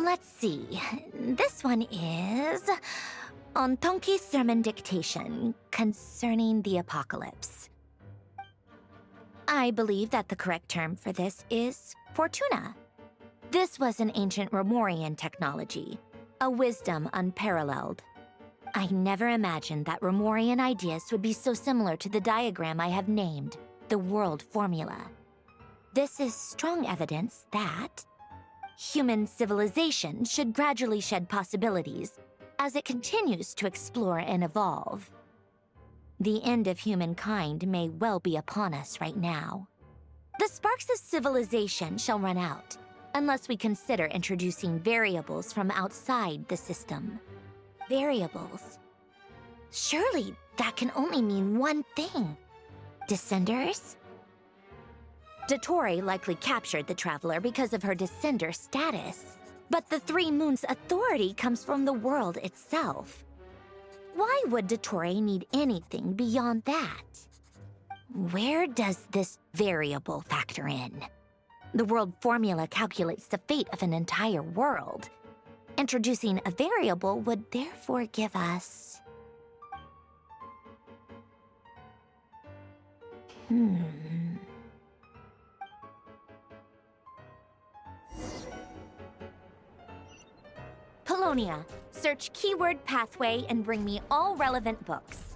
Let's see. This one is Ontonki Sermon Dictation concerning the apocalypse. I believe that the correct term for this is Fortuna. This was an ancient Romorian technology, a wisdom unparalleled. I never imagined that Romorian ideas would be so similar to the diagram I have named, the world formula. This is strong evidence that human civilization should gradually shed possibilities as it continues to explore and evolve. The end of humankind may well be upon us right now. The sparks of civilization shall run out, unless we consider introducing variables from outside the system. Variables? Surely that can only mean one thing. Descenders? Dottore likely captured the traveler because of her descender status. But the Three Moons' authority comes from the world itself. Why would Dottore need anything beyond that? Where does this variable factor in? The world formula calculates the fate of an entire world. Introducing a variable would therefore give us... Polonia, search keyword pathway and bring me all relevant books.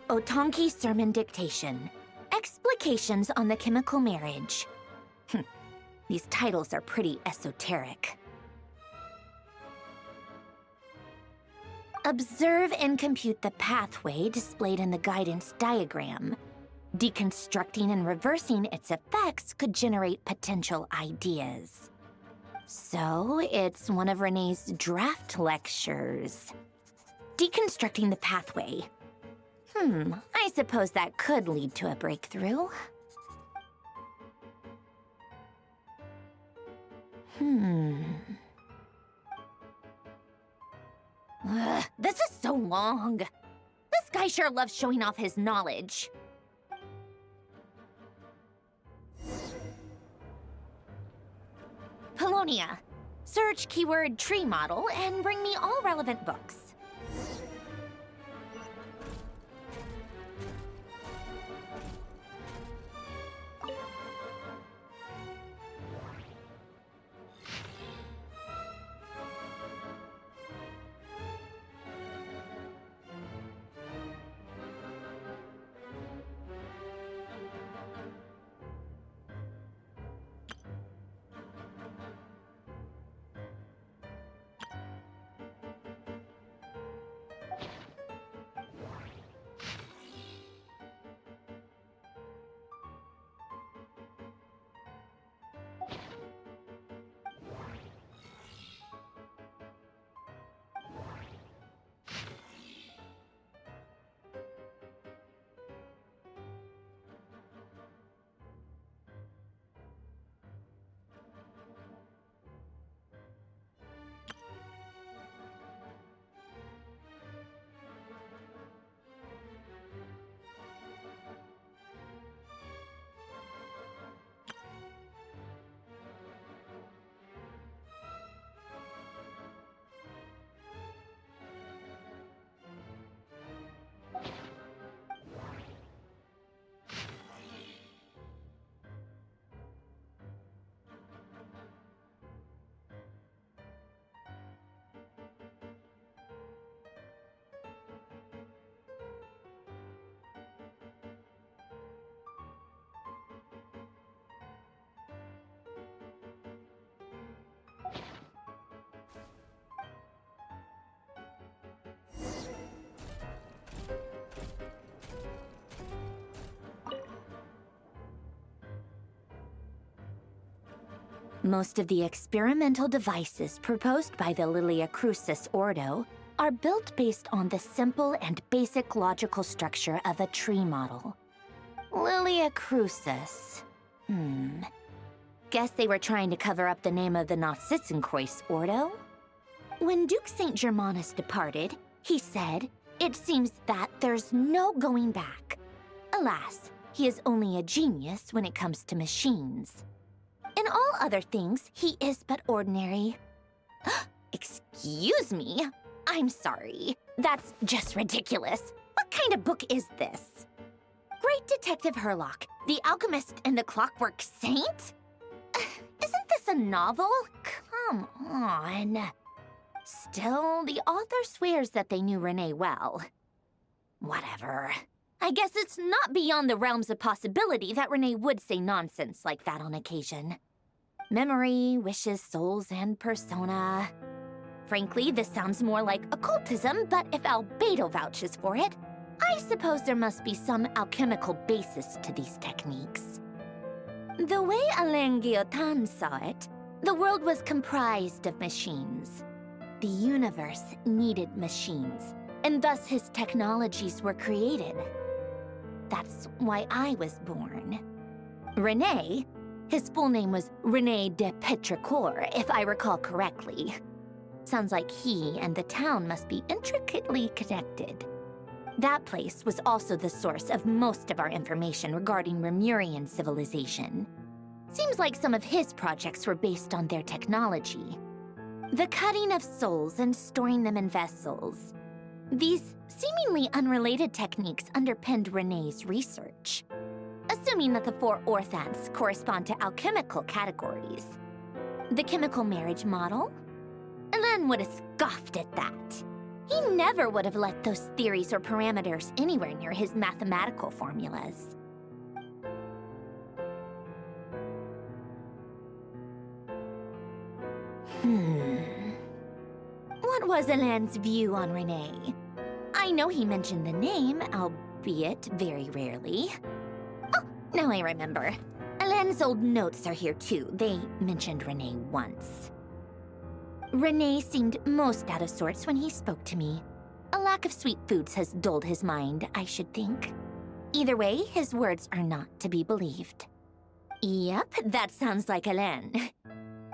Otonki Sermon Dictation. Explications on the chemical marriage. These titles are pretty esoteric. Observe and compute the pathway displayed in the guidance diagram. Deconstructing and reversing its effects could generate potential ideas. So, it's one of Renee's draft lectures. Deconstructing the pathway. I suppose that could lead to a breakthrough. This is so long. This guy sure loves showing off his knowledge. Polonia, search keyword tree model and bring me all relevant books. Most of the experimental devices proposed by the Lilia Crucis Ordo are built based on the simple and basic logical structure of a tree model. Lilia Crucis. Guess they were trying to cover up the name of the Narcissenkreuz Ordo? When Duke St. Germanus departed, he said, "It seems that there's no going back." Alas, he is only a genius when it comes to machines. In all other things, he is but ordinary. Excuse me? I'm sorry. That's just ridiculous. What kind of book is this? Great Detective Herlock, the Alchemist and the Clockwork Saint? Isn't this a novel? Come on. Still, the author swears that they knew Renee well. Whatever. I guess it's not beyond the realms of possibility that Renee would say nonsense like that on occasion. Memory, wishes, souls, and persona. Frankly, this sounds more like occultism, but if Albedo vouches for it, I suppose there must be some alchemical basis to these techniques. The way Alain Guillotin saw it, the world was comprised of machines. The universe needed machines, and thus his technologies were created. That's why I was born. René, his full name was René de Petrichor, if I recall correctly. Sounds like he and the town must be intricately connected. That place was also the source of most of our information regarding Remurian civilization. Seems like some of his projects were based on their technology. The cutting of souls and storing them in vessels. These seemingly unrelated techniques underpinned René's research. Assuming that the four orthants correspond to alchemical categories. The chemical marriage model? Alain would have scoffed at that. He never would have let those theories or parameters anywhere near his mathematical formulas. What was Alain's view on René? I know he mentioned the name, albeit very rarely. Oh, now I remember. Alain's old notes are here too. They mentioned René once. René seemed most out of sorts when he spoke to me. A lack of sweet foods has dulled his mind, I should think. Either way, his words are not to be believed. Yep, that sounds like Alain.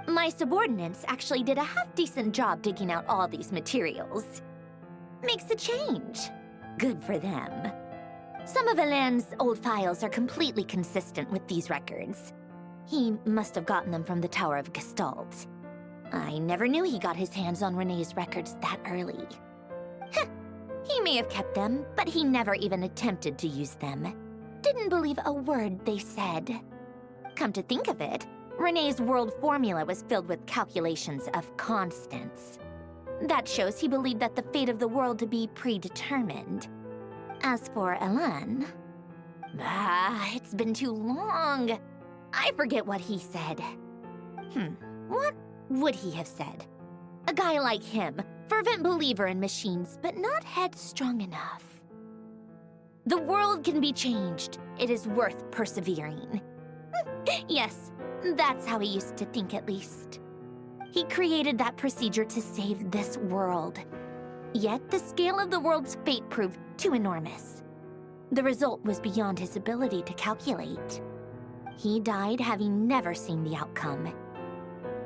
My subordinates actually did a half-decent job digging out all these materials. Makes a change. Good for them. Some of Alain's old files are completely consistent with these records. He must have gotten them from the Tower of Gestalt. I never knew he got his hands on René's records that early. Heh, he may have kept them, but he never even attempted to use them. Didn't believe a word they said. Come to think of it, René's world formula was filled with calculations of constants. That shows he believed that the fate of the world to be predetermined. As for Alain... it's been too long. I forget what he said. What would he have said? A guy like him, fervent believer in machines, but not headstrong enough. The world can be changed. It is worth persevering. Yes, that's how he used to think at least. He created that procedure to save this world. Yet the scale of the world's fate proved too enormous. The result was beyond his ability to calculate. He died having never seen the outcome.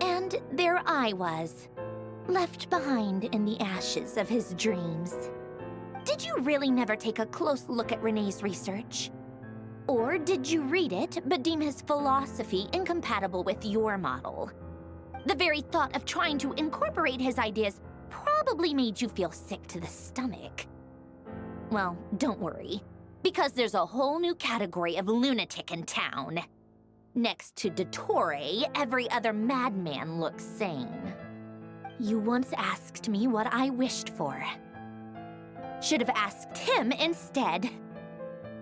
And there I was, left behind in the ashes of his dreams. Did you really never take a close look at René's research? Or did you read it but deem his philosophy incompatible with your model? The very thought of trying to incorporate his ideas probably made you feel sick to the stomach. Well, don't worry, because there's a whole new category of lunatic in town. Next to Dottore, every other madman looks sane. You once asked me what I wished for. Should have asked him instead.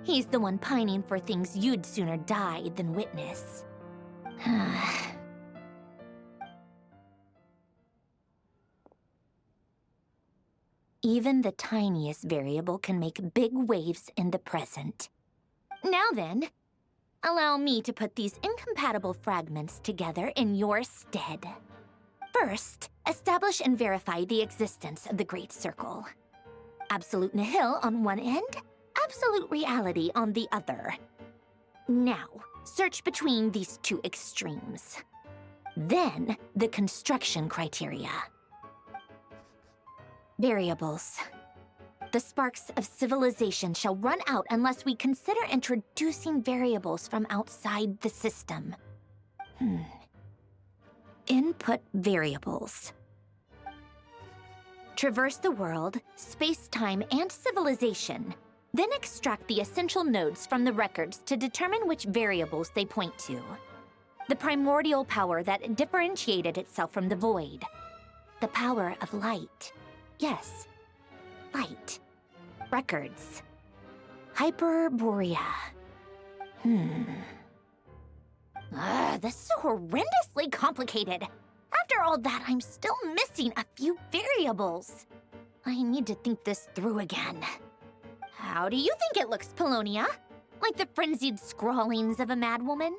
He's the one pining for things you'd sooner die than witness. Even the tiniest variable can make big waves in the present. Now then, Allow me to put these incompatible fragments together in your stead. First, establish and verify the existence of the Great Circle. Absolute nihil on one end, absolute reality on the other. Now, search between these two extremes. Then, the construction criteria. Variables. The sparks of civilization shall run out unless we consider introducing variables from outside the system. Input variables. Traverse the world, space-time, and civilization. Then extract the essential nodes from the records to determine which variables they point to. The primordial power that differentiated itself from the void. The power of light. Yes, light. Records. Hyperborea. This is horrendously complicated. After all that, I'm still missing a few variables. I need to think this through again. How do you think it looks, Polonia? Like the frenzied scrawlings of a madwoman?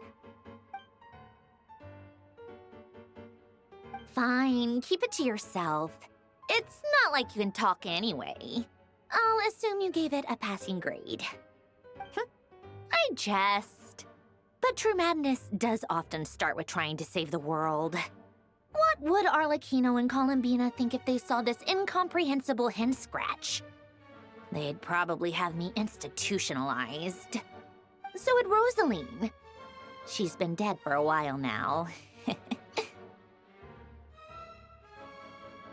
Fine, keep it to yourself. It's not like you can talk anyway. I'll assume you gave it a passing grade. I jest. But true madness does often start with trying to save the world. What would Arlecchino and Columbina think if they saw this incomprehensible hen scratch? They'd probably have me institutionalized. So would Rosaline. She's been dead for a while now.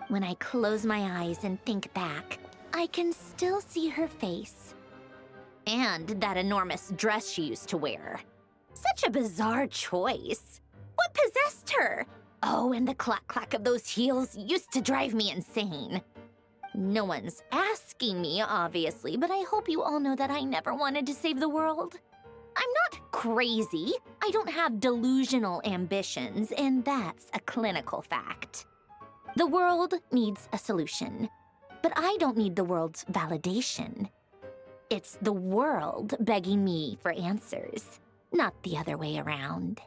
When I close my eyes and think back, I can still see her face. And that enormous dress she used to wear. Such a bizarre choice. What possessed her? Oh, and the clack-clack of those heels used to drive me insane. No one's asking me, obviously, but I hope you all know that I never wanted to save the world. I'm not crazy. I don't have delusional ambitions, and that's a clinical fact. The world needs a solution, but I don't need the world's validation. It's the world begging me for answers, not the other way around.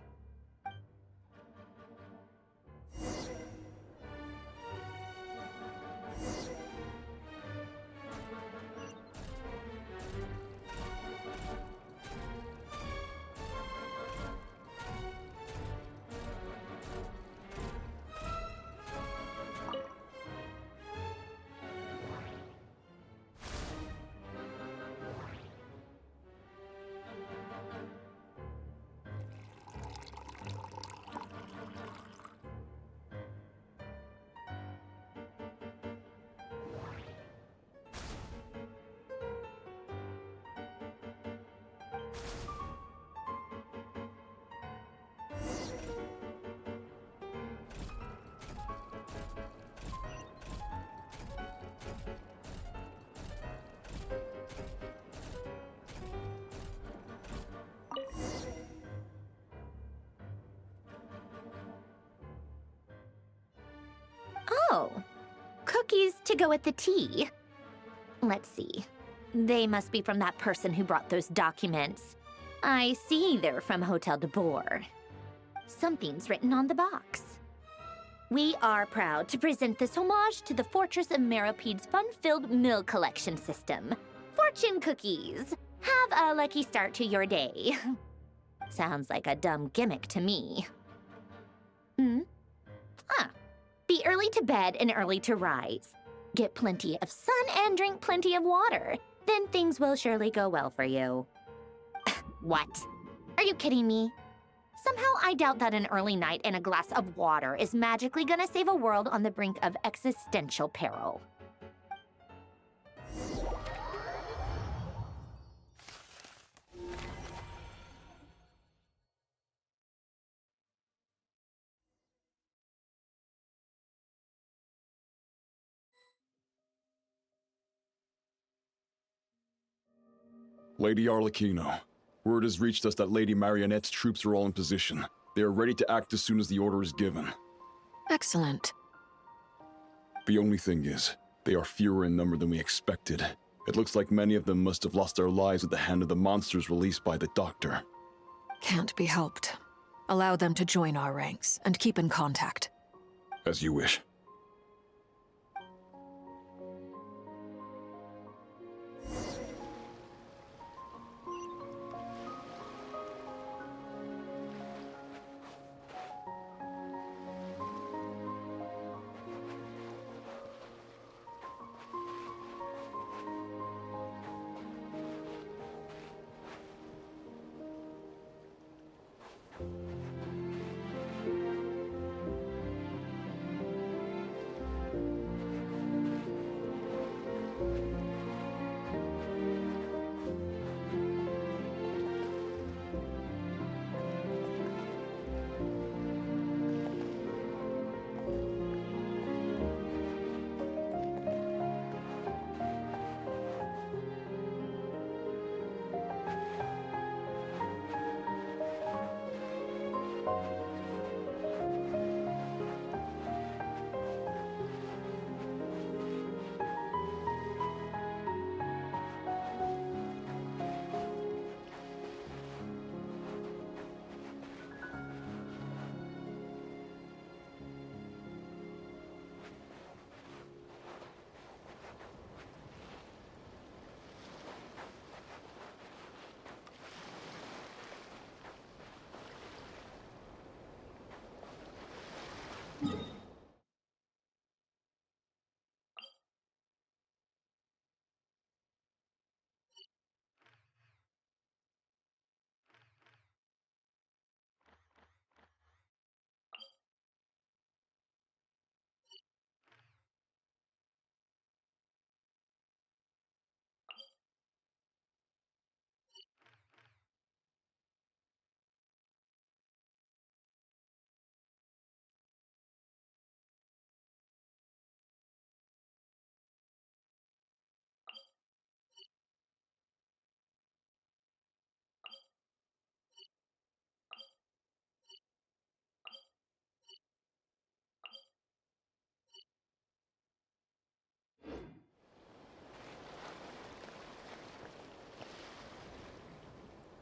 Oh, cookies to go with the tea. Let's see. They must be from that person who brought those documents. I see they're from Hotel de Boer. Something's written on the box. We are proud to present this homage to the Fortress of Meropede's fun-filled mill collection system. Fortune cookies. Have a lucky start to your day. Sounds like a dumb gimmick to me. Be early to bed and early to rise. Get plenty of sun and drink plenty of water. Then things will surely go well for you. What? Are you kidding me? Somehow I doubt that an early night and a glass of water is magically gonna save a world on the brink of existential peril. Lady Arlecchino, word has reached us that Lady Marionette's troops are all in position. They are ready to act as soon as the order is given. Excellent. The only thing is, they are fewer in number than we expected. It looks like many of them must have lost their lives at the hand of the monsters released by the Doctor. Can't be helped. Allow them to join our ranks, and keep in contact. As you wish.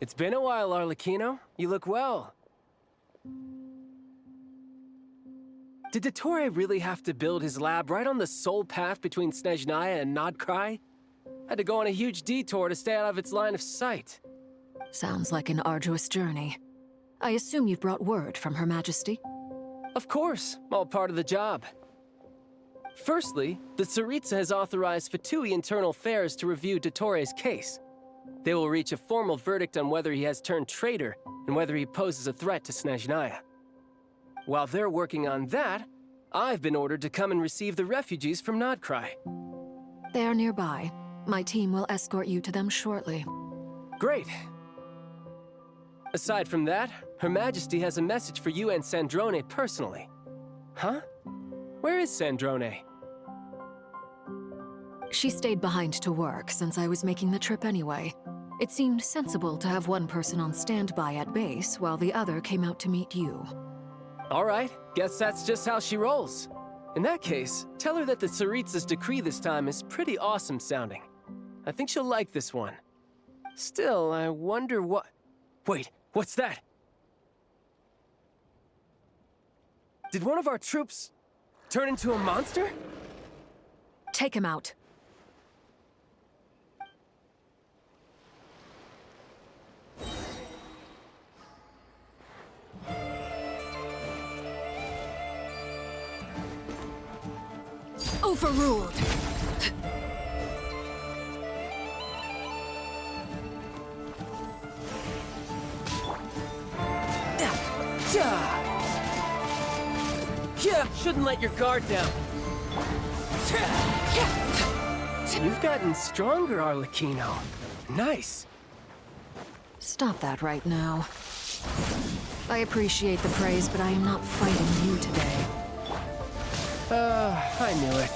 It's been a while, Arlecchino. You look well. Did Dottore really have to build his lab right on the sole path between Snezhnaya and Nodkrai? Had to go on a huge detour to stay out of its line of sight. Sounds like an arduous journey. I assume you've brought word from Her Majesty? Of course, all part of the job. Firstly, the Tsaritsa has authorized Fatui Internal Affairs to review Dottore's case. They will reach a formal verdict on whether he has turned traitor and whether he poses a threat to Snezhnaya. While they're working on that, I've been ordered to come and receive the refugees from Nodkrai. They are nearby. My team will escort you to them shortly. Great. Aside from that, Her Majesty has a message for you and Sandrone personally. Huh? Where is Sandrone? She stayed behind to work since I was making the trip anyway. It seemed sensible to have one person on standby at base while the other came out to meet you. All right, guess that's just how she rolls. In that case, tell her that the Tsaritsa's decree this time is pretty awesome sounding. I think she'll like this one. Still, I wonder what... Wait, what's that? Did one of our troops turn into a monster? Take him out. Overruled. Yeah, shouldn't let your guard down. You've gotten stronger, Arlecchino. Nice. Stop that right now. I appreciate the praise, but I am not fighting you today. I knew it.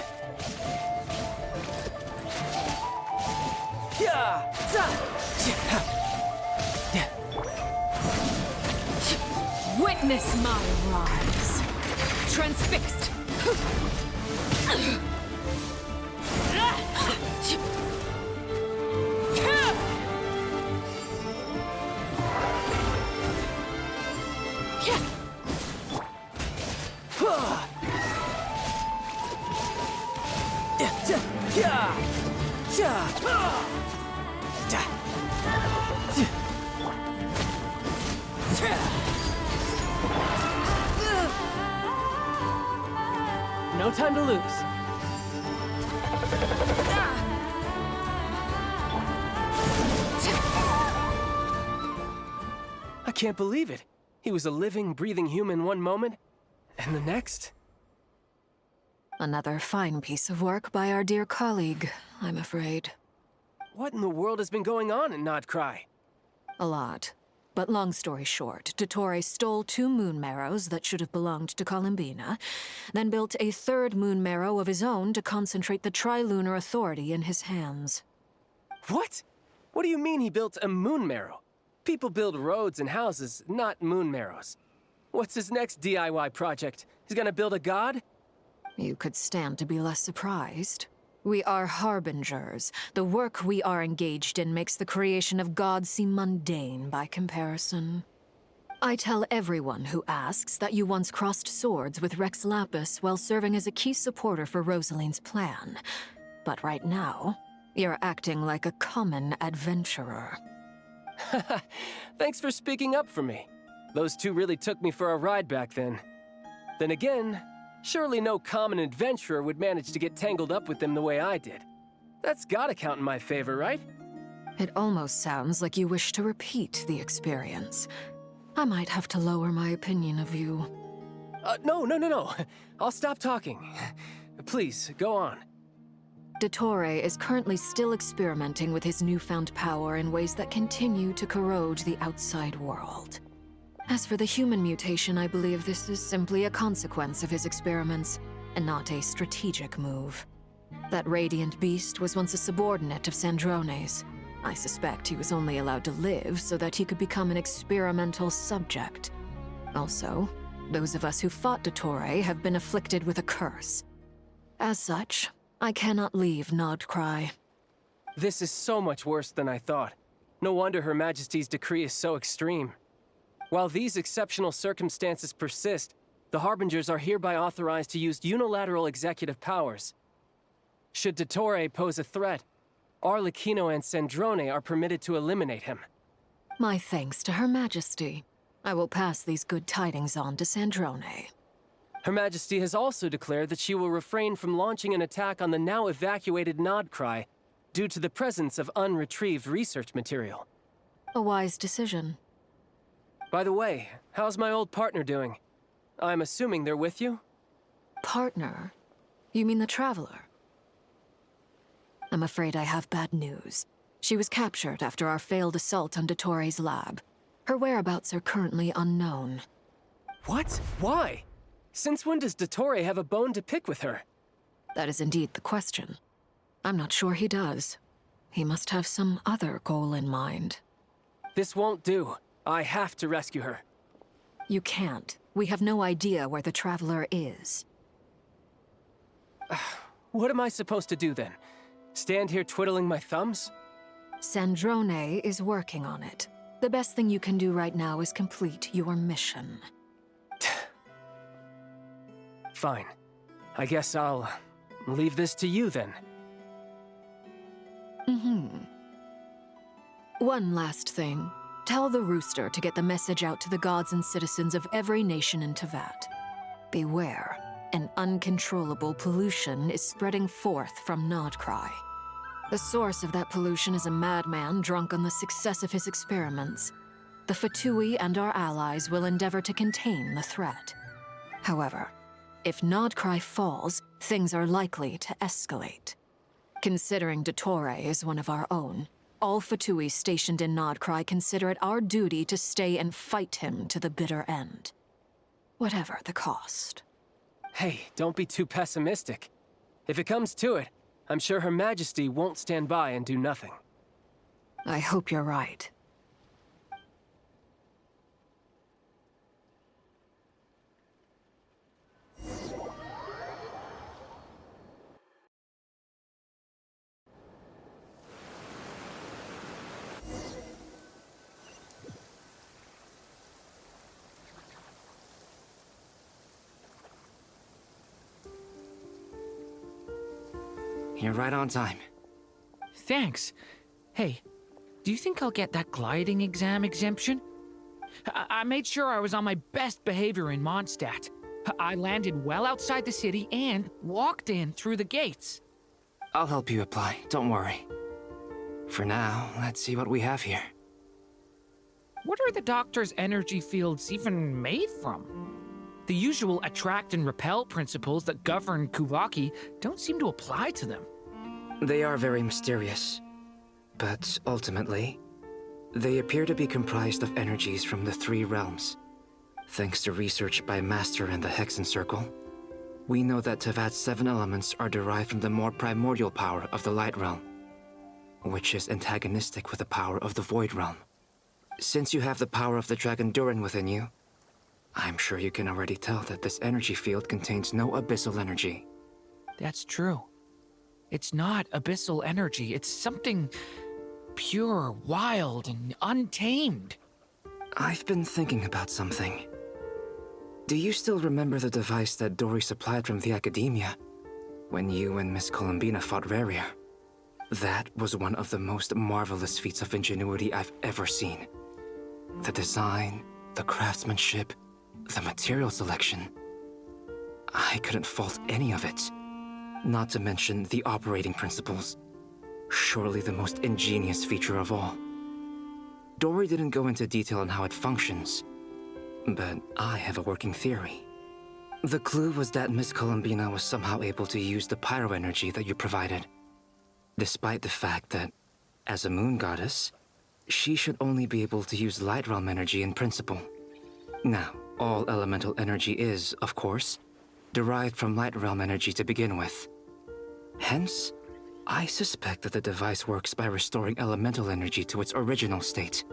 Witness my rise. Transfixed. Yeah! Yeah! Da. No time to lose. I can't believe it. He was a living, breathing human one moment, and the next? Another fine piece of work by our dear colleague, I'm afraid. What in the world has been going on in Nodcry? A lot. But long story short, Dottore stole 2 moon marrows that should have belonged to Columbina, then built a 3rd moon marrow of his own to concentrate the Trilunar Authority in his hands. What? What do you mean he built a moon marrow? People build roads and houses, not moon marrows. What's his next DIY project? He's gonna build a god? You could stand to be less surprised. We are harbingers. The work we are engaged in makes the creation of gods seem mundane by comparison. I tell everyone who asks that you once crossed swords with Rex Lapis while serving as a key supporter for Rosaline's plan. But right now, you're acting like a common adventurer. Thanks for speaking up for me. Those 2 really took me for a ride back then. Then again, surely no common adventurer would manage to get tangled up with them the way I did. That's gotta count in my favor, right? It almost sounds like you wish to repeat the experience. I might have to lower my opinion of you. No. I'll stop talking. Please, go on. Dottore is currently still experimenting with his newfound power in ways that continue to corrode the outside world. As for the human mutation, I believe this is simply a consequence of his experiments, and not a strategic move. That radiant beast was once a subordinate of Sandrone's. I suspect he was only allowed to live so that he could become an experimental subject. Also, those of us who fought Dottore have been afflicted with a curse. As such, I cannot leave Nodcry. This is so much worse than I thought. No wonder Her Majesty's decree is so extreme. While these exceptional circumstances persist, the Harbingers are hereby authorized to use unilateral executive powers. Should Dottore pose a threat, Arlecchino and Sandrone are permitted to eliminate him. My thanks to Her Majesty. I will pass these good tidings on to Sandrone. Her Majesty has also declared that she will refrain from launching an attack on the now evacuated Nodcry due to the presence of unretrieved research material. A wise decision. By the way, how's my old partner doing? I'm assuming they're with you? Partner? You mean the Traveler? I'm afraid I have bad news. She was captured after our failed assault on Dottore's lab. Her whereabouts are currently unknown. What? Why? Since when does Dottore have a bone to pick with her? That is indeed the question. I'm not sure he does. He must have some other goal in mind. This won't do. I have to rescue her. You can't. We have no idea where the Traveler is. What am I supposed to do then? Stand here twiddling my thumbs? Sandrone is working on it. The best thing you can do right now is complete your mission. Fine. I guess I'll leave this to you then. One last thing. Tell the Rooster to get the message out to the gods and citizens of every nation in Tevat. Beware. An uncontrollable pollution is spreading forth from Nodcry. The source of that pollution is a madman drunk on the success of his experiments. The Fatui and our allies will endeavor to contain the threat. However, if Nodcry falls, things are likely to escalate. Considering Dottore is one of our own, all Fatui stationed in Nodcry consider it our duty to stay and fight him to the bitter end. Whatever the cost. Hey, don't be too pessimistic. If it comes to it, I'm sure Her Majesty won't stand by and do nothing. I hope you're right. You're right on time. Thanks. Hey, do you think I'll get that gliding exam exemption? I made sure I was on my best behavior in Mondstadt. I landed well outside the city and walked in through the gates. I'll help you apply, don't worry. For now, let's see what we have here. What are the doctor's energy fields even made from? The usual attract and repel principles that govern Kuvaki don't seem to apply to them. They are very mysterious, but ultimately, they appear to be comprised of energies from the three realms. Thanks to research by Master in the Hexen Circle, we know that Tevat's 7 elements are derived from the more primordial power of the Light Realm, which is antagonistic with the power of the Void Realm. Since you have the power of the Dragon Durin within you, I'm sure you can already tell that this energy field contains no abyssal energy. That's true. It's not abyssal energy. It's something pure, wild, and untamed. I've been thinking about something. Do you still remember the device that Dory supplied from the Academia when you and Miss Columbina fought Raria? That was one of the most marvelous feats of ingenuity I've ever seen. The design, the craftsmanship, the material selection. I couldn't fault any of it. Not to mention the operating principles. Surely the most ingenious feature of all. Dory didn't go into detail on how it functions, but I have a working theory. The clue was that Miss Columbina was somehow able to use the pyro energy that you provided, despite the fact that, as a moon goddess, she should only be able to use light realm energy in principle. Now, all elemental energy is, of course, derived from light realm energy to begin with. Hence, I suspect that the device works by restoring elemental energy to its original state.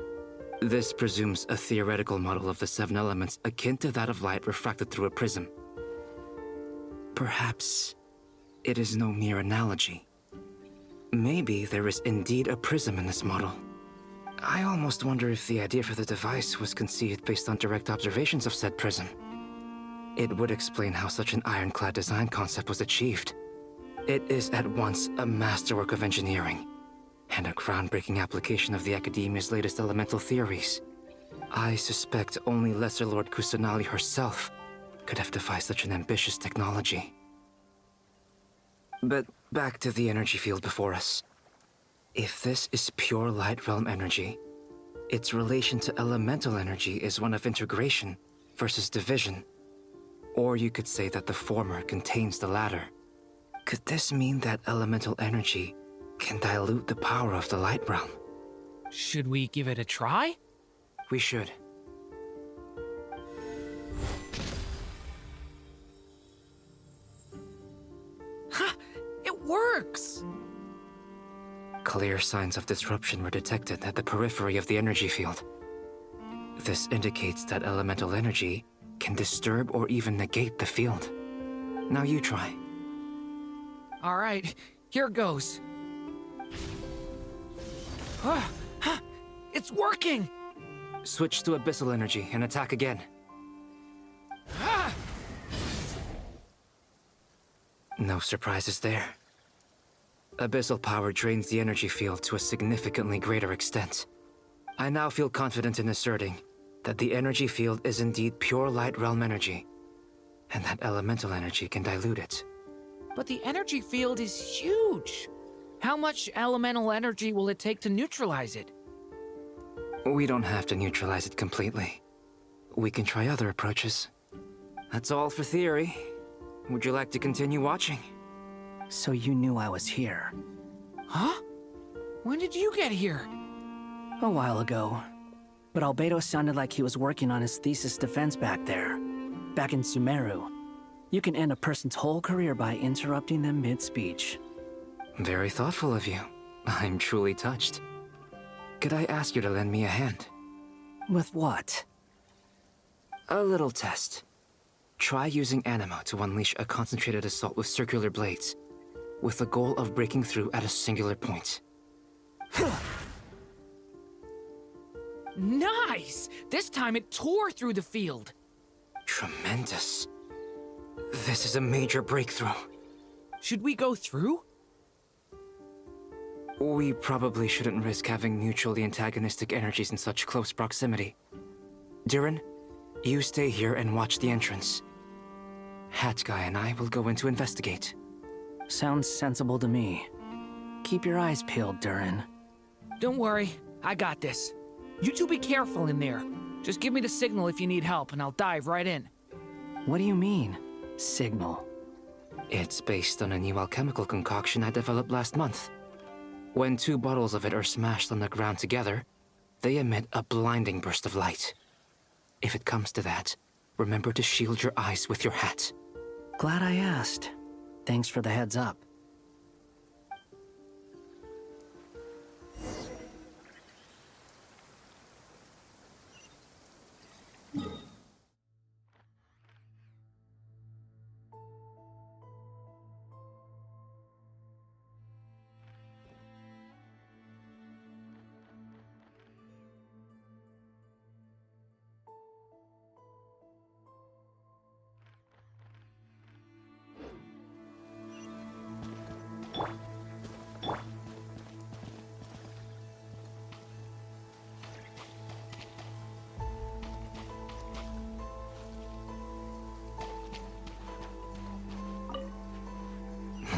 This presumes a theoretical model of the 7 elements akin to that of light refracted through a prism. Perhaps it is no mere analogy. Maybe there is indeed a prism in this model. I almost wonder if the idea for the device was conceived based on direct observations of said prism. It would explain how such an ironclad design concept was achieved. It is at once a masterwork of engineering and a groundbreaking application of the Academia's latest elemental theories. I suspect only Lesser Lord Kusanali herself could have devised such an ambitious technology. But back to the energy field before us. If this is pure light realm energy, its relation to elemental energy is one of integration versus division. Or you could say that the former contains the latter. Could this mean that elemental energy can dilute the power of the light realm? Should we give it a try? We should. Ha! It works! Clear signs of disruption were detected at the periphery of the energy field. This indicates that elemental energy can disturb or even negate the field. Now you try. All right, here goes. It's working! Switch to abyssal energy and attack again. No surprises there. Abyssal power drains the energy field to a significantly greater extent. I now feel confident in asserting that the energy field is indeed pure light realm energy, and that elemental energy can dilute it. But the energy field is huge. How much elemental energy will it take to neutralize it? We don't have to neutralize it completely. We can try other approaches. That's all for theory. Would you like to continue watching? So you knew I was here. Huh? When did you get here? A while ago. But Albedo sounded like he was working on his thesis defense back there. Back in Sumeru. You can end a person's whole career by interrupting them mid-speech. Very thoughtful of you. I'm truly touched. Could I ask you to lend me a hand? With what? A little test. Try using Animo to unleash a concentrated assault with circular blades, with the goal of breaking through at a singular point. Nice! This time it tore through the field. Tremendous. This is a major breakthrough. Should we go through? We probably shouldn't risk having mutually antagonistic energies in such close proximity. Durin, you stay here and watch the entrance. Hat Guy and I will go in to investigate. Sounds sensible to me. Keep your eyes peeled, Durin. Don't worry, I got this. You two be careful in there. Just give me the signal if you need help, and I'll dive right in. What do you mean, signal? It's based on a new alchemical concoction I developed last month. When 2 bottles of it are smashed on the ground together, they emit a blinding burst of light. If it comes to that, remember to shield your eyes with your hat. Glad I asked. Thanks for the heads up.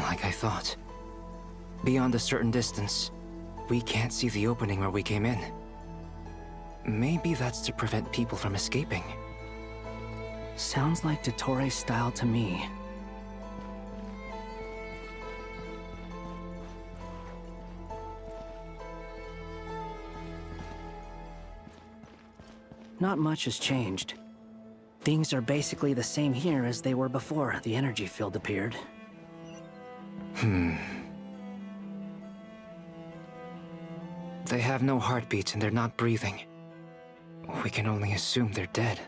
Like I thought. Beyond a certain distance, we can't see the opening where we came in. Maybe that's to prevent people from escaping. Sounds like Dottore style to me. Not much has changed. Things are basically the same here as they were before the energy field appeared. They have no heartbeats and they're not breathing. We can only assume they're dead.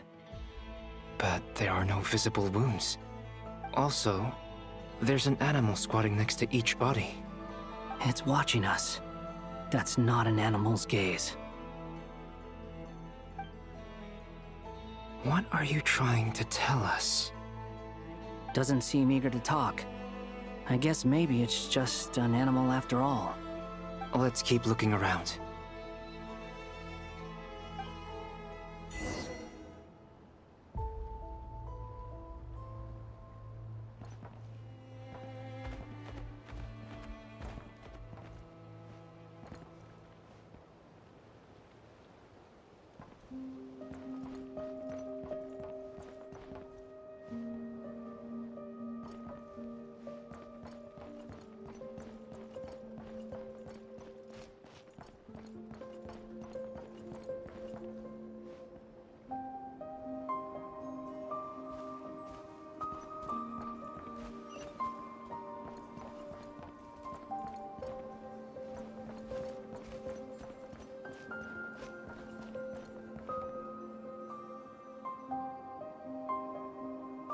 But there are no visible wounds. Also, there's an animal squatting next to each body. It's watching us. That's not an animal's gaze. What are you trying to tell us? Doesn't seem eager to talk. I guess maybe it's just an animal after all. Let's keep looking around.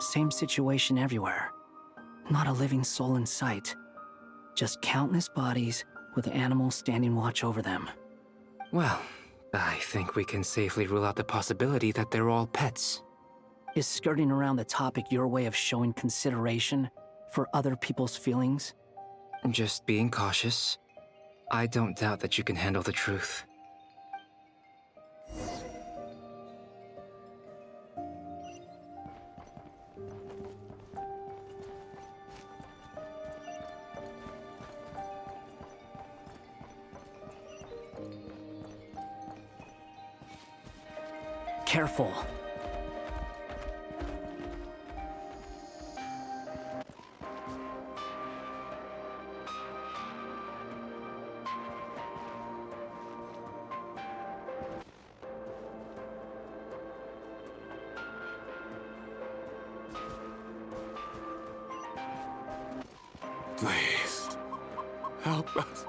Same situation everywhere. Not a living soul in sight. Just countless bodies with animals standing watch over them. Well, I think we can safely rule out the possibility that they're all pets. Is skirting around the topic your way of showing consideration for other people's feelings? Just being cautious. I don't doubt that you can handle the truth. Careful. Please. Help us.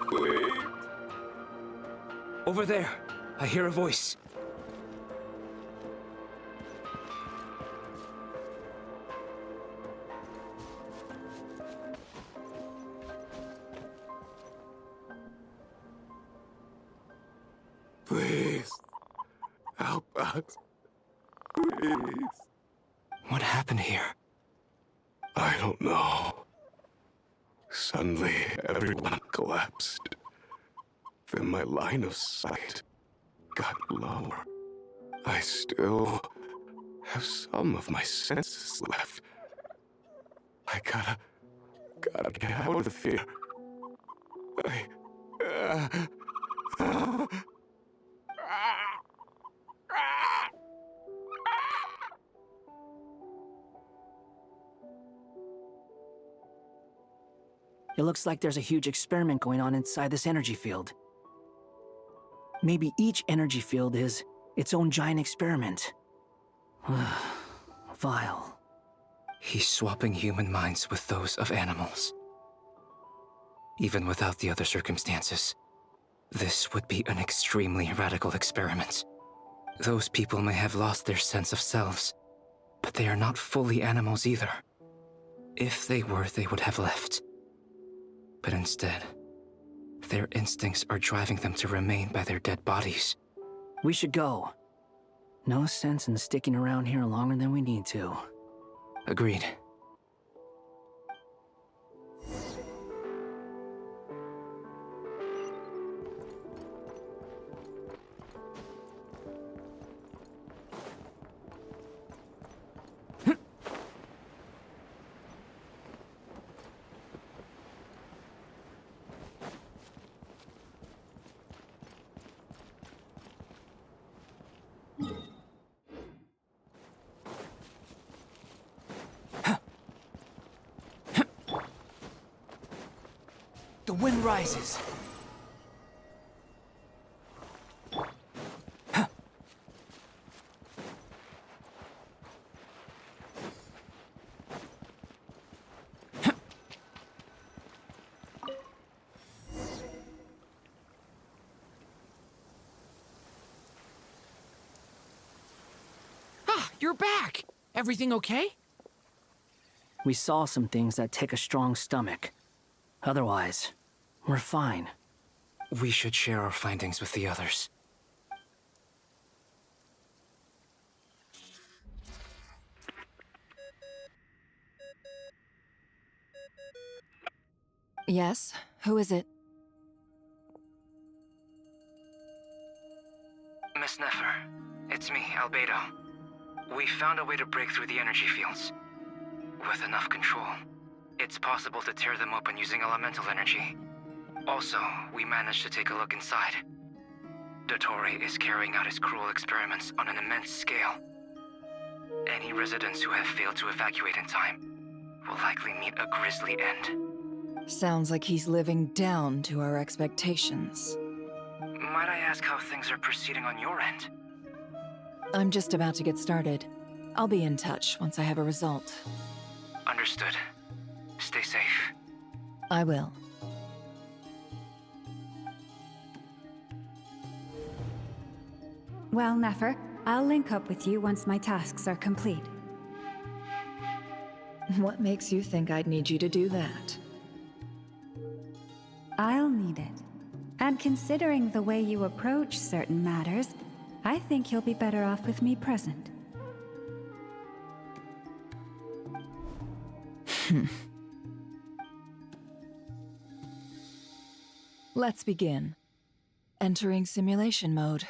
Please. Over there, I hear a voice. Please. Help us. Please. What happened here? I don't know. Suddenly, everyone collapsed. Then my line of sight got lower. I still have some of my senses left. I gotta get out of here. It looks like there's a huge experiment going on inside this energy field. Maybe each energy field is its own giant experiment. Vile. He's swapping human minds with those of animals. Even without the other circumstances, this would be an extremely radical experiment. Those people may have lost their sense of selves, but they are not fully animals either. If they were, they would have left. But instead, their instincts are driving them to remain by their dead bodies. We should go. No sense in sticking around here longer than we need to. Agreed. The wind rises. Ah, you're back! Everything okay? We saw some things that take a strong stomach. Otherwise, we're fine. We should share our findings with the others. Yes? Who is it? Miss Nefer, it's me, Albedo. We found a way to break through the energy fields. With enough control, it's possible to tear them open using elemental energy. Also, we managed to take a look inside. Dottore is carrying out his cruel experiments on an immense scale. Any residents who have failed to evacuate in time will likely meet a grisly end. Sounds like he's living down to our expectations. Might I ask how things are proceeding on your end? I'm just about to get started. I'll be in touch once I have a result. Understood. Stay safe. I will. Well, Nefer, I'll link up with you once my tasks are complete. What makes you think I'd need you to do that? I'll need it. And considering the way you approach certain matters, I think you'll be better off with me present. Let's begin. Entering simulation mode.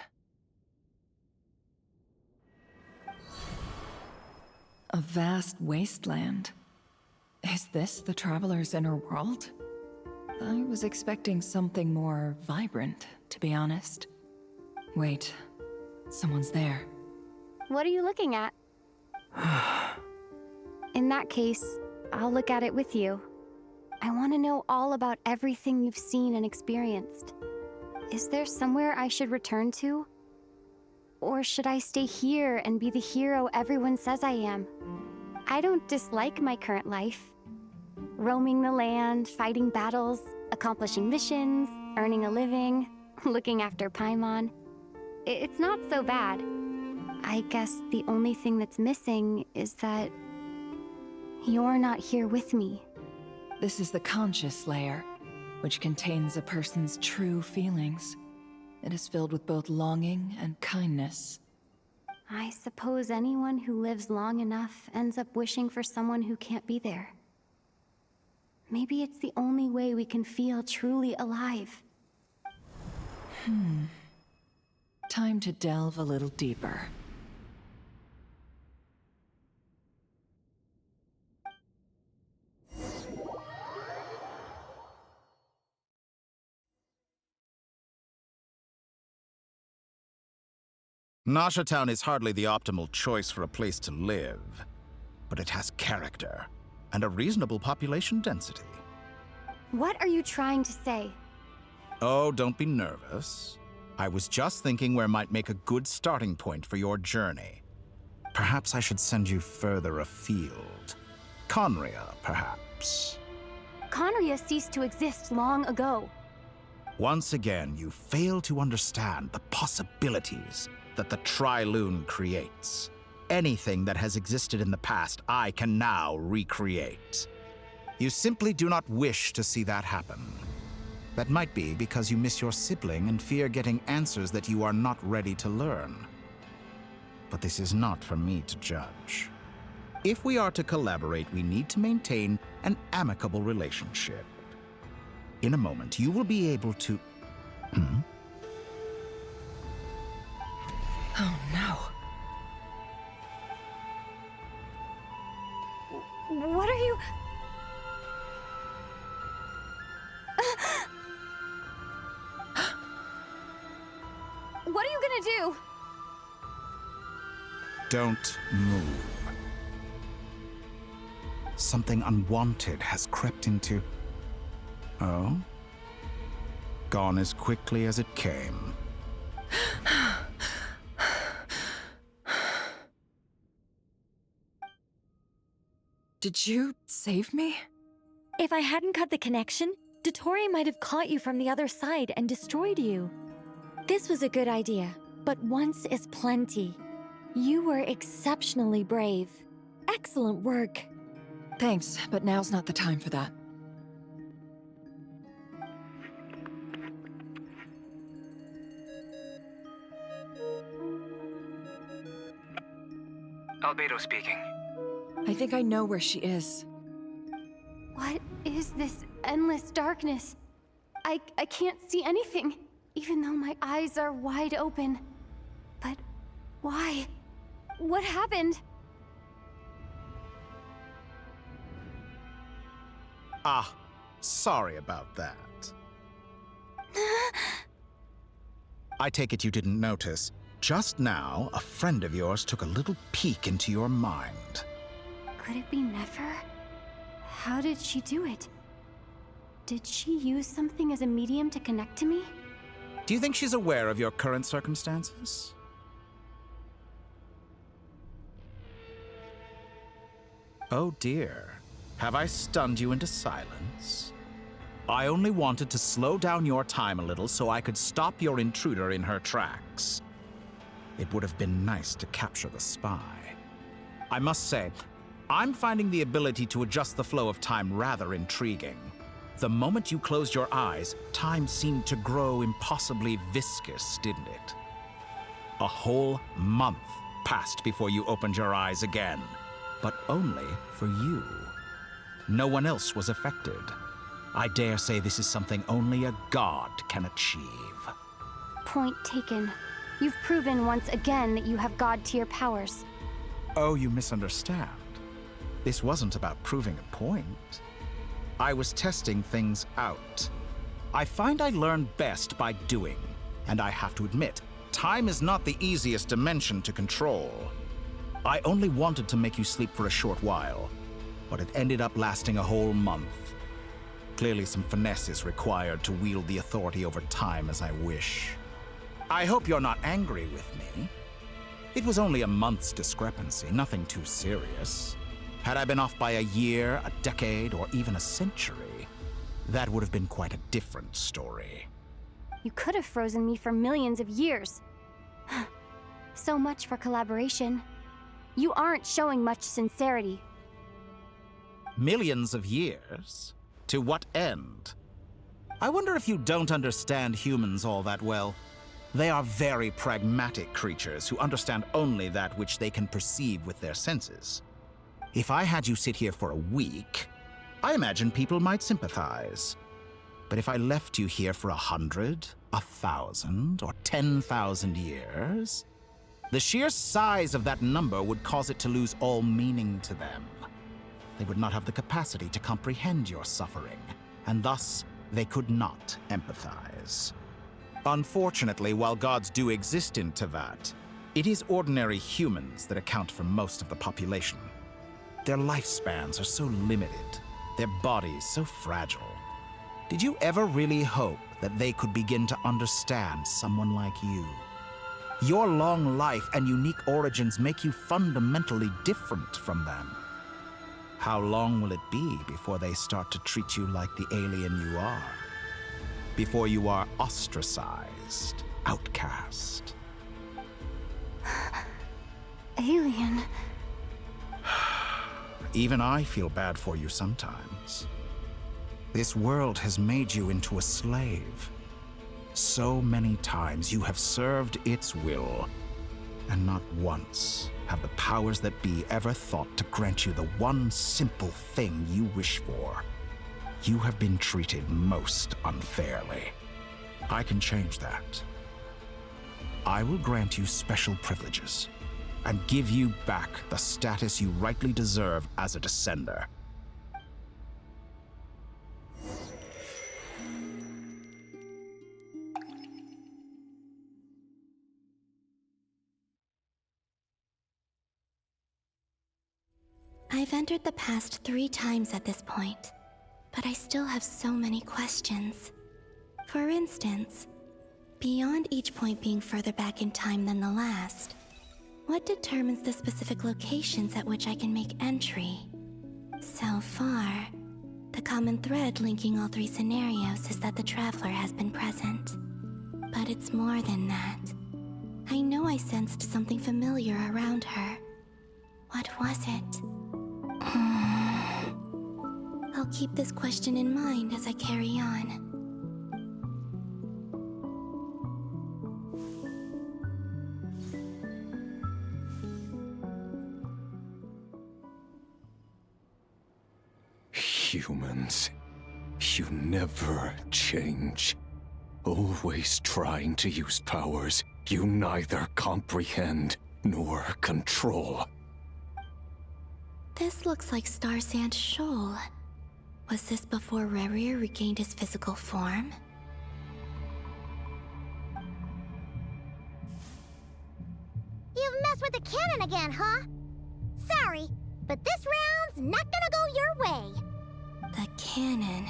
A vast wasteland. Is this the Traveler's inner world? I was expecting something more vibrant, to be honest. Wait, someone's there. What are you looking at? In that case, I'll look at it with you. I want to know all about everything you've seen and experienced. Is there somewhere I should return to? Or should I stay here and be the hero everyone says I am? I don't dislike my current life. Roaming the land, fighting battles, accomplishing missions, earning a living, looking after Paimon. It's not so bad. I guess the only thing that's missing is that you're not here with me. This is the conscious layer, which contains a person's true feelings. It is filled with both longing and kindness. I suppose anyone who lives long enough ends up wishing for someone who can't be there. Maybe it's the only way we can feel truly alive. Time to delve a little deeper. Nasha Town is hardly the optimal choice for a place to live, but it has character and a reasonable population density. What are you trying to say? Oh, don't be nervous. I was just thinking where might make a good starting point for your journey. Perhaps I should send you further afield. Conria, perhaps. Conria ceased to exist long ago. Once again, you fail to understand the possibilities that the Tri-Lune creates. Anything that has existed in the past, I can now recreate. You simply do not wish to see that happen. That might be because you miss your sibling and fear getting answers that you are not ready to learn. But this is not for me to judge. If we are to collaborate, we need to maintain an amicable relationship. In a moment, you will be able to... Oh no. What are you... What are you gonna do? Don't move. Something unwanted has crept into... Oh? Gone as quickly as it came. Did you save me? If I hadn't cut the connection, Dottore might have caught you from the other side and destroyed you. This was a good idea, but once is plenty. You were exceptionally brave. Excellent work. Thanks, but now's not the time for that. Albedo speaking. I think I know where she is. What is this endless darkness? I can't see anything, even though my eyes are wide open. But why? What happened? Ah, sorry about that. I take it you didn't notice. Just now, a friend of yours took a little peek into your mind. Could it be Nefer? How did she do it? Did she use something as a medium to connect to me? Do you think she's aware of your current circumstances? Oh dear. Have I stunned you into silence? I only wanted to slow down your time a little so I could stop your intruder in her tracks. It would have been nice to capture the spy. I must say, I'm finding the ability to adjust the flow of time rather intriguing. The moment you closed your eyes, time seemed to grow impossibly viscous, didn't it? A whole month passed before you opened your eyes again, but only for you. No one else was affected. I dare say this is something only a god can achieve. Point taken. You've proven once again that you have god-tier powers. Oh, you misunderstand. This wasn't about proving a point. I was testing things out. I find I learn best by doing, and I have to admit, time is not the easiest dimension to control. I only wanted to make you sleep for a short while, but it ended up lasting a whole month. Clearly some finesse is required to wield the authority over time as I wish. I hope you're not angry with me. It was only a month's discrepancy, nothing too serious. Had I been off by a year, a decade, or even a century, that would have been quite a different story. You could have frozen me for millions of years. So much for collaboration. You aren't showing much sincerity. Millions of years? To what end? I wonder if you don't understand humans all that well. They are very pragmatic creatures who understand only that which they can perceive with their senses. If I had you sit here for a week, I imagine people might sympathize. But if I left you here for 100, 1,000, or 10,000 years, the sheer size of that number would cause it to lose all meaning to them. They would not have the capacity to comprehend your suffering, and thus they could not empathize. Unfortunately, while gods do exist in Teyvat, it is ordinary humans that account for most of the population. Their lifespans are so limited, their bodies so fragile. Did you ever really hope that they could begin to understand someone like you? Your long life and unique origins make you fundamentally different from them. How long will it be before they start to treat you like the alien you are? Before you are ostracized, outcast? Alien. Even I feel bad for you sometimes. This world has made you into a slave. So many times you have served its will, and not once have the powers that be ever thought to grant you the one simple thing you wish for. You have been treated most unfairly. I can change that. I will grant you special privileges and give you back the status you rightly deserve as a descender. I've entered the past 3 times at this point, but I still have so many questions. For instance, beyond each point being further back in time than the last, what determines the specific locations at which I can make entry? So far, the common thread linking all 3 scenarios is that the traveler has been present. But it's more than that. I know I sensed something familiar around her. What was it? I'll keep this question in mind as I carry on. Humans, you never change. Always trying to use powers you neither comprehend nor control. This looks like Star Sand Shoal. Was this before Rerir regained his physical form? You've messed with the cannon again, huh? Sorry, but this round's not gonna go your way. The cannon.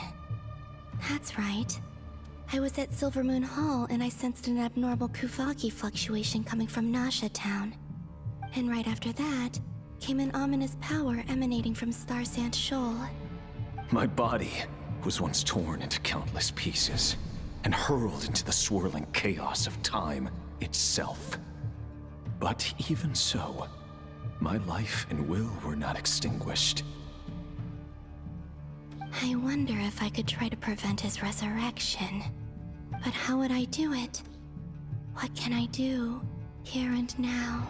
That's right. I was at Silvermoon Hall and I sensed an abnormal Kuvagi fluctuation coming from Nasha Town. And right after that, came an ominous power emanating from Star Sand Shoal. My body was once torn into countless pieces and hurled into the swirling chaos of time itself. But even so, my life and will were not extinguished. I wonder if I could try to prevent his resurrection. But how would I do it? What can I do, here and now?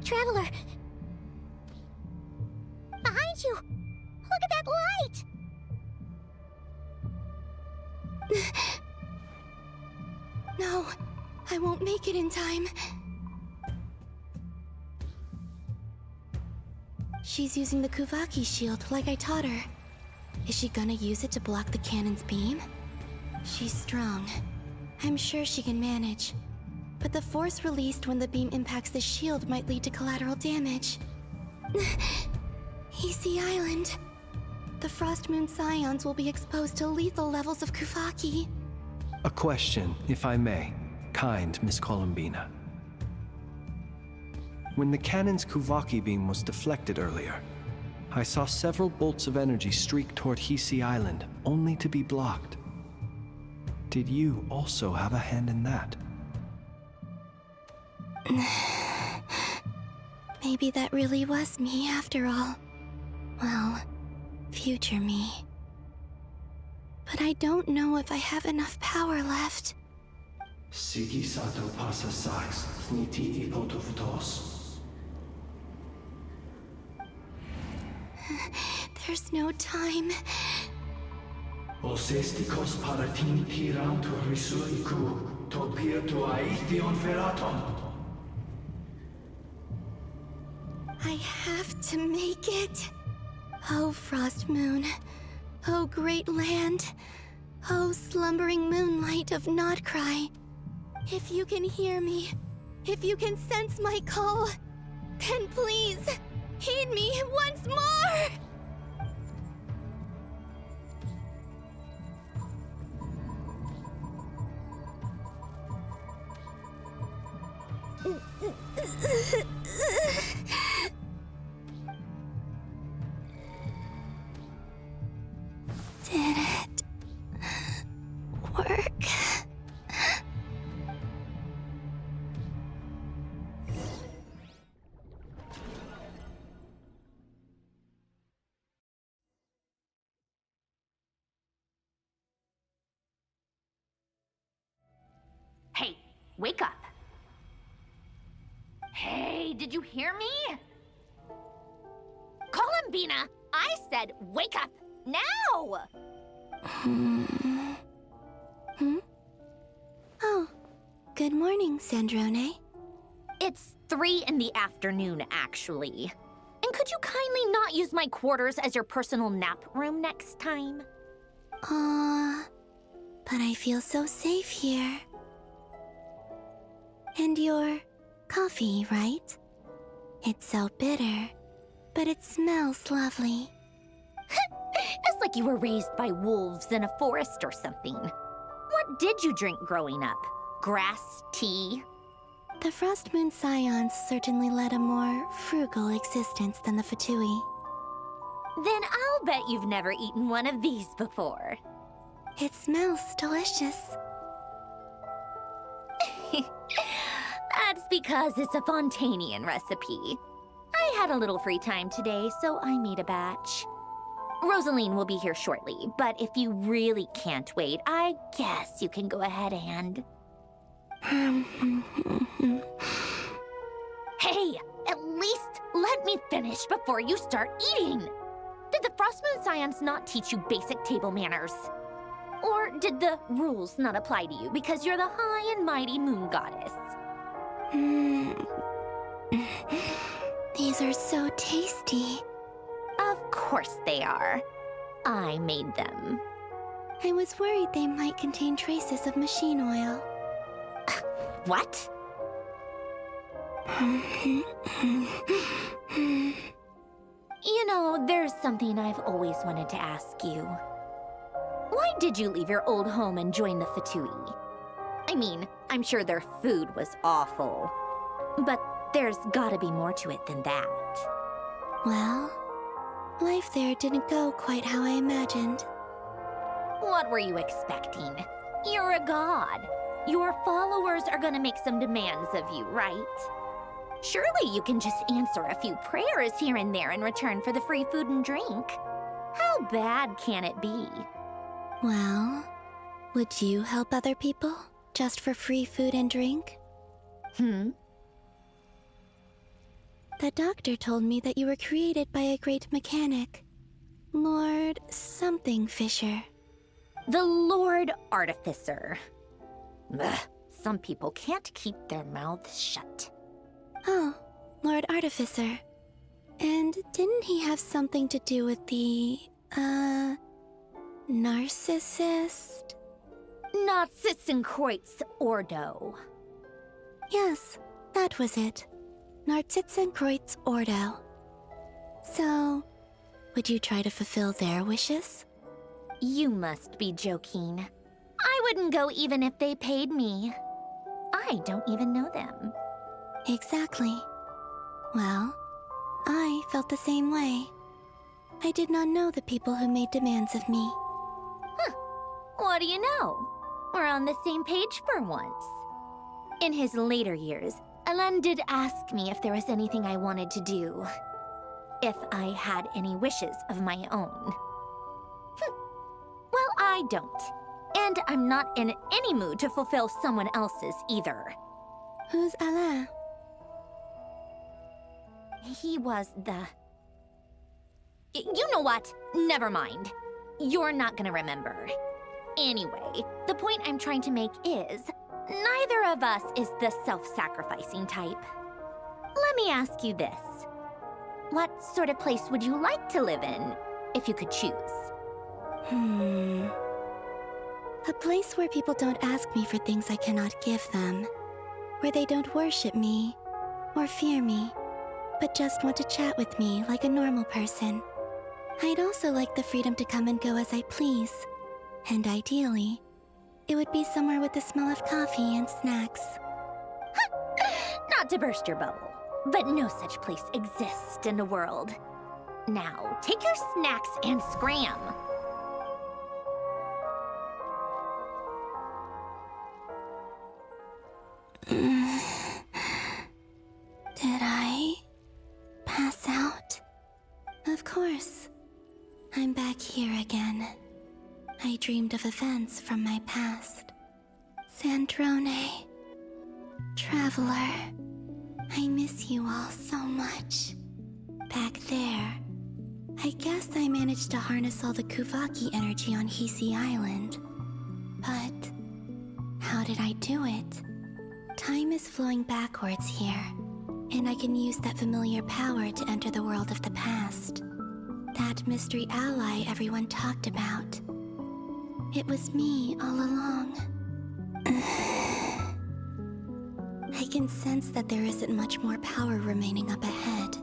Traveler! Behind you! Look at that light! No, I won't make it in time. She's using the Kuvaki shield like I taught her. Is she gonna use it to block the cannon's beam? She's strong. I'm sure she can manage. But the force released when the beam impacts the shield might lead to collateral damage. EC Island. The Frost Moon Scions will be exposed to lethal levels of Kuvaki. A question, if I may, kind Miss Columbina. When the cannon's Kuvaki beam was deflected earlier, I saw several bolts of energy streak toward Hisi Island, only to be blocked. Did you also have a hand in that? Maybe that really was me after all. Well, future me. But I don't know if I have enough power left. Sigi sato pasa sax, niti ipotofutos. There's no time. Osestikos paratin tiran to risuiku, to pirto aithion feraton. I have to make it. Oh, Frost Moon. Oh, great land. Oh, slumbering moonlight of Nodcry. If you can hear me, if you can sense my call, then please, heed me once more! Did it work? Hey, wake up. Hey, did you hear me? Columbina, I said wake up now! Oh, good morning, Sandrone. It's 3 in the afternoon, actually. And could you kindly not use my quarters as your personal nap room next time? But I feel so safe here. And your coffee, right? It's so bitter, but it smells lovely. It's like you were raised by wolves in a forest or something. What did you drink growing up? Grass tea? The Frost Moon Scions certainly led a more frugal existence than the Fatui. Then I'll bet you've never eaten one of these before. It smells delicious. That's because it's a Fontanian recipe. I had a little free time today, so I made a batch. Rosaline will be here shortly, but if you really can't wait, I guess you can go ahead and... Hey, at least let me finish before you start eating! Did the Frost Moon Scions not teach you basic table manners? Or did the rules not apply to you because you're the high and mighty moon goddess? These are so tasty. Of course they are. I made them. I was worried they might contain traces of machine oil. What? You know, there's something I've always wanted to ask you. Why did you leave your old home and join the Fatui? I mean, I'm sure their food was awful. But there's gotta be more to it than that. Well, life there didn't go quite how I imagined. What were you expecting? You're a god. Your followers are gonna make some demands of you, right? Surely you can just answer a few prayers here and there in return for the free food and drink. How bad can it be? Well, would you help other people just for free food and drink? The doctor told me that you were created by a great mechanic, Lord something Fisher. The Lord Artificer. Ugh, some people can't keep their mouths shut. Oh, Lord Artificer. And didn't he have something to do with the, narcissist? Narcissenkreuz Ordo. Yes, that was it. Narcissenkreuz Ordo. So, would you try to fulfill their wishes? You must be joking. I wouldn't go even if they paid me. I don't even know them. Exactly. Well, I felt the same way. I did not know the people who made demands of me. What do you know? We're on the same page for once. In his later years, Alen did ask me if there was anything I wanted to do. If I had any wishes of my own. Well, I don't. And I'm not in any mood to fulfill someone else's either. Who's Alain? He was the You know what? Never mind. You're not gonna remember. Anyway, the point I'm trying to make is, neither of us is the self-sacrificing type. Let me ask you this. What sort of place would you like to live in, if you could choose? A place where people don't ask me for things I cannot give them. Where they don't worship me, or fear me, but just want to chat with me like a normal person. I'd also like the freedom to come and go as I please. And ideally, it would be somewhere with the smell of coffee and snacks. Not to burst your bubble, but no such place exists in the world. Now, take your snacks and scram. Did I pass out? Of course. I'm back here again. I dreamed of events from my past. Sandrone. Traveler. I miss you all so much. Back there. I guess I managed to harness all the Kuvaki energy on Hisi Island. But how did I do it? Time is flowing backwards here, and I can use that familiar power to enter the world of the past. That mystery ally everyone talked about. It was me all along. I can sense that there isn't much more power remaining up ahead.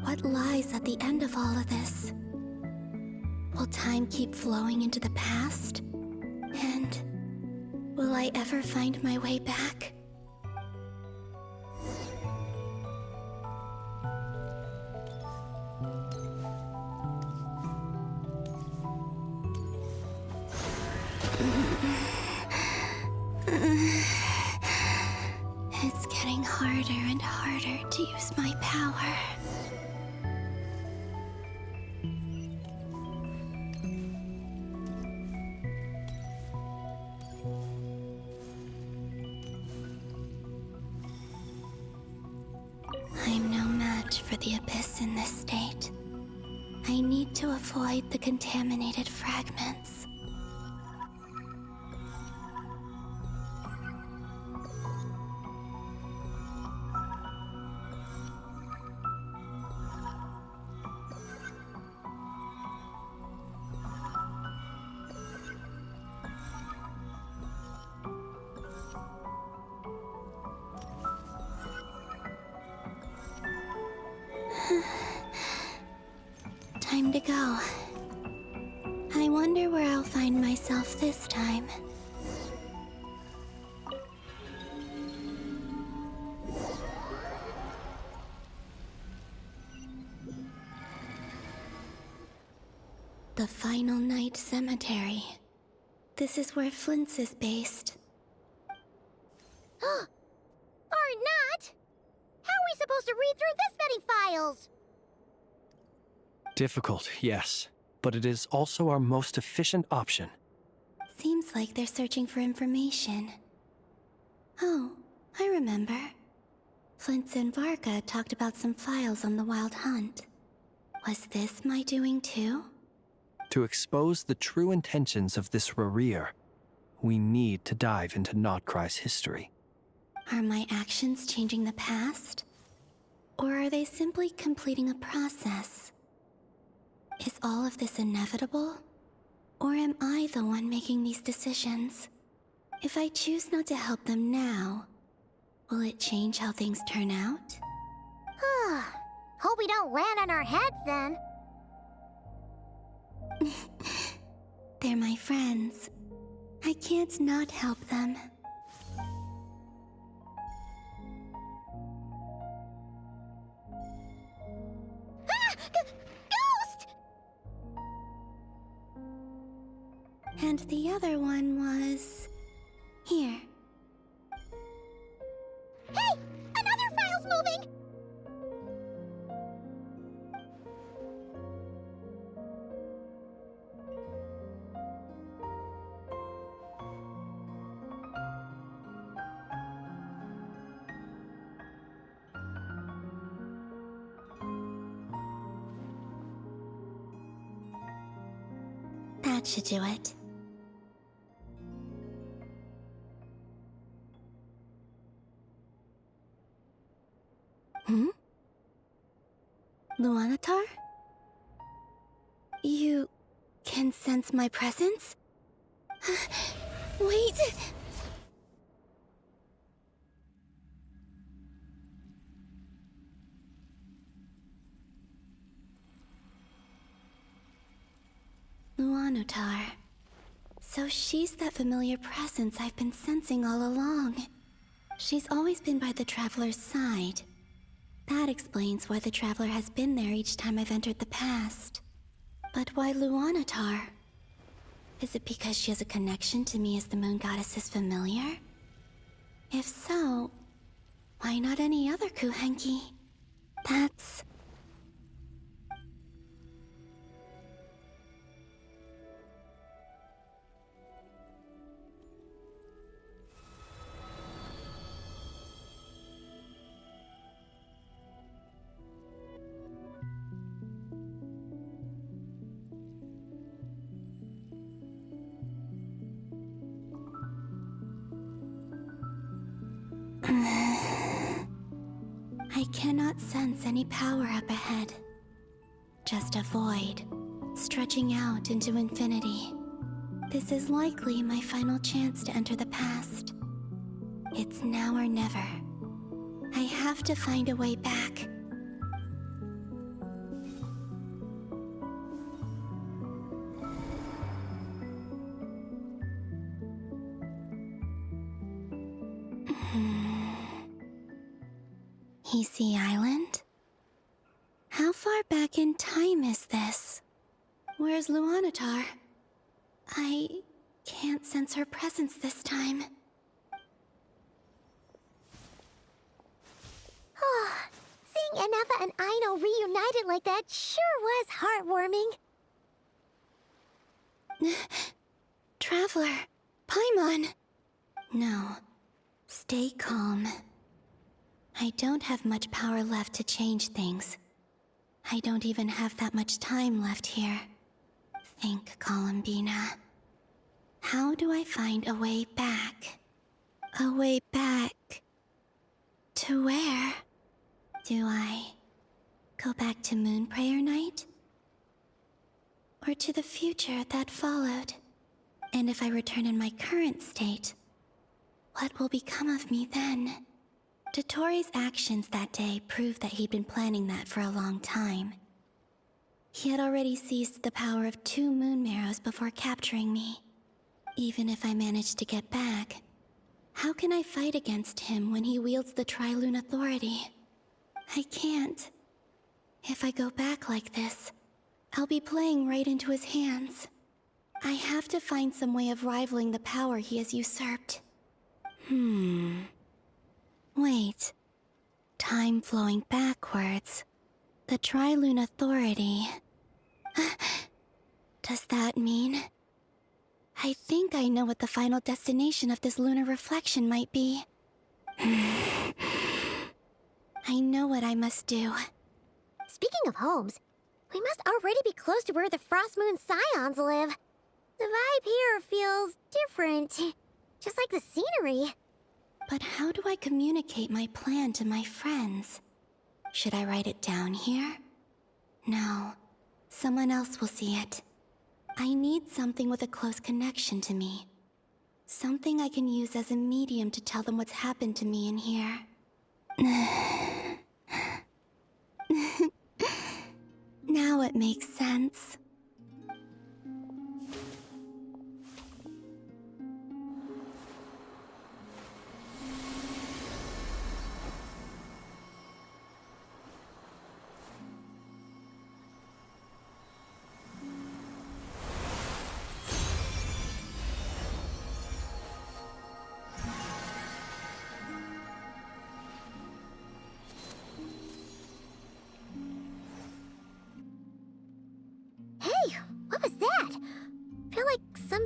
What lies at the end of all of this? Will time keep flowing into the past? And will I ever find my way back? It's getting harder and harder to use my power. I'm no match for the Abyss in this state. I need to avoid the contaminated fragments. Time to go. I wonder where I'll find myself this time. The Final Night Cemetery. This is where Flint's is based. Or not! How are we supposed to read through this many files? Difficult, yes, but it is also our most efficient option. Seems like they're searching for information. Oh, I remember. Flint's and Varka talked about some files on the Wild Hunt. Was this my doing too? To expose the true intentions of this Rereer, we need to dive into Notcry's history. Are my actions changing the past? Or are they simply completing a process? Is all of this inevitable? Or am I the one making these decisions? If I choose not to help them now, will it change how things turn out? Hope we don't land on our heads then. They're my friends. I can't not help them. Ghost! And the other one was... here. Hey! Another file's moving! That should do it. Luanatar? You can sense my presence? Wait! Luanatar. So she's that familiar presence I've been sensing all along. She's always been by the Traveler's side. That explains why the Traveler has been there each time I've entered the past. But why Luanatar? Is it because she has a connection to me as the Moon Goddess's familiar? If so, why not any other Kuhenki? That's... I cannot sense any power up ahead. Just a void, stretching out into infinity. This is likely my final chance to enter the past. It's now or never. I have to find a way back. Hisi Island? How far back in time is this? Where's Luanatar? I can't sense her presence this time. Oh, seeing Anafa and Aino reunited like that sure was heartwarming. Traveler, Paimon. No, stay calm. I don't have much power left to change things. I don't even have that much time left here. Think, Columbina. How do I find a way back? A way back... to where? Do I go back to Moon Prayer Night? Or to the future that followed? And if I return in my current state, what will become of me then? Dotori's actions that day proved that he'd been planning that for a long time. He had already seized the power of 2 Moon Marrows before capturing me. Even if I managed to get back, how can I fight against him when he wields the Tri-Lune Authority? I can't. If I go back like this, I'll be playing right into his hands. I have to find some way of rivaling the power he has usurped. Wait. Time flowing backwards. The Tri-Lune Authority. Does that mean... I think I know what the final destination of this lunar reflection might be. I know what I must do. Speaking of homes, we must already be close to where the Frost Moon Scions live. The vibe here feels different, just like the scenery. But how do I communicate my plan to my friends? Should I write it down here? No. Someone else will see it. I need something with a close connection to me. Something I can use as a medium to tell them what's happened to me in here. Now it makes sense.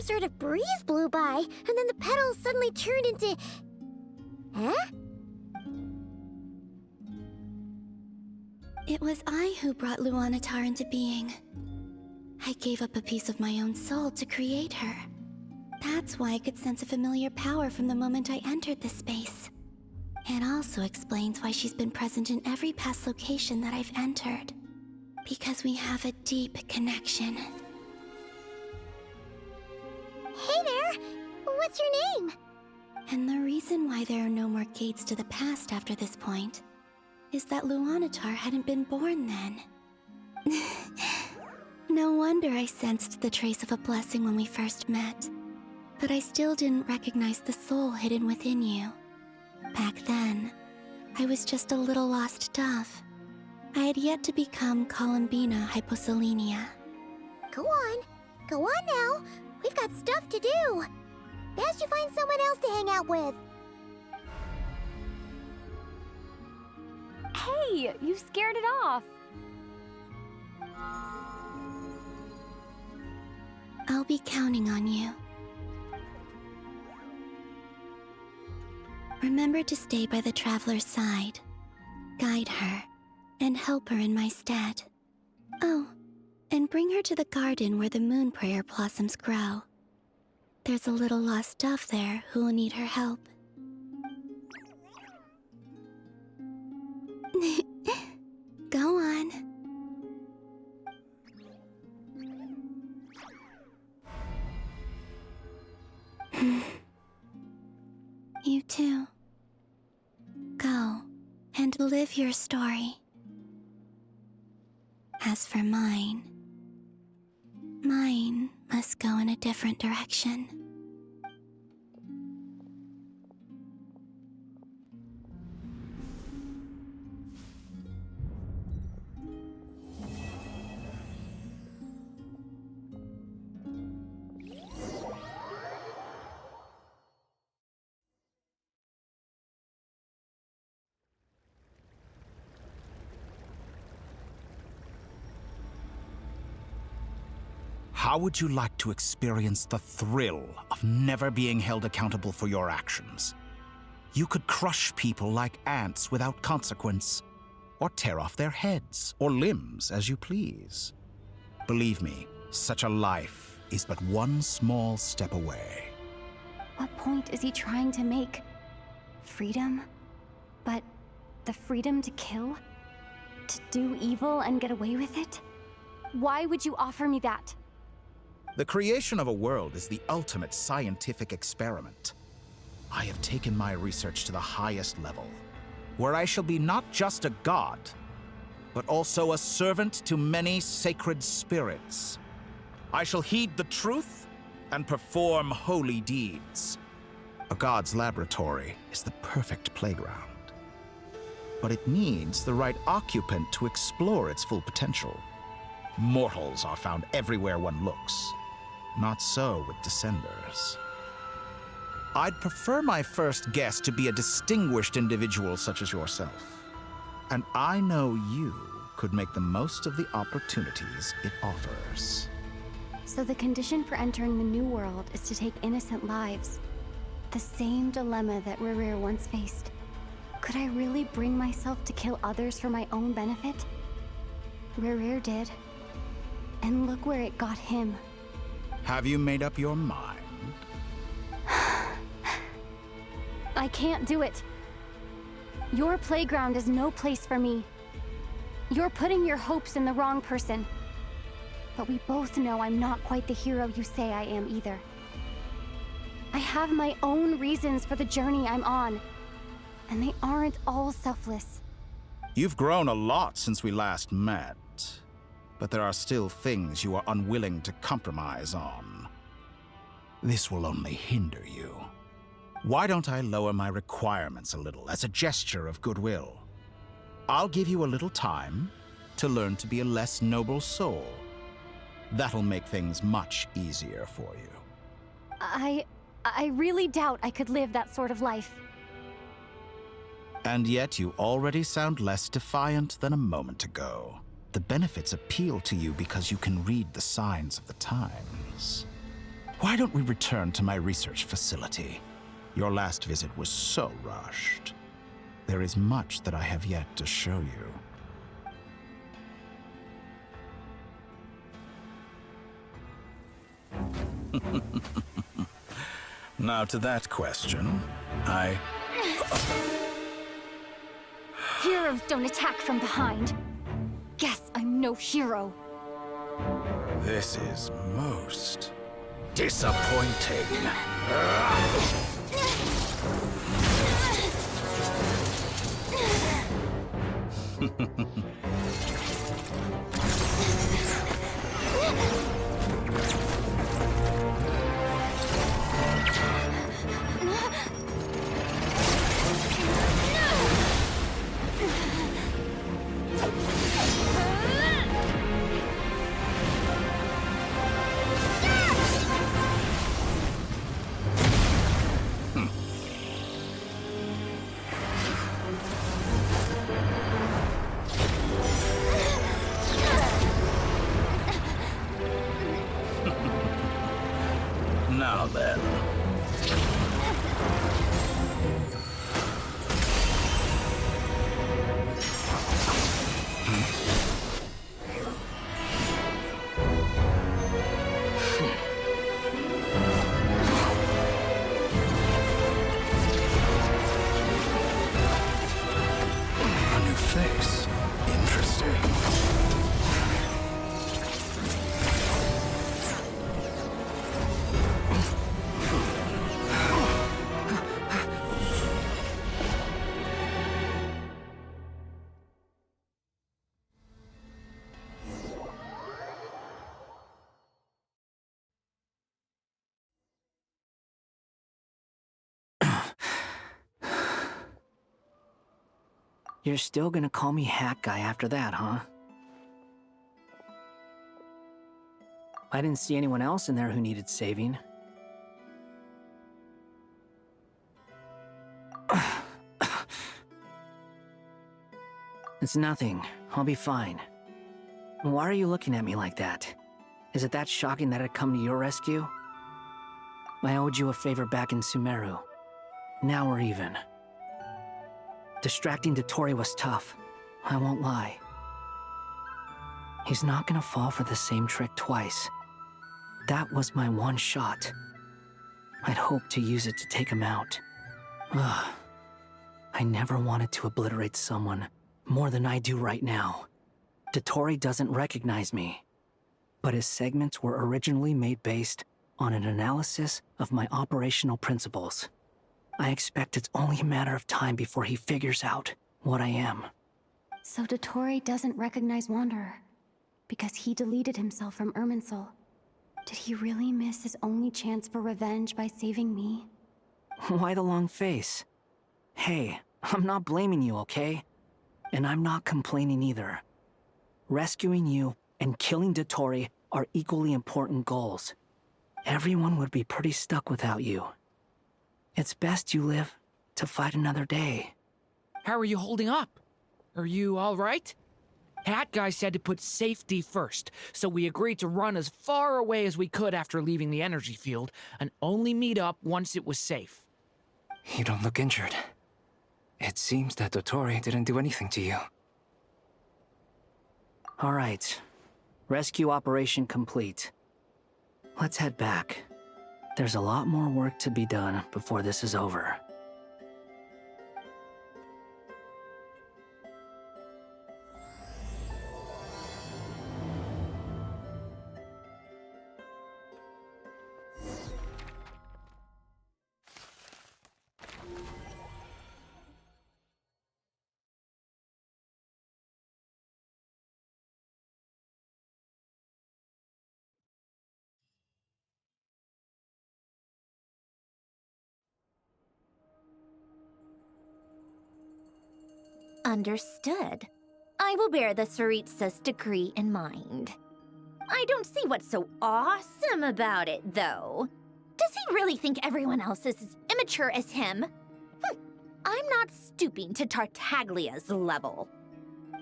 Sort of breeze blew by, and then the petals suddenly turned into... Huh? It was I who brought Luanatar into being. I gave up a piece of my own soul to create her. That's why I could sense a familiar power from the moment I entered this space. It also explains why she's been present in every past location that I've entered. Because we have a deep connection. Hey there! What's your name? And the reason why there are no more gates to the past after this point is that Luanatar hadn't been born then. No wonder I sensed the trace of a blessing when we first met. But I still didn't recognize the soul hidden within you. Back then, I was just a little lost dove. I had yet to become Columbina Hyposelenia. Go on now. We've got stuff to do. Best you find someone else to hang out with. Hey, you scared it off. I'll be counting on you. Remember to stay by the traveler's side, guide her, and help her in my stead. Oh, and bring her to the garden where the moon prayer blossoms grow. There's a little lost dove there who will need her help. Go on. You too. Go and live your story. As for mine must go in a different direction. How would you like to experience the thrill of never being held accountable for your actions? You could crush people like ants without consequence, or tear off their heads or limbs as you please. Believe me, such a life is but one small step away. What point is he trying to make? Freedom? But the freedom to kill? To do evil and get away with it? Why would you offer me that? The creation of a world is the ultimate scientific experiment. I have taken my research to the highest level, where I shall be not just a god, but also a servant to many sacred spirits. I shall heed the truth and perform holy deeds. A god's laboratory is the perfect playground, but it needs the right occupant to explore its full potential. Mortals are found everywhere one looks. Not so with Descenders. I'd prefer my first guest to be a distinguished individual such as yourself. And I know you could make the most of the opportunities it offers. So the condition for entering the New World is to take innocent lives. The same dilemma that Rerir once faced. Could I really bring myself to kill others for my own benefit? Rerir did. And look where it got him. Have you made up your mind? I can't do it. Your playground is no place for me. You're putting your hopes in the wrong person. But we both know I'm not quite the hero you say I am either. I have my own reasons for the journey I'm on, and they aren't all selfless. You've grown a lot since we last met. But there are still things you are unwilling to compromise on. This will only hinder you. Why don't I lower my requirements a little as a gesture of goodwill? I'll give you a little time to learn to be a less noble soul. That'll make things much easier for you. I really doubt I could live that sort of life. And yet you already sound less defiant than a moment ago. The benefits appeal to you because you can read the signs of the times. Why don't we return to my research facility? Your last visit was so rushed. There is much that I have yet to show you. Now to that question, Heroes don't attack from behind. Guess I'm no hero. This is most disappointing. Now then. A new face. Interesting. You're still gonna call me Hat Guy after that, huh? I didn't see anyone else in there who needed saving. It's nothing. I'll be fine. Why are you looking at me like that? Is it that shocking that I'd come to your rescue? I owed you a favor back in Sumeru. Now we're even. Distracting Dotori was tough. I won't lie. He's not gonna fall for the same trick twice. That was my one shot. I'd hoped to use it to take him out. Ugh. I never wanted to obliterate someone more than I do right now. Dotori doesn't recognize me, but his segments were originally made based on an analysis of my operational principles. I expect it's only a matter of time before he figures out what I am. So Dotori doesn't recognize Wanderer because he deleted himself from Irminsul. Did he really miss his only chance for revenge by saving me? Why the long face? Hey, I'm not blaming you, okay? And I'm not complaining either. Rescuing you and killing Dotori are equally important goals. Everyone would be pretty stuck without you. It's best you live to fight another day. How are you holding up? Are you all right? Hat Guy said to put safety first, so we agreed to run as far away as we could after leaving the energy field, and only meet up once it was safe. You don't look injured. It seems that Dotori didn't do anything to you. All right. Rescue operation complete. Let's head back. There's a lot more work to be done before this is over. Understood. I will bear the Tsaritsa's decree in mind. I don't see what's so awesome about it, though. Does he really think everyone else is as immature as him? I'm not stooping to Tartaglia's level.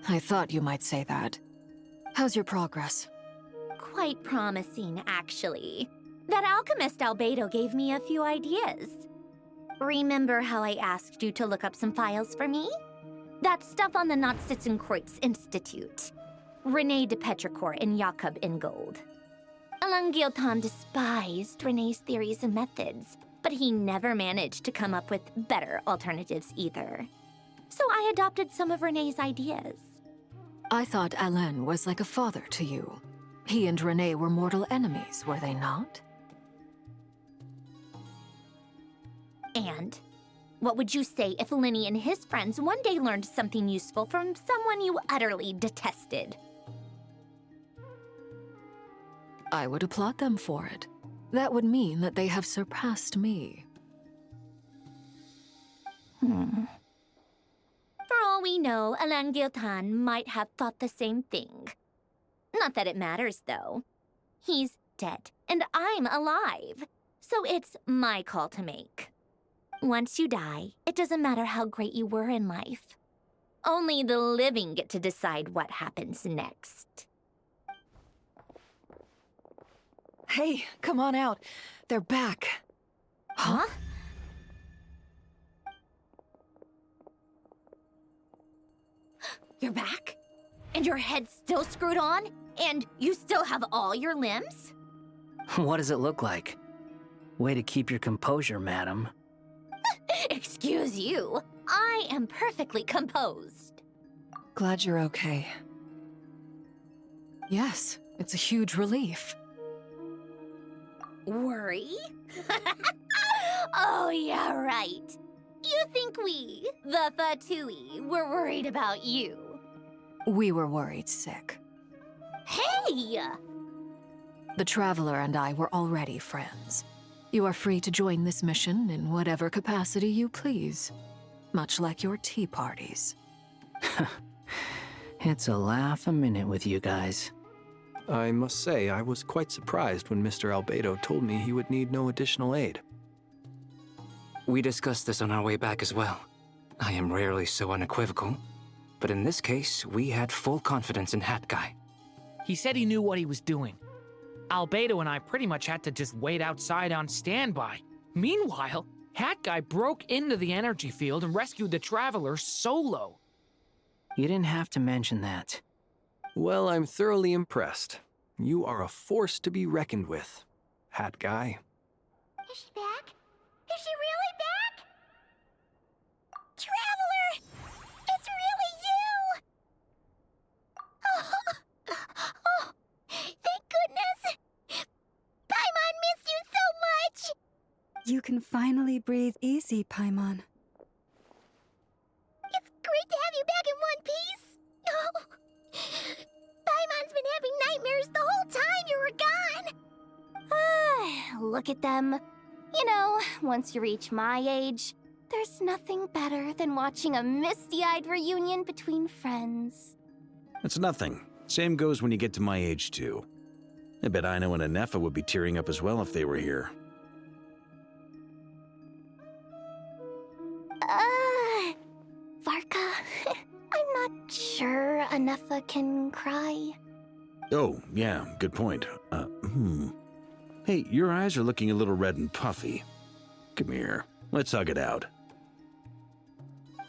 I thought you might say that. How's your progress? Quite promising, actually. That alchemist Albedo gave me a few ideas. Remember how I asked you to look up some files for me? That stuff on the Natsitzenkreuz Institute. René de Petrichor and Jakob Ingold. Elangilton despised Renee's theories and methods, but he never managed to come up with better alternatives either. So I adopted some of Renee's ideas. I thought Alain was like a father to you. He and Renee were mortal enemies, were they not? And what would you say if Linny and his friends one day learned something useful from someone you utterly detested? I would applaud them for it. That would mean that they have surpassed me. For all we know, Elangilton might have thought the same thing. Not that it matters, though. He's dead, and I'm alive. So it's my call to make. Once you die, it doesn't matter how great you were in life. Only the living get to decide what happens next. Hey, come on out. They're back. Huh? You're back? And your head's still screwed on? And you still have all your limbs? What does it look like? Way to keep your composure, madam. Excuse you. I am perfectly composed. Glad you're okay. Yes, it's a huge relief. Worry? Oh, yeah, right. You think we, the Fatui, were worried about you? We were worried sick. Hey! The Traveler and I were already friends. You are free to join this mission in whatever capacity you please. Much like your tea parties. It's a laugh a minute with you guys. I must say, I was quite surprised when Mr. Albedo told me he would need no additional aid. We discussed this on our way back as well. I am rarely so unequivocal, but in this case, we had full confidence in Hat Guy. He said he knew what he was doing. Albedo and I pretty much had to just wait outside on standby. Meanwhile, Hat Guy broke into the energy field and rescued the Traveler solo. You didn't have to mention that. Well, I'm thoroughly impressed. You are a force to be reckoned with, Hat Guy. Is she back? Is she really back? Traveler! It's really you! Oh, thank goodness! Paimon missed you so much! You can finally breathe easy, Paimon. It's great to have you back in one piece! Oh, Paimon's been having nightmares the whole time you were gone! Look at them. You know, once you reach my age, there's nothing better than watching a misty-eyed reunion between friends. It's nothing. Same goes when you get to my age, too. I bet Ino and Anefa would be tearing up as well if they were here. Varka, I'm not sure Anefa can cry. Oh, yeah, good point. Hey, your eyes are looking a little red and puffy. Come here, let's hug it out.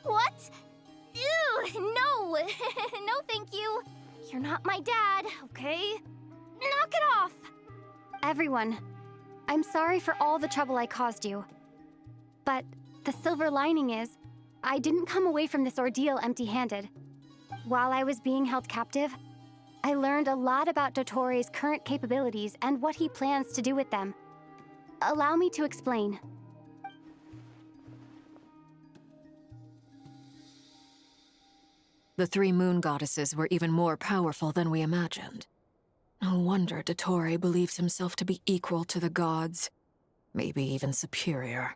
What? Ew, no! No, thank you. You're not my dad, okay? Knock it off! Everyone, I'm sorry for all the trouble I caused you. But the silver lining is, I didn't come away from this ordeal empty-handed. While I was being held captive, I learned a lot about Dottoro's current capabilities and what he plans to do with them. Allow me to explain. The three moon goddesses were even more powerful than we imagined. No wonder Dottore believes himself to be equal to the gods. Maybe even superior.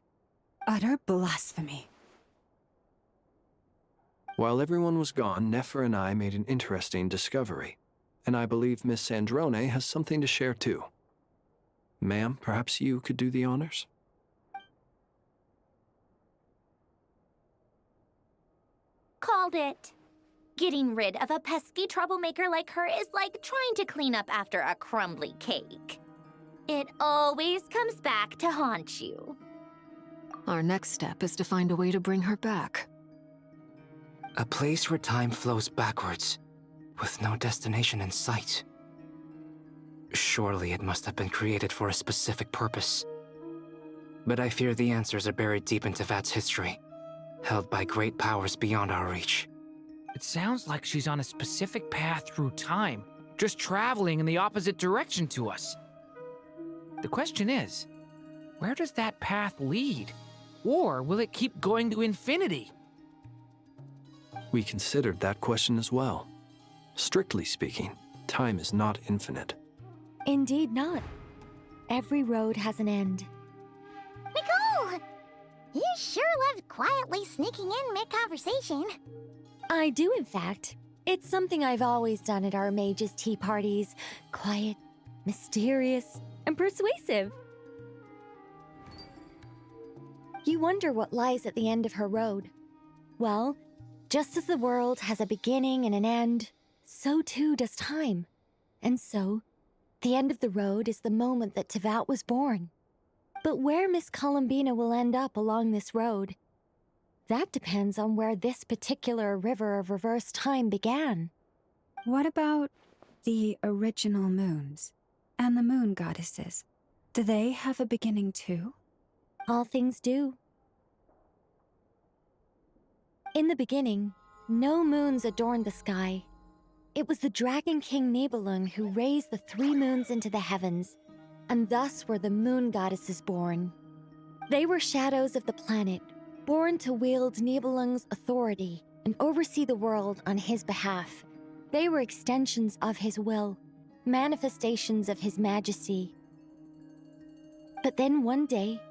Utter blasphemy. While everyone was gone, Nefer and I made an interesting discovery. And I believe Miss Sandrone has something to share too. Ma'am, perhaps you could do the honors? Called it. Getting rid of a pesky troublemaker like her is like trying to clean up after a crumbly cake. It always comes back to haunt you. Our next step is to find a way to bring her back. A place where time flows backwards, with no destination in sight. Surely it must have been created for a specific purpose. But I fear the answers are buried deep in Tevat's history, held by great powers beyond our reach. It sounds like she's on a specific path through time, just traveling in the opposite direction to us. The question is, where does that path lead? Or will it keep going to infinity? We considered that question as well. Strictly speaking, time is not infinite. Indeed not. Every road has an end. Nicole! You sure loved quietly sneaking in mid-conversation. I do, in fact. It's something I've always done at our mages' tea parties. Quiet, mysterious, and persuasive. You wonder what lies at the end of her road. Well, just as the world has a beginning and an end, so too does time. And so, the end of the road is the moment that Tevat was born. But where Miss Columbina will end up along this road, that depends on where this particular river of reverse time began. What about the original moons and the moon goddesses? Do they have a beginning too? All things do. In the beginning, no moons adorned the sky. It was the Dragon King Nibelung who raised the 3 moons into the heavens, and thus were the moon goddesses born. They were shadows of the planet, born to wield Nibelung's authority and oversee the world on his behalf. They were extensions of his will, manifestations of his majesty. But then one day,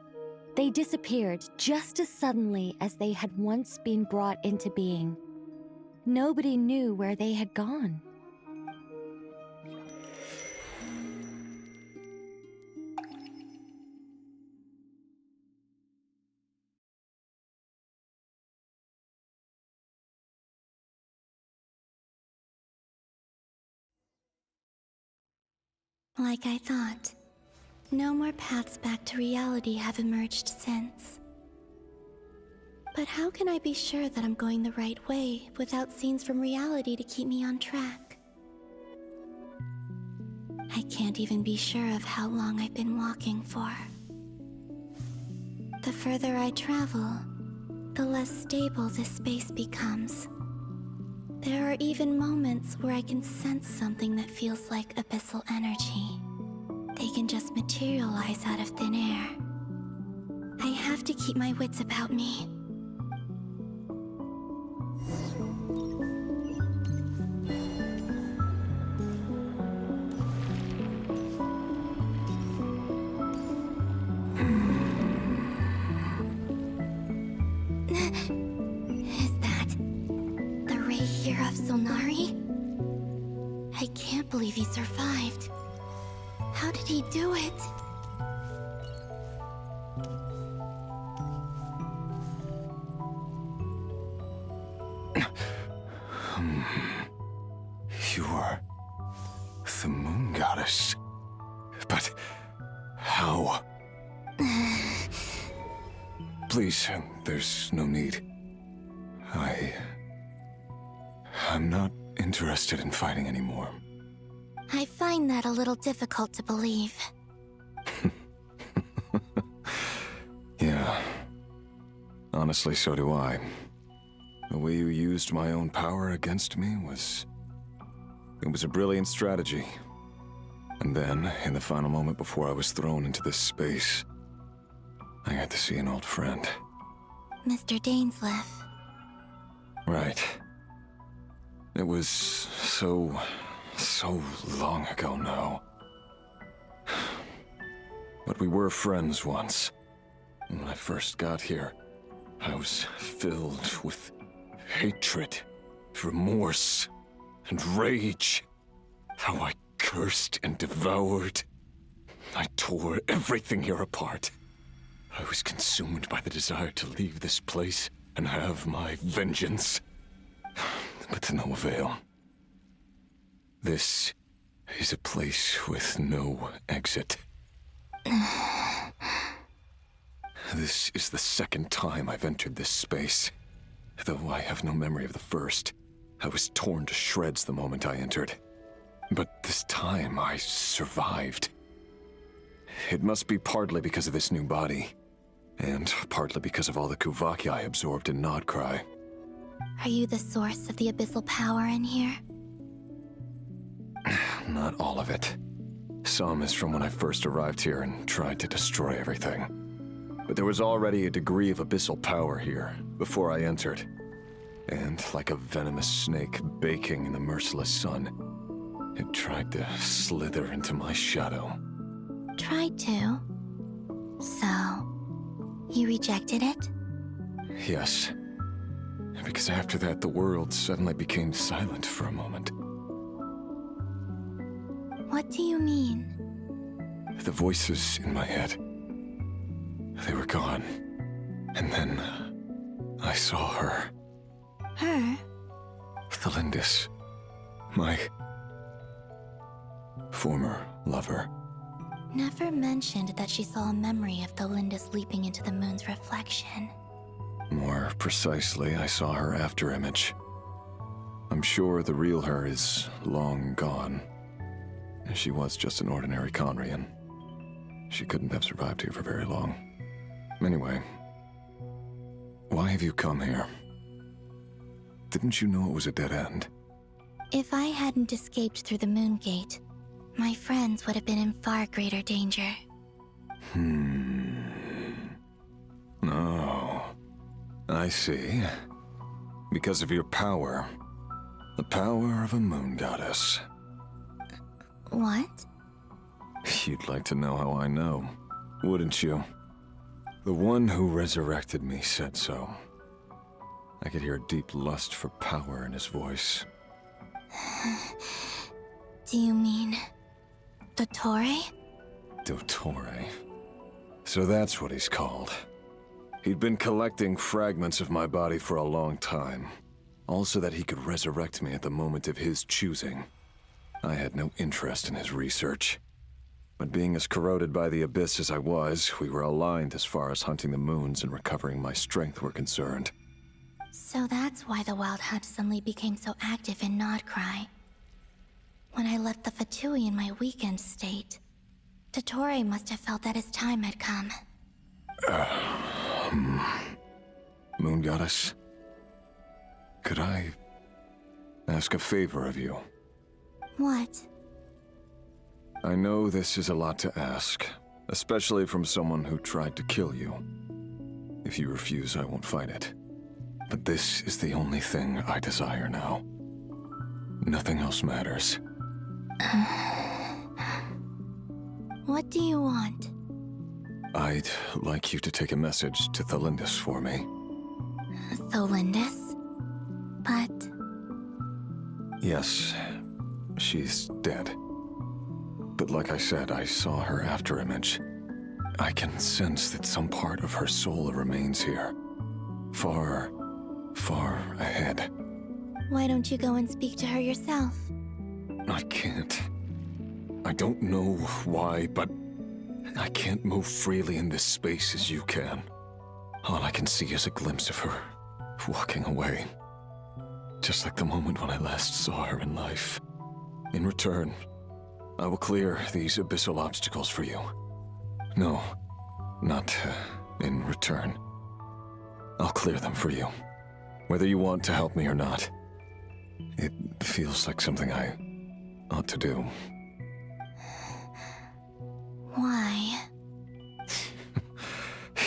they disappeared just as suddenly as they had once been brought into being. Nobody knew where they had gone. Like I thought, no more paths back to reality have emerged since. But how can I be sure that I'm going the right way without scenes from reality to keep me on track? I can't even be sure of how long I've been walking for. The further I travel, the less stable this space becomes. There are even moments where I can sense something that feels like abyssal energy. They can just materialize out of thin air. I have to keep my wits about me. Is that the ray here of Solnari? I can't believe he survived. How did he do it? You are the moon goddess. But how? Please, there's no need. I'm not interested in fighting anymore. I find that a little difficult to believe. Yeah. Honestly, so do I. The way you used my own power against me was... It was a brilliant strategy. And then, in the final moment before I was thrown into this space, I got to see an old friend. Mr. Dainsleif. Right. It was so long ago now. But we were friends once. And when I first got here, I was filled with hatred, remorse, and rage. How I cursed and devoured. I tore everything here apart. I was consumed by the desire to leave this place and have my vengeance. But to no avail. This is a place with no exit. This is the second time I've entered this space. Though I have no memory of the first, I was torn to shreds the moment I entered. But this time I survived. It must be partly because of this new body, and partly because of all the Kuvaki I absorbed in Nodcry. Are you the source of the abyssal power in here? Not all of it. Some is from when I first arrived here and tried to destroy everything. But there was already a degree of abyssal power here before I entered. And like a venomous snake baking in the merciless sun, it tried to slither into my shadow. Tried to? So, you rejected it? Yes. Because after that, the world suddenly became silent for a moment. What do you mean? The voices in my head, they were gone. And then I saw her. Her? Thalindis. My former lover. Never mentioned that she saw a memory of Thalindis leaping into the moon's reflection. More precisely, I saw her afterimage. I'm sure the real her is long gone. She was just an ordinary Conrian. She couldn't have survived here for very long. Anyway, why have you come here? Didn't you know it was a dead end? If I hadn't escaped through the moon gate, my friends would have been in far greater danger. No. I see. Because of your power. The power of a moon goddess. What? You'd like to know how I know, wouldn't you? The one who resurrected me said so. I could hear a deep lust for power in his voice. Do you mean... Dottore? Dottore. So that's what he's called. He'd been collecting fragments of my body for a long time. Also that he could resurrect me at the moment of his choosing. I had no interest in his research. But being as corroded by the abyss as I was, we were aligned as far as hunting the moons and recovering my strength were concerned. So that's why the Wild Hunt suddenly became so active in Nodcry. When I left the Fatui in my weakened state, Dottore must have felt that his time had come. Moon Goddess, could I ask a favor of you? What? I know this is a lot to ask, especially from someone who tried to kill you. If you refuse, I won't fight it. But this is the only thing I desire now. Nothing else matters. What do you want? I'd like you to take a message to Thalindis for me. Thalindis? But... Yes, she's dead. But like I said, I saw her afterimage. I can sense that some part of her soul remains here. Far, far ahead. Why don't you go and speak to her yourself? I can't. I don't know why, but I can't move freely in this space as you can. All I can see is a glimpse of her walking away. Just like the moment when I last saw her in life. In return, I will clear these abyssal obstacles for you. No, not in return. I'll clear them for you. Whether you want to help me or not. It feels like something I ought to do. Why?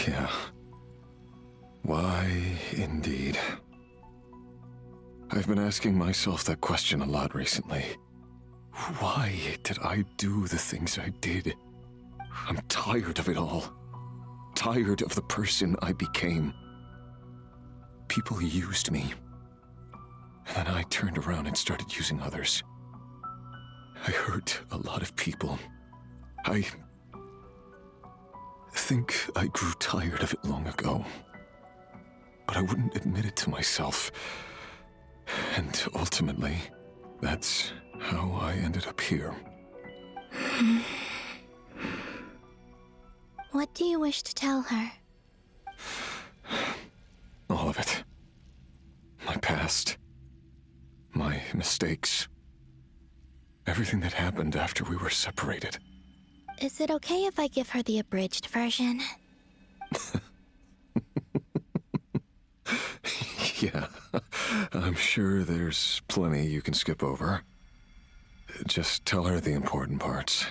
Yeah. Why, indeed. I've been asking myself that question a lot recently. Why did I do the things I did? I'm tired of it all. Tired of the person I became. People used me. And then I turned around and started using others. I hurt a lot of people. I think I grew tired of it long ago. But I wouldn't admit it to myself. And ultimately, that's how I ended up here. What do you wish to tell her? All of it. My past. My mistakes. Everything that happened after we were separated. Is it okay if I give her the abridged version? Yeah, I'm sure there's plenty you can skip over. Just tell her the important parts.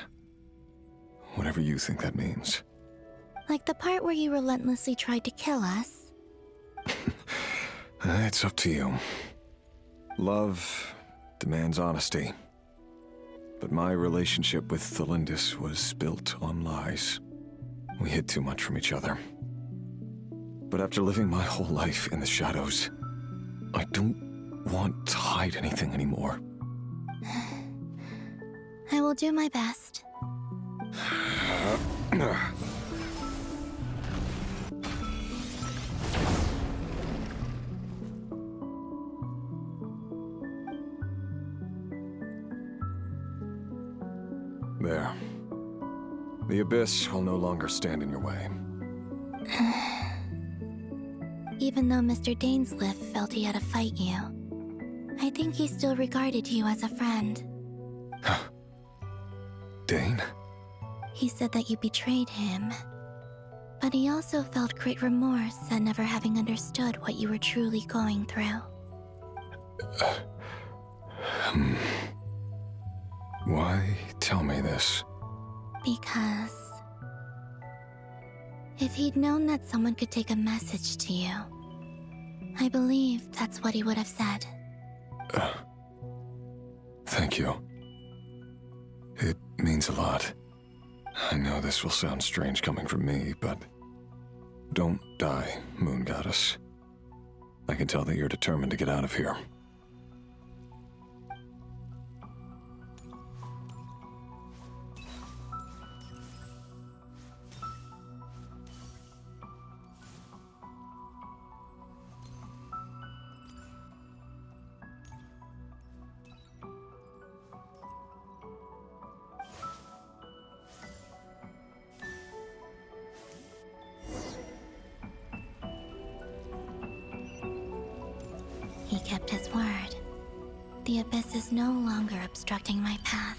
Whatever you think that means. Like the part where you relentlessly tried to kill us? It's up to you. Love demands honesty. But my relationship with Thelindis was built on lies. We hid too much from each other. But after living my whole life in the shadows, I don't want to hide anything anymore. I will do my best. There. The Abyss will no longer stand in your way. Even though Mr. Dainsliff felt he had to fight you, I think he still regarded you as a friend. Dane? He said that you betrayed him, but he also felt great remorse at never having understood what you were truly going through. Why tell me this? Because if he'd known that someone could take a message to you, I believe that's what he would have said. Thank you. It means a lot. I know this will sound strange coming from me, but don't die, Moon Goddess. I can tell that you're determined to get out of here. He kept his word. The Abyss is no longer obstructing my path.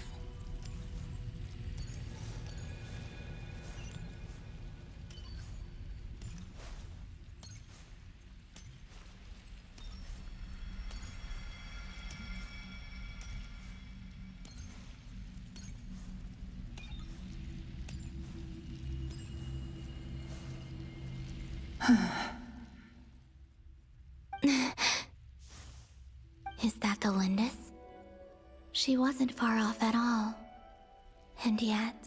Is that Thelindis? She wasn't far off at all. And yet,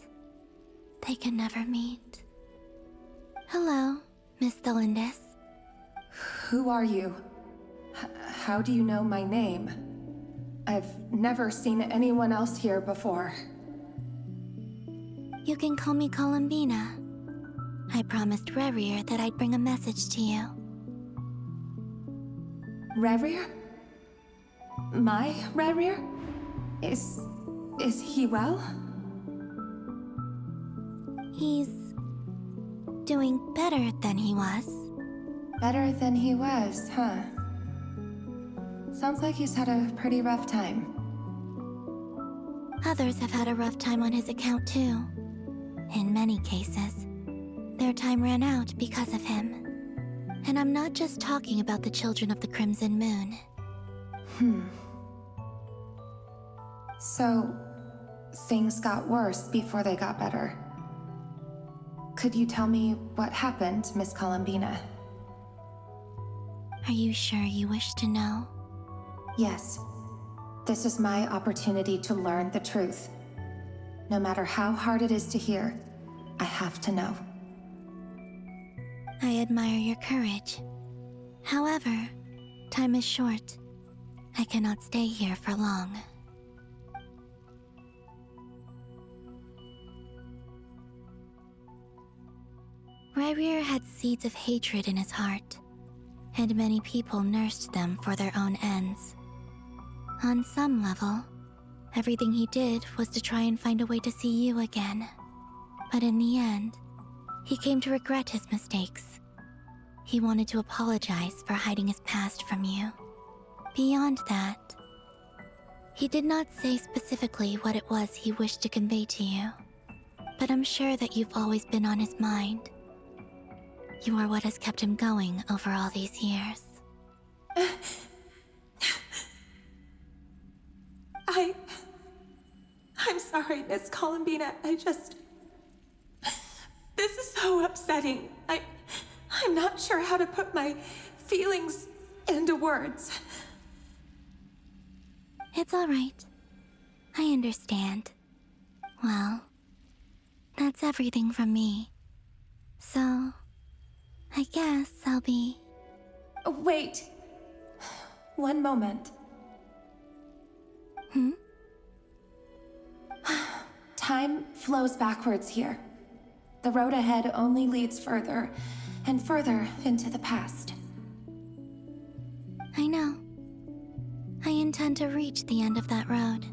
they can never meet. Hello, Miss Thelindis. Who are you? How do you know my name? I've never seen anyone else here before. You can call me Columbina. I promised Rerir that I'd bring a message to you. Rerir? My Rerir? Is he well? He's doing better than he was. Better than he was, huh? Sounds like he's had a pretty rough time. Others have had a rough time on his account too. In many cases, their time ran out because of him. And I'm not just talking about the children of the Crimson Moon. So, things got worse before they got better. Could you tell me what happened, Miss Columbina? Are you sure you wish to know? Yes. This is my opportunity to learn the truth. No matter how hard it is to hear, I have to know. I admire your courage. However, time is short. I cannot stay here for long. Rerir had seeds of hatred in his heart, and many people nursed them for their own ends. On some level, everything he did was to try and find a way to see you again. But in the end, he came to regret his mistakes. He wanted to apologize for hiding his past from you. Beyond that, He did not say specifically what it was he wished to convey to you, but I'm sure that you've always been on his mind. You are what has kept him going over all these years. I'm sorry, Miss Columbina. This is so upsetting. I'm not sure how to put my feelings into words. It's all right. I understand. Well, that's everything from me. So, I guess I'll be... Wait. One moment. Time flows backwards here. The road ahead only leads further and further into the past. I know. I intend to reach the end of that road.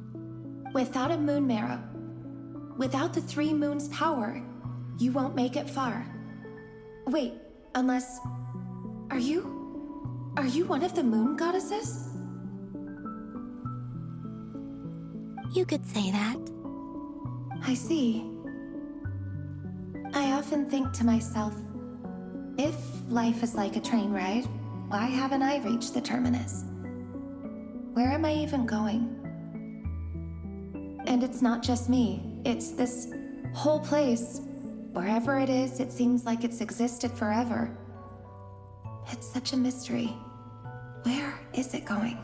Without a moon marrow, without the 3 moons' power, you won't make it far. Wait, unless... Are you one of the moon goddesses? You could say that. I see. I often think to myself, if life is like a train ride, why haven't I reached the terminus? Where am I even going? And it's not just me, it's this whole place. Wherever it is, it seems like it's existed forever. It's such a mystery. Where is it going?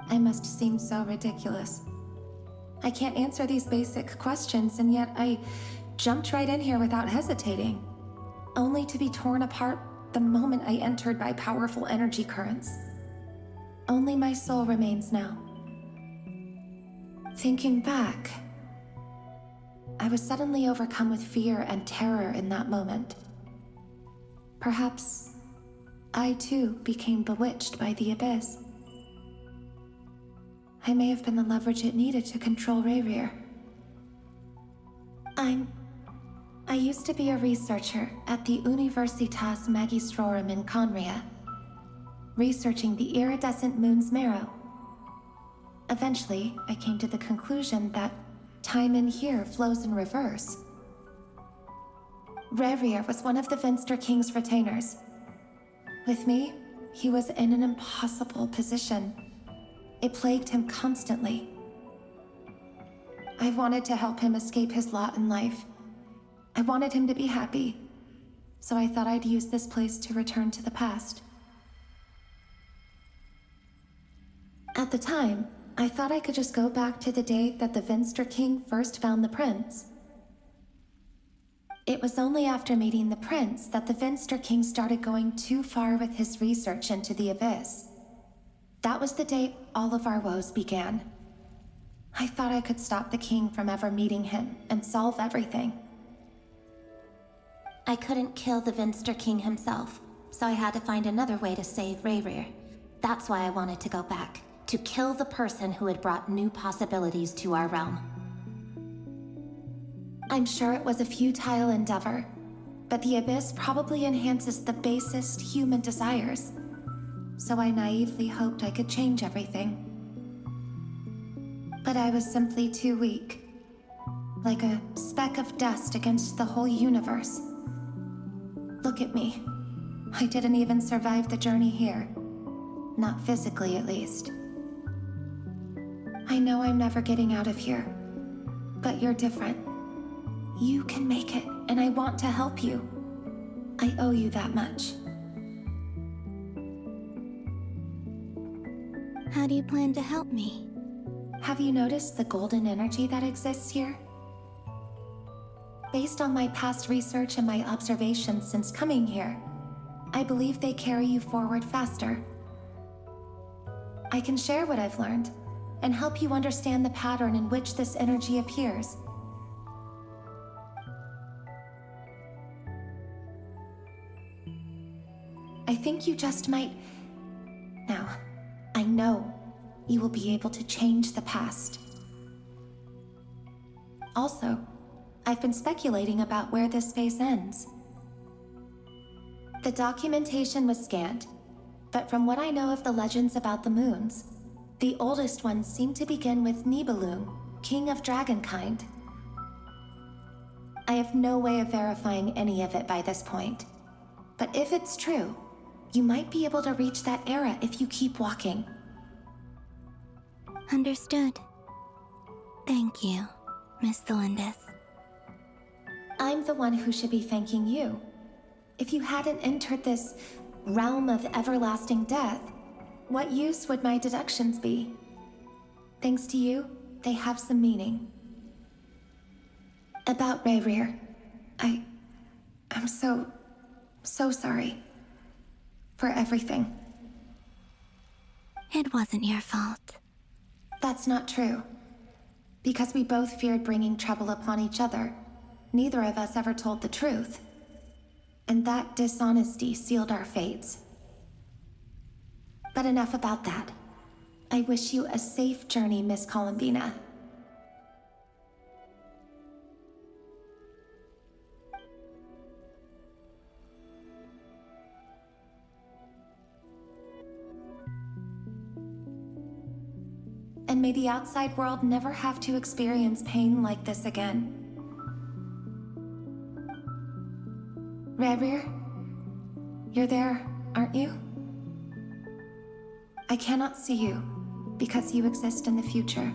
I must seem so ridiculous. I can't answer these basic questions, and yet I jumped right in here without hesitating, only to be torn apart the moment I entered by powerful energy currents. Only my soul remains now. Thinking back, I was suddenly overcome with fear and terror in that moment. Perhaps I too became bewitched by the abyss. I may have been the leverage it needed to control Rayrir. I used to be a researcher at the Universitas Magistrorum in Conria, researching the iridescent moon's marrow. Eventually, I came to the conclusion that time in here flows in reverse. Rayrir was one of the Vinster King's retainers. With me, he was in an impossible position. It plagued him constantly. I wanted to help him escape his lot in life. I wanted him to be happy, so I thought I'd use this place to return to the past. At the time, I thought I could just go back to the day that the Vinster King first found the prince. It was only after meeting the prince that the Vinster King started going too far with his research into the abyss. That was the day all of our woes began. I thought I could stop the king from ever meeting him and solve everything. I couldn't kill the Vinster King himself, so I had to find another way to save Rayrir. That's why I wanted to go back, to kill the person who had brought new possibilities to our realm. I'm sure it was a futile endeavor, but the abyss probably enhances the basest human desires. So I naively hoped I could change everything. But I was simply too weak. Like a speck of dust against the whole universe. Look at me. I didn't even survive the journey here. Not physically, at least. I know I'm never getting out of here. But you're different. You can make it, and I want to help you. I owe you that much. How do you plan to help me? Have you noticed the golden energy that exists here? Based on my past research and my observations since coming here, I believe they carry you forward faster. I can share what I've learned and help you understand the pattern in which this energy appears. I think you just might... Now, I know you will be able to change the past. Also, I've been speculating about where this space ends. The documentation was scanned, but from what I know of the legends about the moons, The oldest ones seem to begin with Nibelung, king of dragonkind. I have no way of verifying any of it by this point. But if it's true, you might be able to reach that era if you keep walking. Understood. Thank you, Miss Thelindis. I'm the one who should be thanking you. If you hadn't entered this realm of everlasting death, what use would my deductions be? Thanks to you, they have some meaning. About Rayrir, I'm so sorry. For everything. It wasn't your fault. That's not true. Because we both feared bringing trouble upon each other, neither of us ever told the truth. And that dishonesty sealed our fates. But enough about that. I wish you a safe journey, Miss Columbina. And may the outside world never have to experience pain like this again. Rayrir, you're there, aren't you? I cannot see you, because you exist in the future.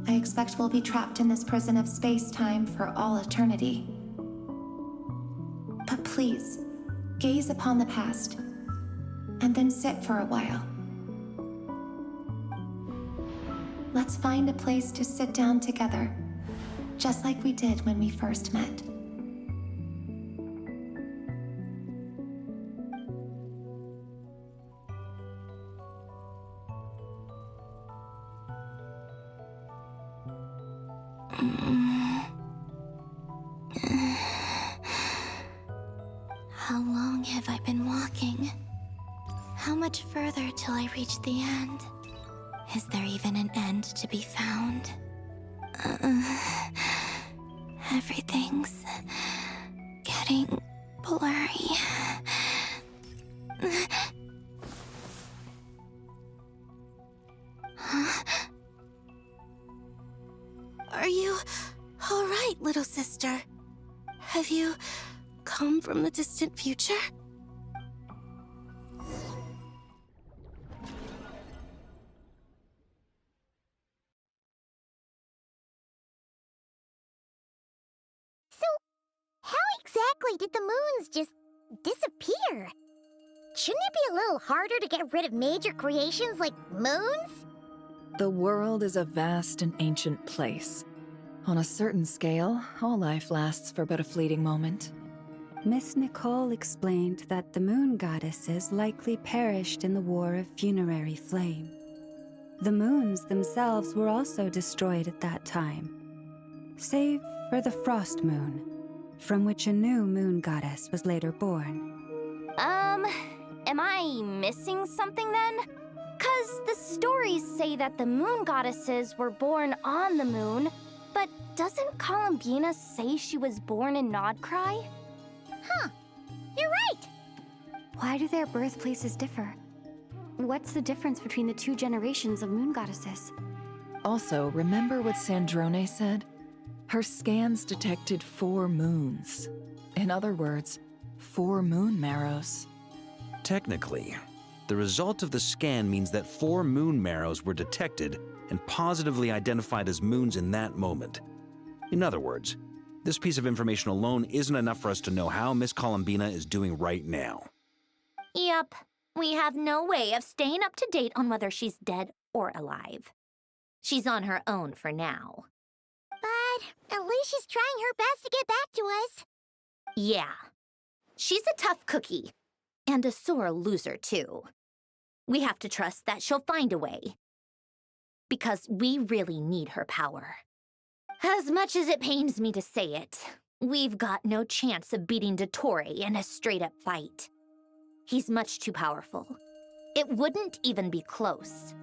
I expect we'll be trapped in this prison of space-time for all eternity. But please, gaze upon the past, and then sit for a while. Let's find a place to sit down together, just like we did when we first met. How long have I been walking? How much further till I reach the end? Is there even an end to be found? Everything's getting blurry. Huh? Are you all right, little sister? Have you come from the distant future? Exactly did the moons just disappear? Shouldn't it be a little harder to get rid of major creations like moons? The world is a vast and ancient place. On a certain scale, all life lasts for but a fleeting moment. Miss Nicole explained that the moon goddesses likely perished in the War of Funerary Flame. The moons themselves were also destroyed at that time, save for the Frost Moon, from which a new moon goddess was later born. Am I missing something then? 'Cause the stories say that the moon goddesses were born on the moon, but doesn't Columbina say she was born in Nodcry? Huh, you're right! Why do their birthplaces differ? What's the difference between the two generations of moon goddesses? Also, remember what Sandrone said? Her scans detected 4 moons. In other words, 4 moon marrows. Technically, the result of the scan means that 4 moon marrows were detected and positively identified as moons in that moment. In other words, this piece of information alone isn't enough for us to know how Miss Columbina is doing right now. Yep, we have no way of staying up to date on whether she's dead or alive. She's on her own for now. But at least she's trying her best to get back to us. Yeah. She's a tough cookie. And a sore loser, too. We have to trust that she'll find a way. Because we really need her power. As much as it pains me to say it, we've got no chance of beating Dottore in a straight-up fight. He's much too powerful. It wouldn't even be close.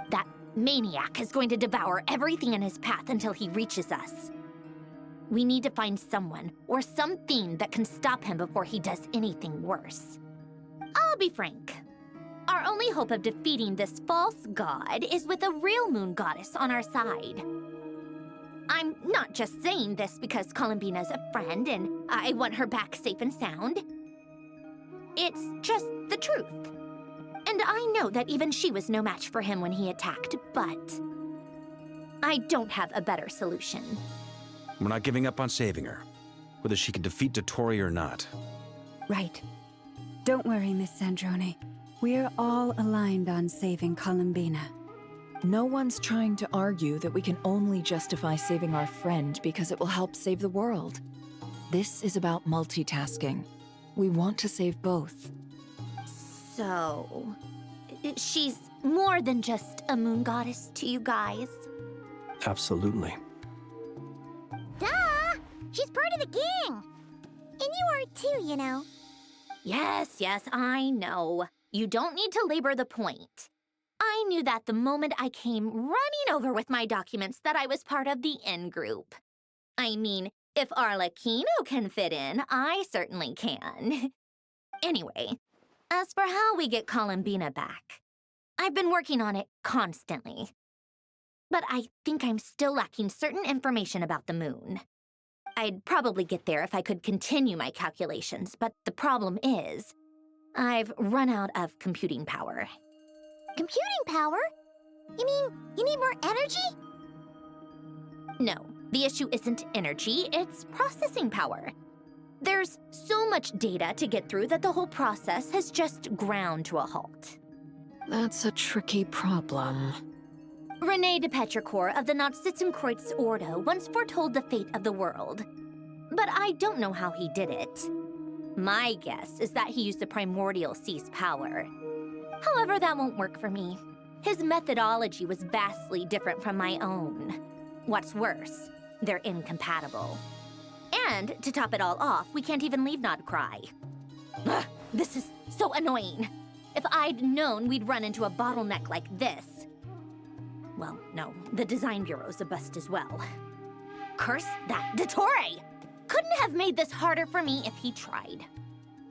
That maniac is going to devour everything in his path until he reaches us. We need to find someone or something that can stop him before he does anything worse. I'll be frank. Our only hope of defeating this false god is with a real moon goddess on our side. I'm not just saying this because Columbina's a friend and I want her back safe and sound. It's just the truth. And I know that even she was no match for him when he attacked, but I don't have a better solution. We're not giving up on saving her, whether she can defeat Dottore or not. Right. Don't worry, Miss Sandrone. We're all aligned on saving Columbina. No one's trying to argue that we can only justify saving our friend because it will help save the world. This is about multitasking. We want to save both. So, she's more than just a moon goddess to you guys? Absolutely. Duh! She's part of the gang! And you are too, you know. Yes, I know. You don't need to labor the point. I knew that the moment I came running over with my documents that I was part of the in-group. I mean, if Arlecchino can fit in, I certainly can. Anyway, as for how we get Columbina back, I've been working on it constantly. But I think I'm still lacking certain information about the moon. I'd probably get there if I could continue my calculations, but the problem is, I've run out of computing power. Computing power? You mean you need more energy? No, the issue isn't energy, it's processing power. There's so much data to get through that the whole process has just ground to a halt. That's a tricky problem. René de Petrichor of the Nazissenkreuz Ordo once foretold the fate of the world. But I don't know how he did it. My guess is that he used the primordial sea's power. However, that won't work for me. His methodology was vastly different from my own. What's worse, they're incompatible. And to top it all off, we can't even leave Nodcry. Ugh, this is so annoying. If I'd known we'd run into a bottleneck like this. Well, no, the design bureau's a bust as well. Curse that Dottore! Couldn't have made this harder for me if he tried.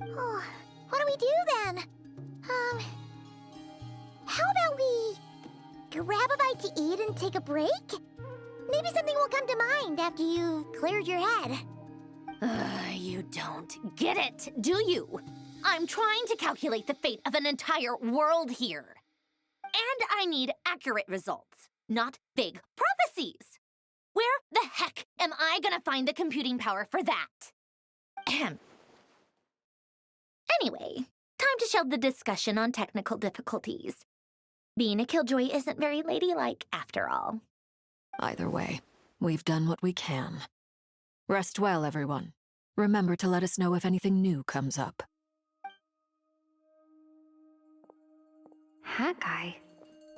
Oh, what do we do then? How about we grab a bite to eat and take a break? Maybe something will come to mind after you've cleared your head. You don't get it, do you? I'm trying to calculate the fate of an entire world here. And I need accurate results, not vague prophecies. Where the heck am I gonna find the computing power for that? Ahem. Anyway, time to shelve the discussion on technical difficulties. Being a killjoy isn't very ladylike after all. Either way, we've done what we can. Rest well, everyone. Remember to let us know if anything new comes up. Hat guy?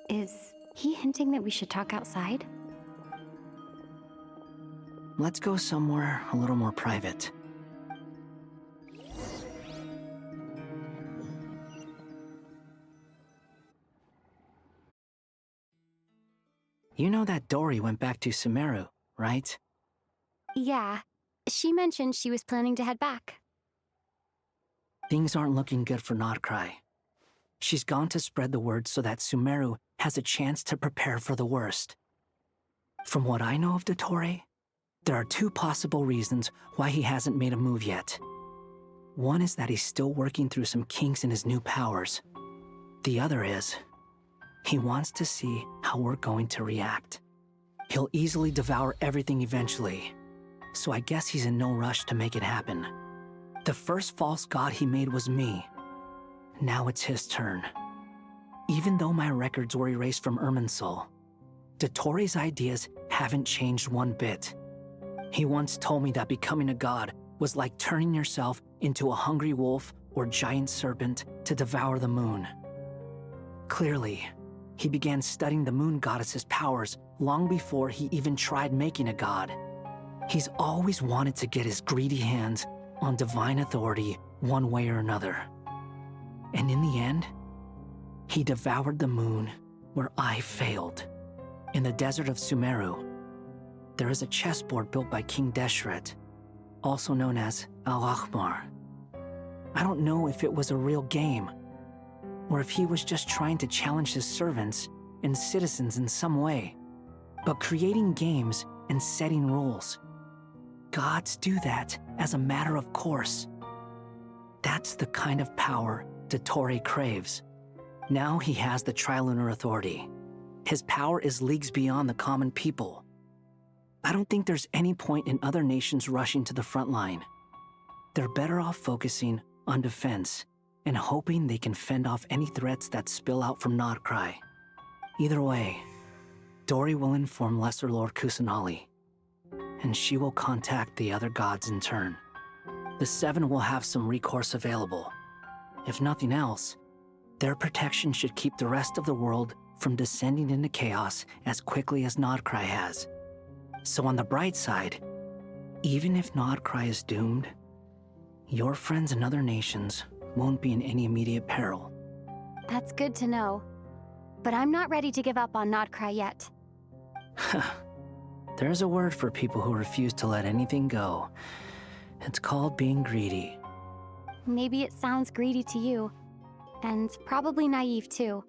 Is he hinting that we should talk outside? Let's go somewhere a little more private. You know that Dory went back to Sumeru, right? Yeah. She mentioned she was planning to head back. Things aren't looking good for Nodcry. She's gone to spread the word so that Sumeru has a chance to prepare for the worst. From what I know of Dottore, there are two possible reasons why he hasn't made a move yet. One is that he's still working through some kinks in his new powers. The other is, he wants to see how we're going to react. He'll easily devour everything eventually, so I guess he's in no rush to make it happen. The first false god he made was me. Now it's his turn. Even though my records were erased from Irminsul, Dottore's ideas haven't changed one bit. He once told me that becoming a god was like turning yourself into a hungry wolf or giant serpent to devour the moon. Clearly, he began studying the moon goddess's powers long before he even tried making a god. He's always wanted to get his greedy hands on divine authority one way or another. And in the end, he devoured the moon where I failed. In the desert of Sumeru, there is a chessboard built by King Deshret, also known as Al-Ahmar. I don't know if it was a real game, or if he was just trying to challenge his servants and citizens in some way. But creating games and setting rules, gods do that as a matter of course. That's the kind of power Dottore craves. Now he has the Trilunar Authority. His power is leagues beyond the common people. I don't think there's any point in other nations rushing to the front line. They're better off focusing on defense and hoping they can fend off any threats that spill out from Nodcry. Either way, Dori will inform Lesser Lord Kusanali, and she will contact the other gods in turn. The Seven will have some recourse available. If nothing else, their protection should keep the rest of the world from descending into chaos as quickly as Nodcry has. So on the bright side, even if Nodcry is doomed, your friends in other nations won't be in any immediate peril. That's good to know. But I'm not ready to give up on Nodcry yet. There's a word for people who refuse to let anything go. It's called being greedy. Maybe it sounds greedy to you, and probably naive too.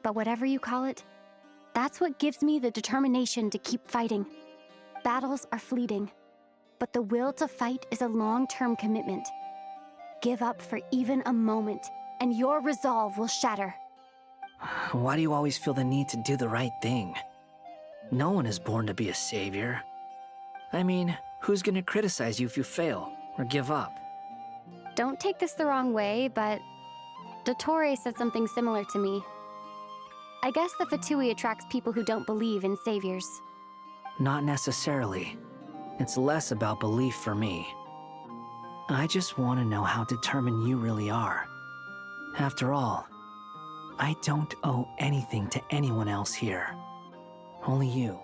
But whatever you call it, that's what gives me the determination to keep fighting. Battles are fleeting, but the will to fight is a long-term commitment. Give up for even a moment, and your resolve will shatter. Why do you always feel the need to do the right thing? No one is born to be a savior. I mean, who's gonna criticize you if you fail or give up? Don't take this the wrong way, but Dottore said something similar to me. I guess the Fatui attracts people who don't believe in saviors. Not necessarily. It's less about belief for me. I just want to know how determined you really are. After all, I don't owe anything to anyone else here. Only you.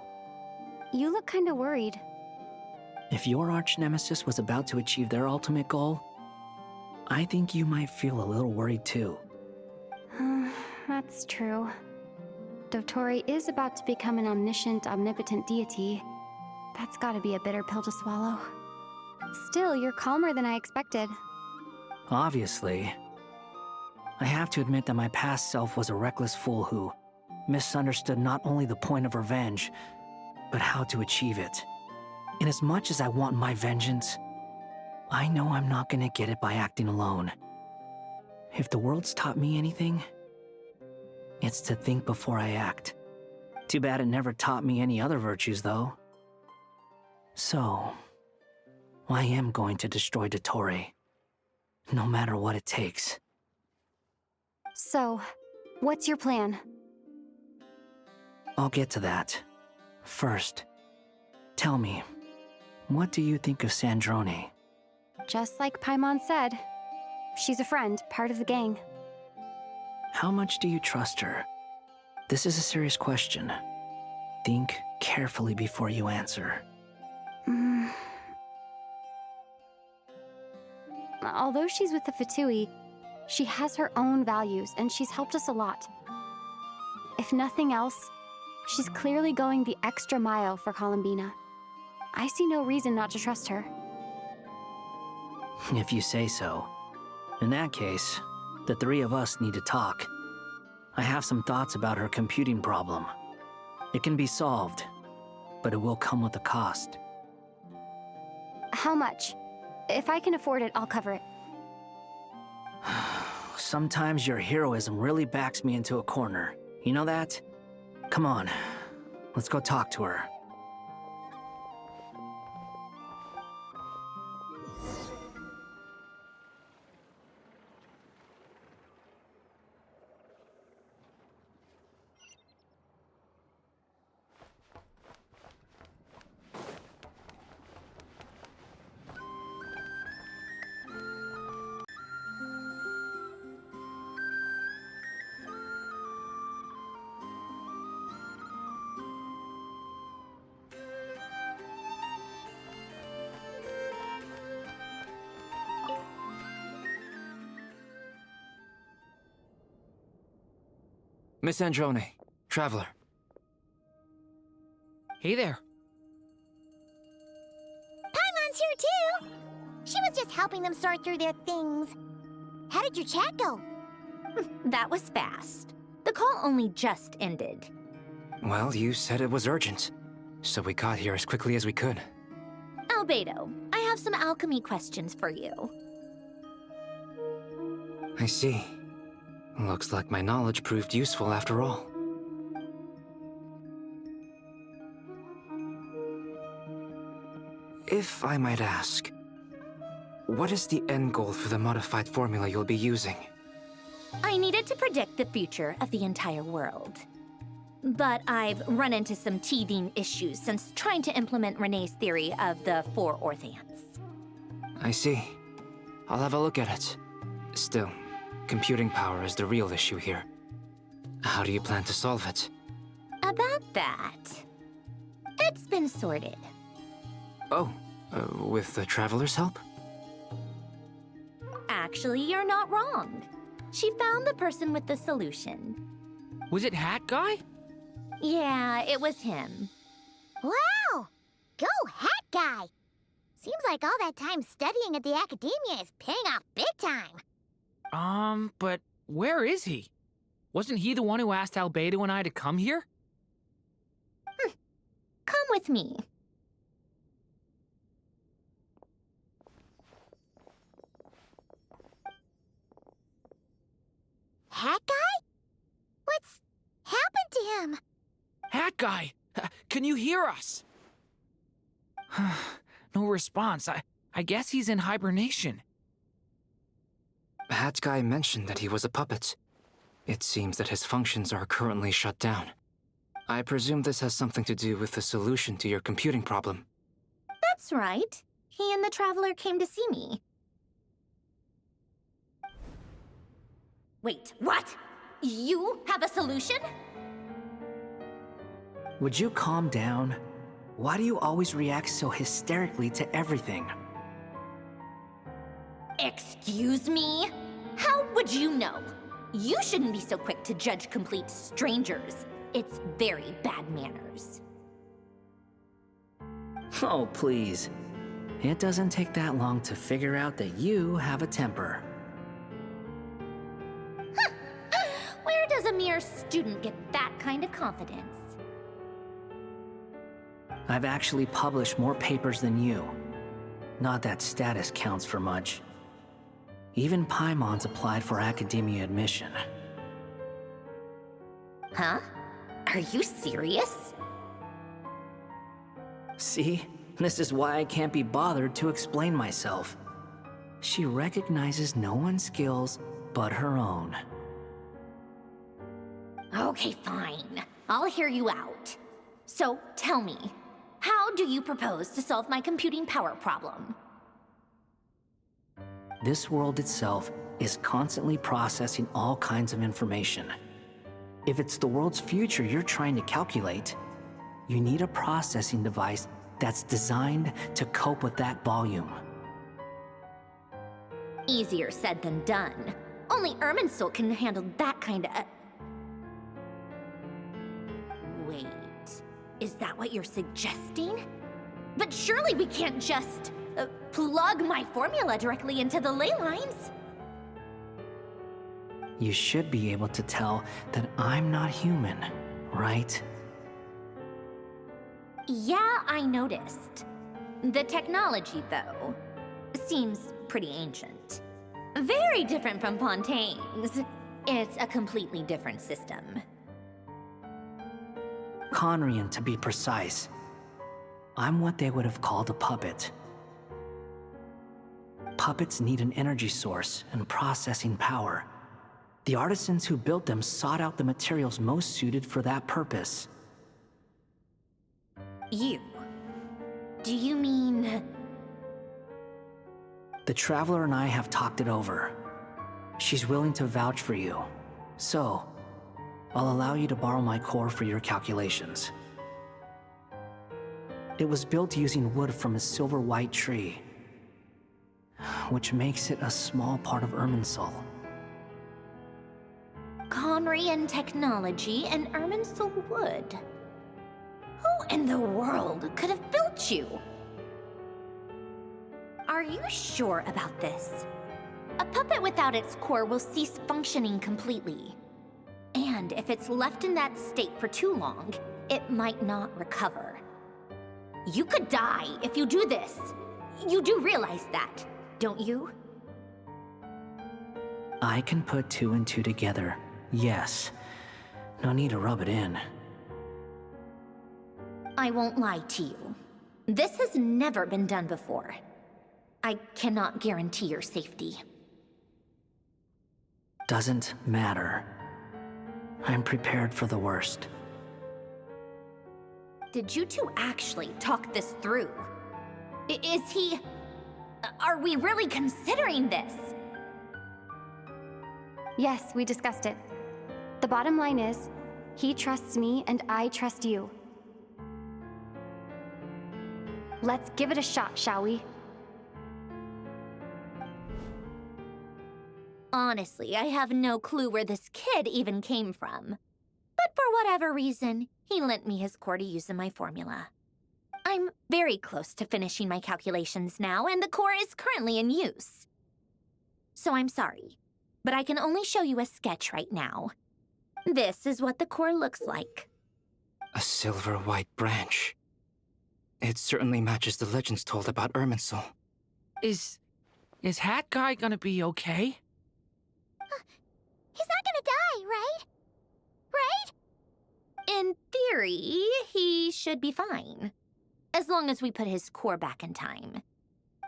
You look kinda worried. If your arch-nemesis was about to achieve their ultimate goal, I think you might feel a little worried too. That's true. Dottore is about to become an omniscient, omnipotent deity. That's gotta be a bitter pill to swallow. Still, you're calmer than I expected. Obviously. I have to admit that my past self was a reckless fool who misunderstood not only the point of revenge, but how to achieve it. And as much as I want my vengeance, I know I'm not gonna get it by acting alone. If the world's taught me anything, it's to think before I act. Too bad it never taught me any other virtues, though. So, I am going to destroy Dottore, no matter what it takes. So, what's your plan? I'll get to that. First, tell me, what do you think of Sandrone? Just like Paimon said, she's a friend, part of the gang. How much do you trust her? This is a serious question. Think carefully before you answer. Although she's with the Fatui, she has her own values, and she's helped us a lot. If nothing else, she's clearly going the extra mile for Columbina. I see no reason not to trust her. If you say so. In that case, the three of us need to talk. I have some thoughts about her computing problem. It can be solved, but it will come with a cost. How much? If I can afford it, I'll cover it. Sometimes your heroism really backs me into a corner. You know that? Come on, let's go talk to her. Miss Androne, Traveler. Hey there. Paimon's here too! She was just helping them sort through their things. How did your chat go? That was fast. The call only just ended. Well, you said it was urgent, so we got here as quickly as we could. Albedo, I have some alchemy questions for you. I see. Looks like my knowledge proved useful after all. If I might ask, what is the end goal for the modified formula you'll be using? I needed to predict the future of the entire world. But I've run into some teething issues since trying to implement Renee's theory of the 4 Orthants. I see. I'll have a look at it. Still, computing power is the real issue here. How do you plan to solve it? About that, it's been sorted. Oh, with the Traveler's help? Actually, you're not wrong. She found the person with the solution. Was it Hat Guy? Yeah, it was him. Wow! Go Hat Guy! Seems like all that time studying at the Academia is paying off big time. But where is he? Wasn't he the one who asked Albedo and I to come here? Come with me. Hat Guy? What's happened to him? Hat Guy! Can you hear us? No response. I guess he's in hibernation. Hat Guy mentioned that he was a puppet. It seems that his functions are currently shut down. I presume this has something to do with the solution to your computing problem. That's right. He and the Traveler came to see me. Wait, what? You have a solution? Would you calm down? Why do you always react so hysterically to everything? Excuse me? How would you know? You shouldn't be so quick to judge complete strangers. It's very bad manners. Oh, please. It doesn't take that long to figure out that you have a temper. Where does a mere student get that kind of confidence? I've actually published more papers than you. Not that status counts for much. Even Paimon's applied for Academia admission. Huh? Are you serious? See? This is why I can't be bothered to explain myself. She recognizes no one's skills but her own. Okay, fine. I'll hear you out. So, tell me, how do you propose to solve my computing power problem? This world itself is constantly processing all kinds of information. If it's the world's future you're trying to calculate, you need a processing device that's designed to cope with that volume. Easier said than done. Only Irminsul can handle that kind of... Wait, is that what you're suggesting? But surely we can't just plug my formula directly into the ley lines. You should be able to tell that I'm not human, right? Yeah, I noticed. The technology, though, seems pretty ancient. Very different from Fontaine's. It's a completely different system. Conrian, to be precise. I'm what they would have called a puppet. Puppets need an energy source and processing power. The artisans who built them sought out the materials most suited for that purpose. You? Do you mean... The Traveler and I have talked it over. She's willing to vouch for you. So, I'll allow you to borrow my core for your calculations. It was built using wood from a silver-white tree, which makes it a small part of Irminsul. Conrian technology and Irminsul wood. Who in the world could have built you? Are you sure about this? A puppet without its core will cease functioning completely. And if it's left in that state for too long, it might not recover. You could die if you do this. You do realize that, don't you? I can put 2 and 2 together, yes. No need to rub it in. I won't lie to you. This has never been done before. I cannot guarantee your safety. Doesn't matter. I'm prepared for the worst. Did you two actually talk this through? Is he... Are we really considering this? Yes, we discussed it. The bottom line is, he trusts me and I trust you. Let's give it a shot, shall we? Honestly, I have no clue where this kid even came from. But for whatever reason, he lent me his core to use in my formula. I'm very close to finishing my calculations now, and the core is currently in use. So I'm sorry, but I can only show you a sketch right now. This is what the core looks like. A silver-white branch. It certainly matches the legends told about Irminsul. Is Hat Guy gonna be okay? He's not gonna die, right? Right? In theory, he should be fine. As long as we put his core back in time.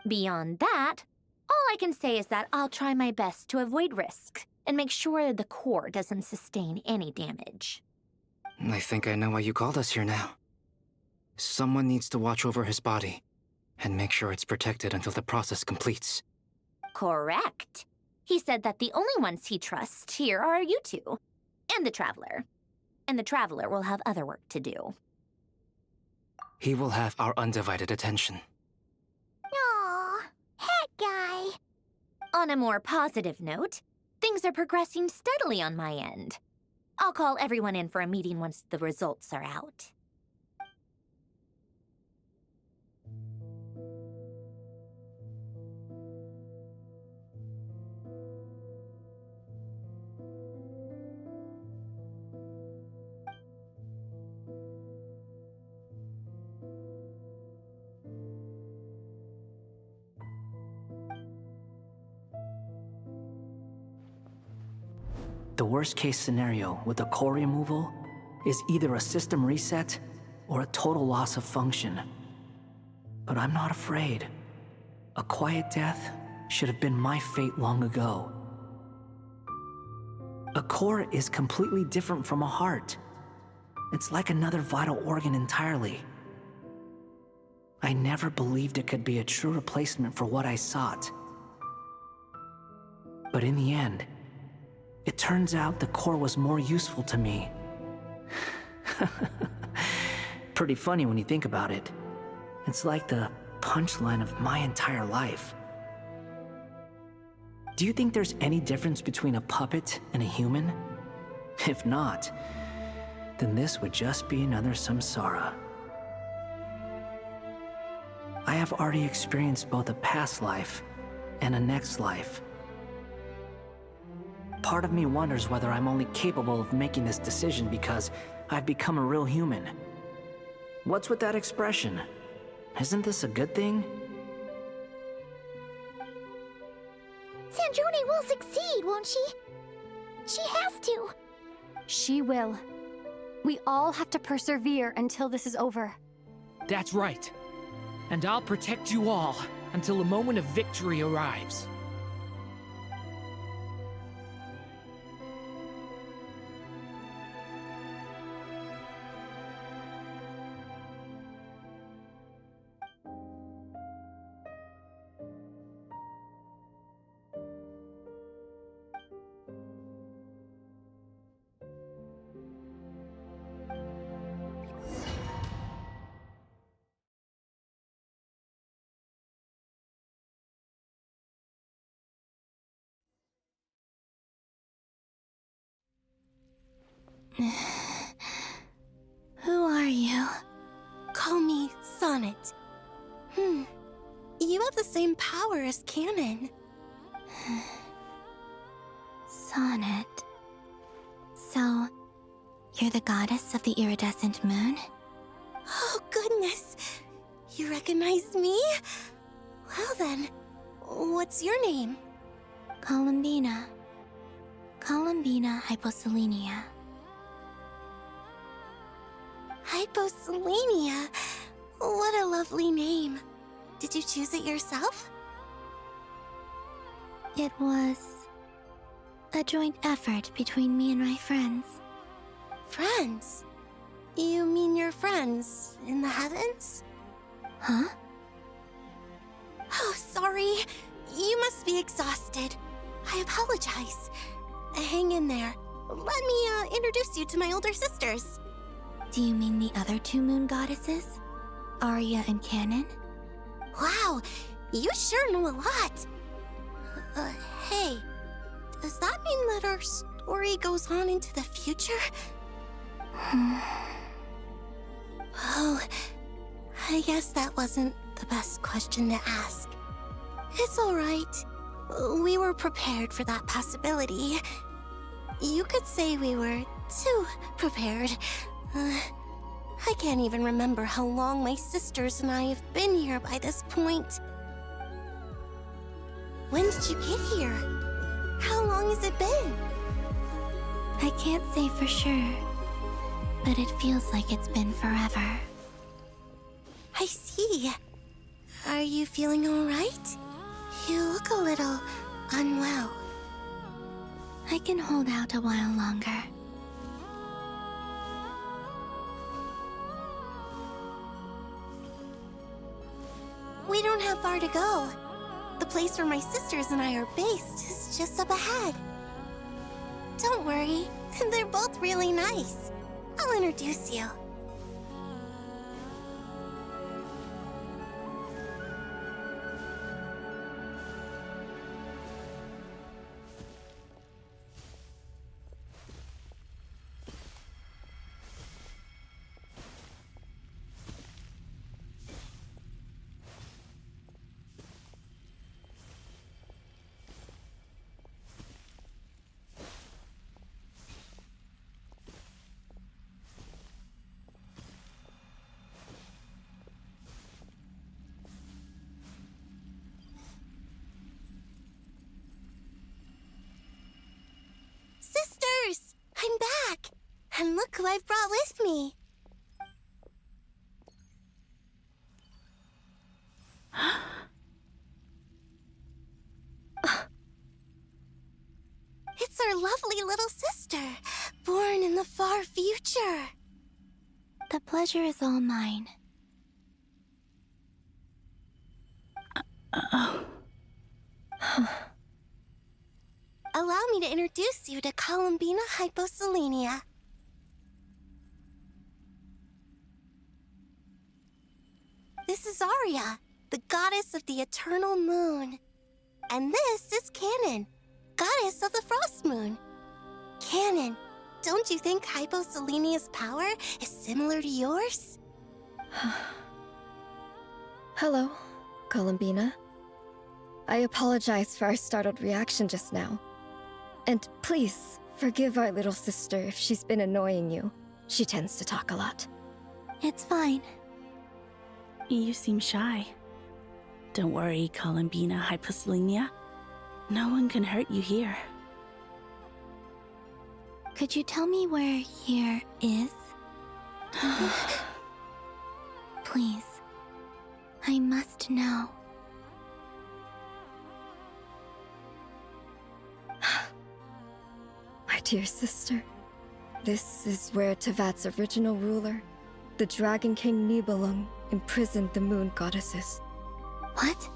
Beyond that, all I can say is that I'll try my best to avoid risk and make sure the core doesn't sustain any damage. I think I know why you called us here now. Someone needs to watch over his body and make sure it's protected until the process completes. Correct. He said that the only ones he trusts here are you two, and the Traveler. And the Traveler will have other work to do. He will have our undivided attention. Aww, Hat Guy. On a more positive note, things are progressing steadily on my end. I'll call everyone in for a meeting once the results are out. The worst-case scenario with the core removal is either a system reset or a total loss of function. But I'm not afraid. A quiet death should have been my fate long ago. A core is completely different from a heart. It's like another vital organ entirely. I never believed it could be a true replacement for what I sought. But in the end, it turns out the core was more useful to me. Pretty funny when you think about it. It's like the punchline of my entire life. Do you think there's any difference between a puppet and a human? If not, then this would just be another samsara. I have already experienced both a past life and a next life. Part of me wonders whether I'm only capable of making this decision because I've become a real human. What's with that expression? Isn't this a good thing? Sandrone will succeed, won't she? She has to. She will. We all have to persevere until this is over. That's right. And I'll protect you all until a moment of victory arrives. Who are you? Call me Sonnet. You have the same power as Canon. on it. So, you're the goddess of the iridescent moon? Oh, goodness. You recognize me? Well then, what's your name? Columbina. Columbina Hyposelenia. Hyposelenia? What a lovely name. Did you choose it yourself? It was a joint effort between me and my friends. Friends? You mean your friends in the heavens? Huh? Oh, sorry. You must be exhausted. I apologize. Hang in there. Let me introduce you to my older sisters. Do you mean the other two moon goddesses? Arya and Canon? Wow, you sure know a lot. Hey, does that mean that our story goes on into the future? Oh, I guess that wasn't the best question to ask. It's all right. We were prepared for that possibility. You could say we were too prepared. I can't even remember how long my sisters and I have been here by this point. When did you get here? How long has it been? I can't say for sure, but it feels like it's been forever. I see. Are you feeling all right? You look a little unwell. I can hold out a while longer. We don't have far to go. The place where my sisters and I are based is just up ahead. Don't worry, they're both really nice. I'll introduce you. Sisters! I'm back! And look who I've brought with me! It's our lovely little sister, born in the far future. The pleasure is all mine. Allow me to introduce you to Columbina Hyposelenia. This is Arya, the goddess of the eternal moon. And this is Canon, goddess of the frost moon. Canon, don't you think Hyposelenia's power is similar to yours? Hello, Columbina. I apologize for our startled reaction just now. And please, forgive our little sister if she's been annoying you. She tends to talk a lot. It's fine. You seem shy. Don't worry, Columbina Hyposelenia. No one can hurt you here. Could you tell me where here is? Please. I must know. My dear sister, this is where Tevat's original ruler, the Dragon King Nibelung, imprisoned the moon goddesses. What?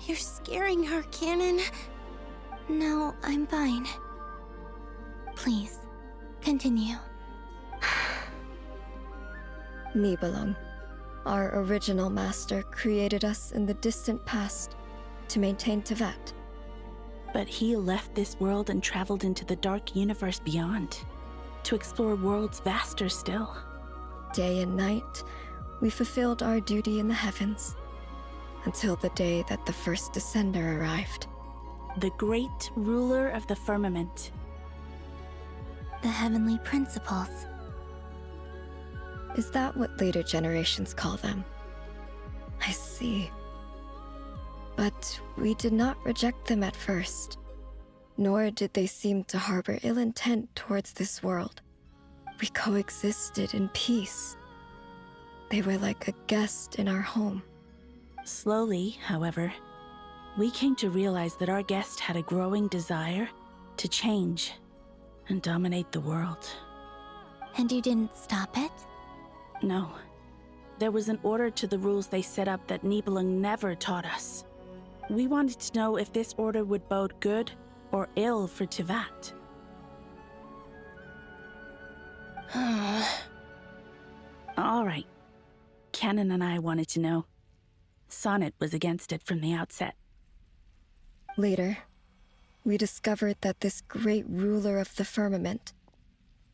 You're scaring her, Canon. No, I'm fine. Please, continue. Nibelung, our original master, created us in the distant past to maintain Tevat. But he left this world and traveled into the dark universe beyond, to explore worlds vaster still. Day and night, we fulfilled our duty in the heavens, until the day that the first Descender arrived. The great ruler of the firmament. The heavenly principles. Is that what later generations call them? I see. But we did not reject them at first, nor did they seem to harbor ill intent towards this world. We coexisted in peace. They were like a guest in our home. Slowly, however, we came to realize that our guest had a growing desire to change and dominate the world. And you didn't stop it? No. There was an order to the rules they set up that Nibelung never taught us. We wanted to know if this order would bode good or ill for Tivat. All right. Canon and I wanted to know. Sonnet was against it from the outset. Later, we discovered that this great ruler of the firmament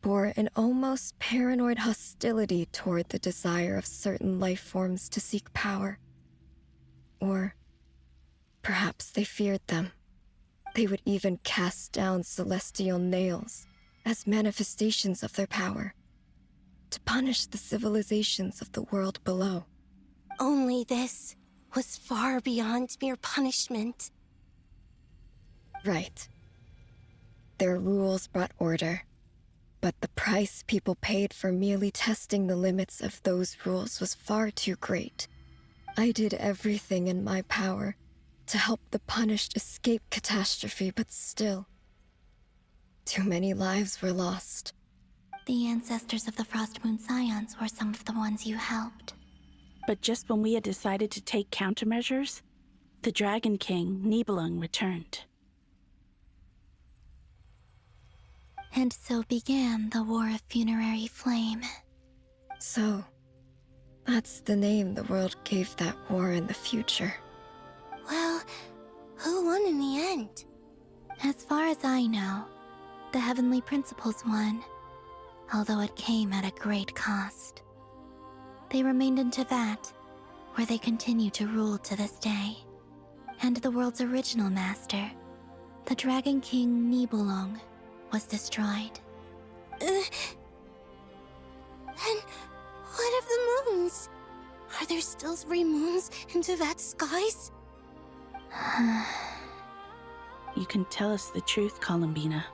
bore an almost paranoid hostility toward the desire of certain life forms to seek power. Or perhaps they feared them. They would even cast down celestial nails as manifestations of their power, to punish the civilizations of the world below. Only this was far beyond mere punishment. Right. Their rules brought order, but the price people paid for merely testing the limits of those rules was far too great. I did everything in my power to help the punished escape catastrophe, but still, too many lives were lost. The ancestors of the Frost Moon Scions were some of the ones you helped. But just when we had decided to take countermeasures, the Dragon King, Nibelung, returned. And so began the War of Funerary Flame. So, that's the name the world gave that war in the future. Well, who won in the end? As far as I know, the Heavenly Principles won, although it came at a great cost. They remained in Tivat, where they continue to rule to this day. And the world's original master, the Dragon King Nibelung, was destroyed. And what of the moons? Are there still 3 moons in Tivat's skies? You can tell us the truth, Columbina.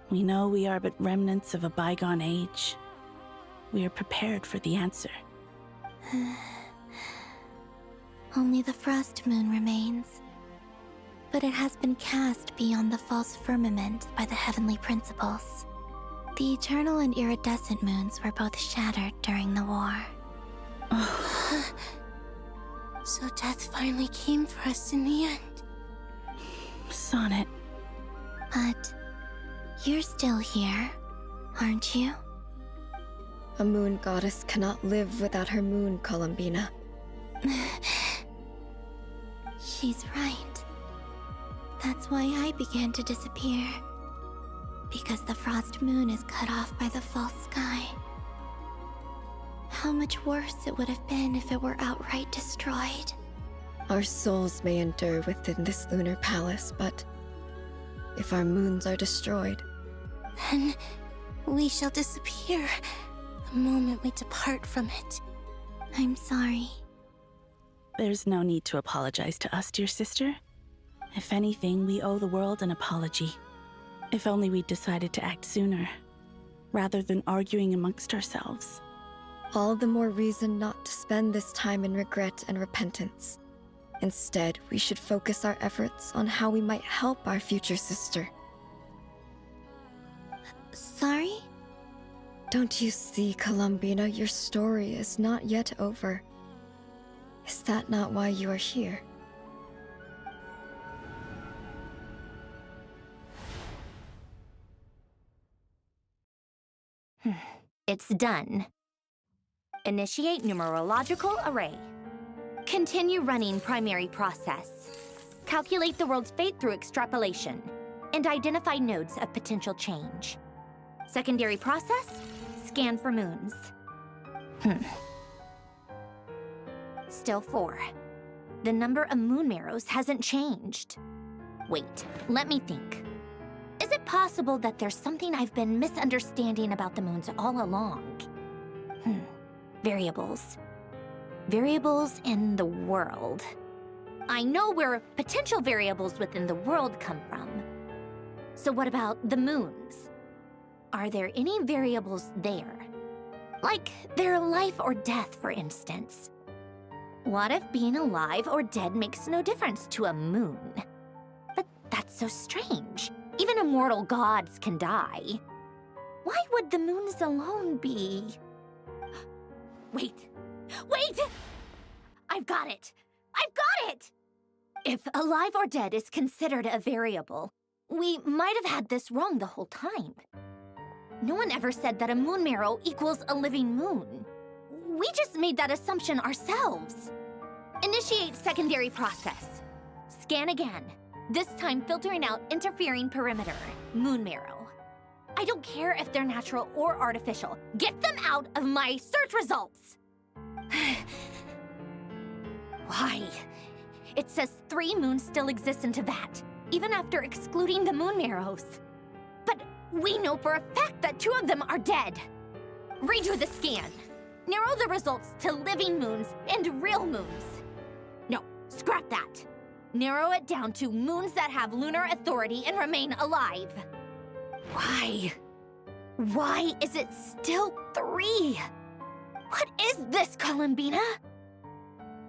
We know we are but remnants of a bygone age. We are prepared for the answer. Only the Frost Moon remains. But it has been cast beyond the false firmament by the Heavenly Principles. The eternal and iridescent moons were both shattered during the war. So death finally came for us in the end. Sonnet. But you're still here, aren't you? A moon goddess cannot live without her moon, Columbina. She's right. That's why I began to disappear. Because the Frost Moon is cut off by the false sky. How much worse it would have been if it were outright destroyed. Our souls may endure within this lunar palace, but if our moons are destroyed, then we shall disappear the moment we depart from it. I'm sorry. There's no need to apologize to us, dear sister. If anything, we owe the world an apology. If only we'd decided to act sooner, rather than arguing amongst ourselves. all the more reason not to spend this time in regret and repentance. Instead, we should focus our efforts on how we might help our future sister. Sorry? Don't you see, Columbina, your story is not yet over. Is that not why you are here? It's done. Initiate numerological array. Continue running primary process. Calculate the world's fate through extrapolation. And identify nodes of potential change. Secondary process, scan for moons. Still 4. The number of moon marrows hasn't changed. Wait, let me think. Is it possible that there's something I've been misunderstanding about the moons all along? Variables. Variables in the world. I know where potential variables within the world come from. So what about the moons? Are there any variables there? Like their life or death, for instance. What if being alive or dead makes no difference to a moon? But that's so strange. Even immortal gods can die. Why would the moons alone be? Wait! I've got it! If alive or dead is considered a variable, we might have had this wrong the whole time. No one ever said that a moon marrow equals a living moon. We just made that assumption ourselves. Initiate secondary process. Scan again. This time filtering out interfering perimeter, moon marrow. I don't care if they're natural or artificial. Get them out of my search results! Why? It says 3 moons still exist in Teyvat, even after excluding the moon marrows. But we know for a fact that 2 of them are dead. Redo the scan. Narrow the results to living moons and real moons. No, scrap that. Narrow it down to moons that have lunar authority and remain alive. Why? Why is it still 3? What is this, Columbina?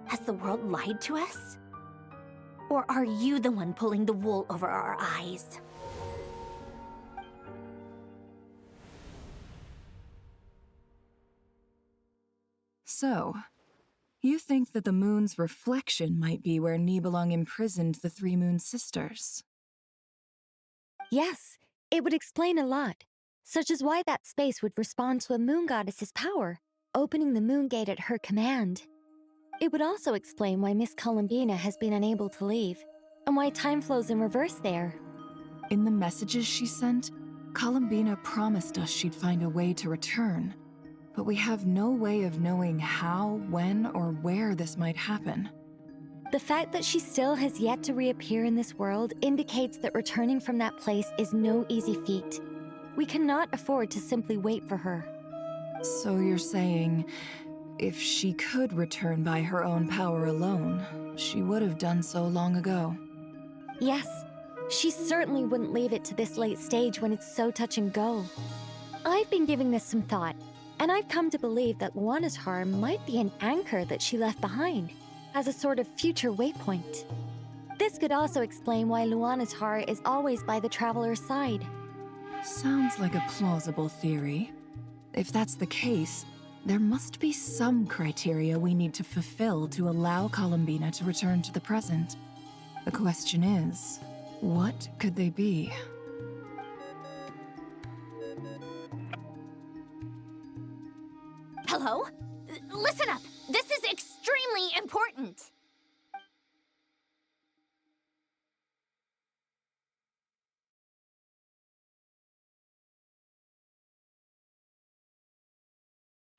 Has the world lied to us? Or are you the one pulling the wool over our eyes? So, you think that the moon's reflection might be where Nibelung imprisoned the 3 moon sisters? Yes, it would explain a lot, such as why that space would respond to a moon goddess's power, opening the moon gate at her command. It would also explain why Miss Columbina has been unable to leave, and why time flows in reverse there. In the messages she sent, Columbina promised us she'd find a way to return, but we have no way of knowing how, when, or where this might happen. The fact that she still has yet to reappear in this world indicates that returning from that place is no easy feat. We cannot afford to simply wait for her. So you're saying, if she could return by her own power alone, she would have done so long ago? Yes, she certainly wouldn't leave it to this late stage when it's so touch and go. I've been giving this some thought, and I've come to believe that Luanatar might be an anchor that she left behind, as a sort of future waypoint. This could also explain why Luanatar is always by the traveler's side. Sounds like a plausible theory. If that's the case, there must be some criteria we need to fulfill to allow Columbina to return to the present. The question is, what could they be? Hello? Listen up! This is extremely important!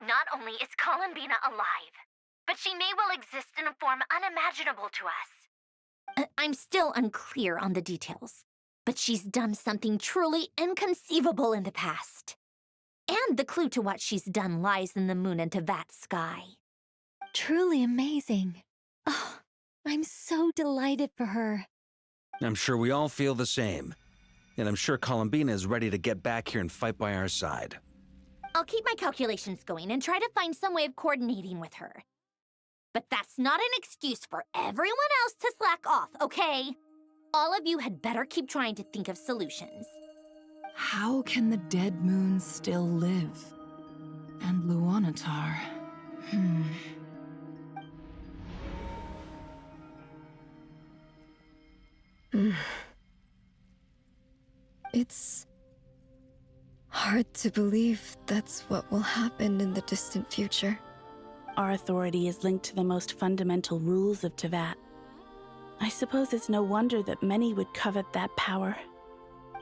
Not only is Columbina alive, but she may well exist in a form unimaginable to us. I'm still unclear on the details, but she's done something truly inconceivable in the past. And the clue to what she's done lies in the moon and Teyvat sky. Truly amazing. Oh, I'm so delighted for her. I'm sure we all feel the same. And I'm sure Columbina is ready to get back here and fight by our side. I'll keep my calculations going and try to find some way of coordinating with her. But that's not an excuse for everyone else to slack off, okay? All of you had better keep trying to think of solutions. How can the dead moon still live? And Luanatar... It's hard to believe that's what will happen in the distant future. Our authority is linked to the most fundamental rules of Teyvat. I suppose it's no wonder that many would covet that power.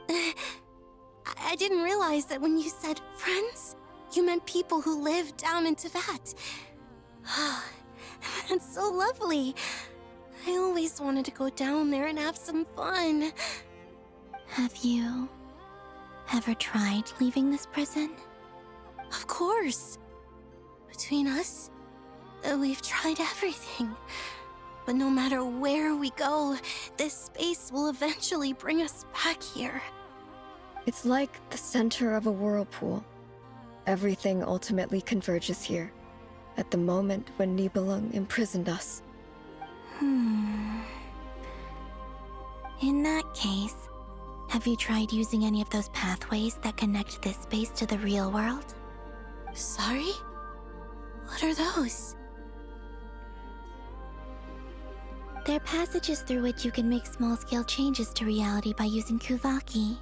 I didn't realize that when you said friends, you meant people who live down in Teyvat. That's so lovely. I always wanted to go down there and have some fun. Have you ever tried leaving this prison? Of course. Between us, we've tried everything. But no matter where we go, this space will eventually bring us back here. It's like the center of a whirlpool. Everything ultimately converges here, at the moment when Nibelung imprisoned us. In that case, have you tried using any of those pathways that connect this space to the real world? Sorry? What are those? They're passages through which you can make small-scale changes to reality by using Kuvaki.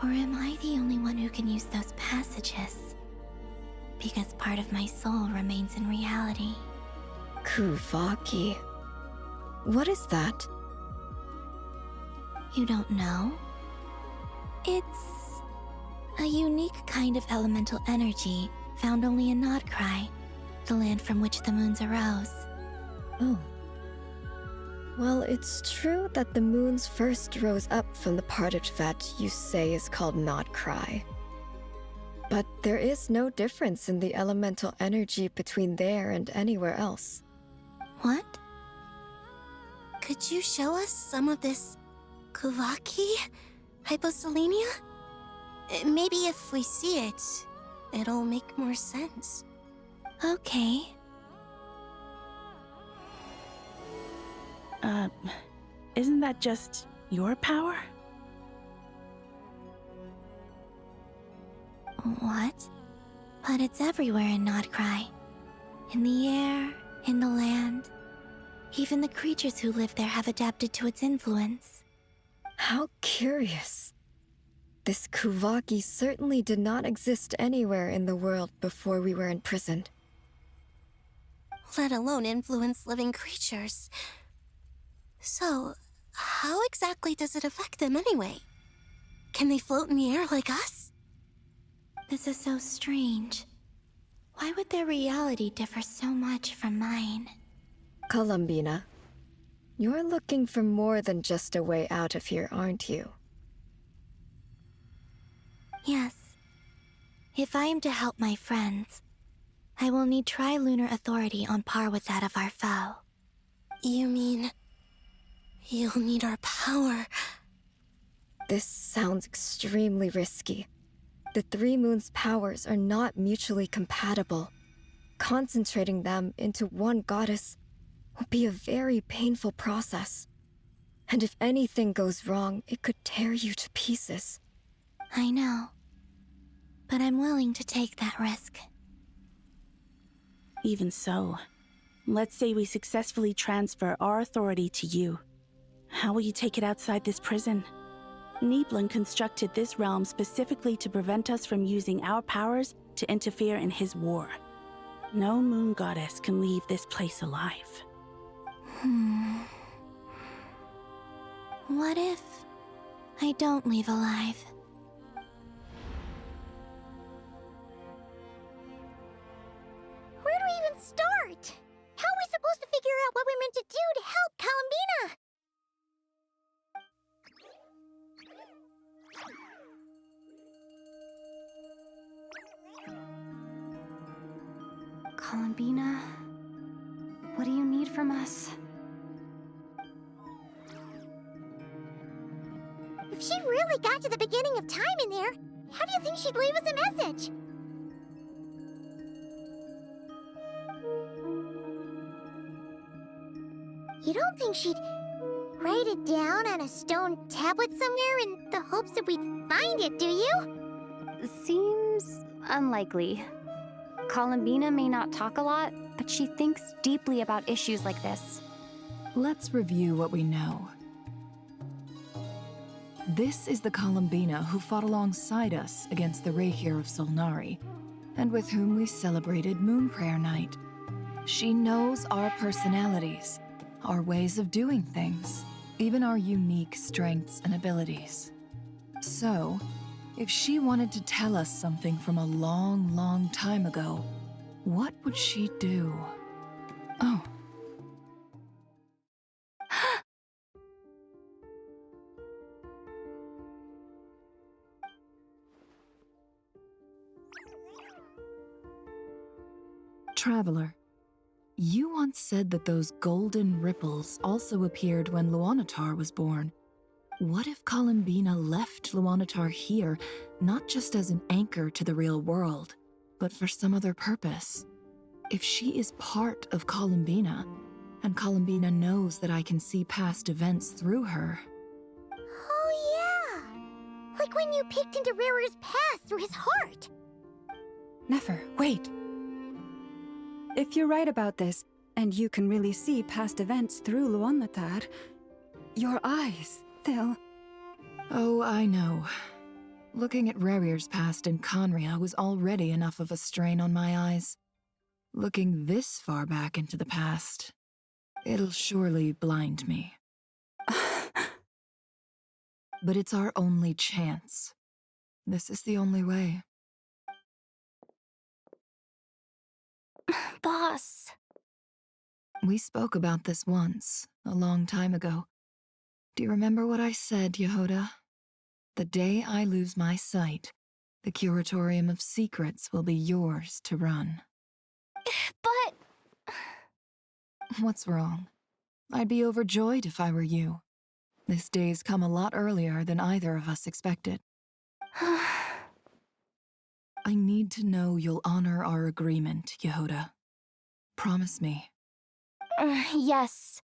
Or am I the only one who can use those passages? Because part of my soul remains in reality. Kuvaki. What is that? You don't know? It's a unique kind of elemental energy found only in Nodcry, the land from which the moons arose. Oh. Well, it's true that the moons first rose up from the part of that you say is called Nodcry. But there is no difference in the elemental energy between there and anywhere else. What? Could you show us some of this Kuvaki? Hyposelenia? Maybe if we see it, it'll make more sense. Okay. Isn't that just your power? What? But it's everywhere in Nodcry. In the air, in the land. Even the creatures who live there have adapted to its influence. How curious. This Kuvaki certainly did not exist anywhere in the world before we were imprisoned. Let alone influence living creatures. So, how exactly does it affect them anyway? Can they float in the air like us? This is so strange. Why would their reality differ so much from mine? Columbina, you're looking for more than just a way out of here, aren't you? Yes. If I am to help my friends, I will need tri-lunar authority on par with that of our foe. You mean... you'll need our power? This sounds extremely risky. The three moons' powers are not mutually compatible. Concentrating them into one goddess will be a very painful process. And if anything goes wrong, it could tear you to pieces. I know. But I'm willing to take that risk. Even so, let's say we successfully transfer our authority to you. How will you take it outside this prison? Nibelung constructed this realm specifically to prevent us from using our powers to interfere in his war. No moon goddess can leave this place alive. What if I don't leave alive? Where do we even start? How are we supposed to figure out what we're meant to do to help Columbina? Columbina, what do you need from us? If she really got to the beginning of time in there, how do you think she'd leave us a message? You don't think she'd write it down on a stone tablet somewhere in the hopes that we'd find it, do you? Seems unlikely. Columbina may not talk a lot, but she thinks deeply about issues like this. Let's review what we know. This is the Columbina who fought alongside us against the Rehir of Solnari, and with whom we celebrated Moon Prayer Night. She knows our personalities, our ways of doing things, even our unique strengths and abilities. So, if she wanted to tell us something from a long, long time ago, what would she do? Oh, Traveler, you once said that those golden ripples also appeared when Luanatar was born. What if Columbina left Luanatar here, not just as an anchor to the real world, but for some other purpose? If she is part of Columbina, and Columbina knows that I can see past events through her... Oh yeah! Like when you peeked into Rarer's past through his heart! Nefer, wait! If you're right about this, and you can really see past events through Luanatar, your eyes, they'll... Oh, I know. Looking at Rerir's past in Conria was already enough of a strain on my eyes. Looking this far back into the past, it'll surely blind me. But it's our only chance. This is the only way. Boss. We spoke about this once, a long time ago. Do you remember what I said, Yehoda? The day I lose my sight, the Curatorium of Secrets will be yours to run. But... What's wrong? I'd be overjoyed if I were you. This day's come a lot earlier than either of us expected. I need to know you'll honor our agreement, Yehoda. Promise me. Yes,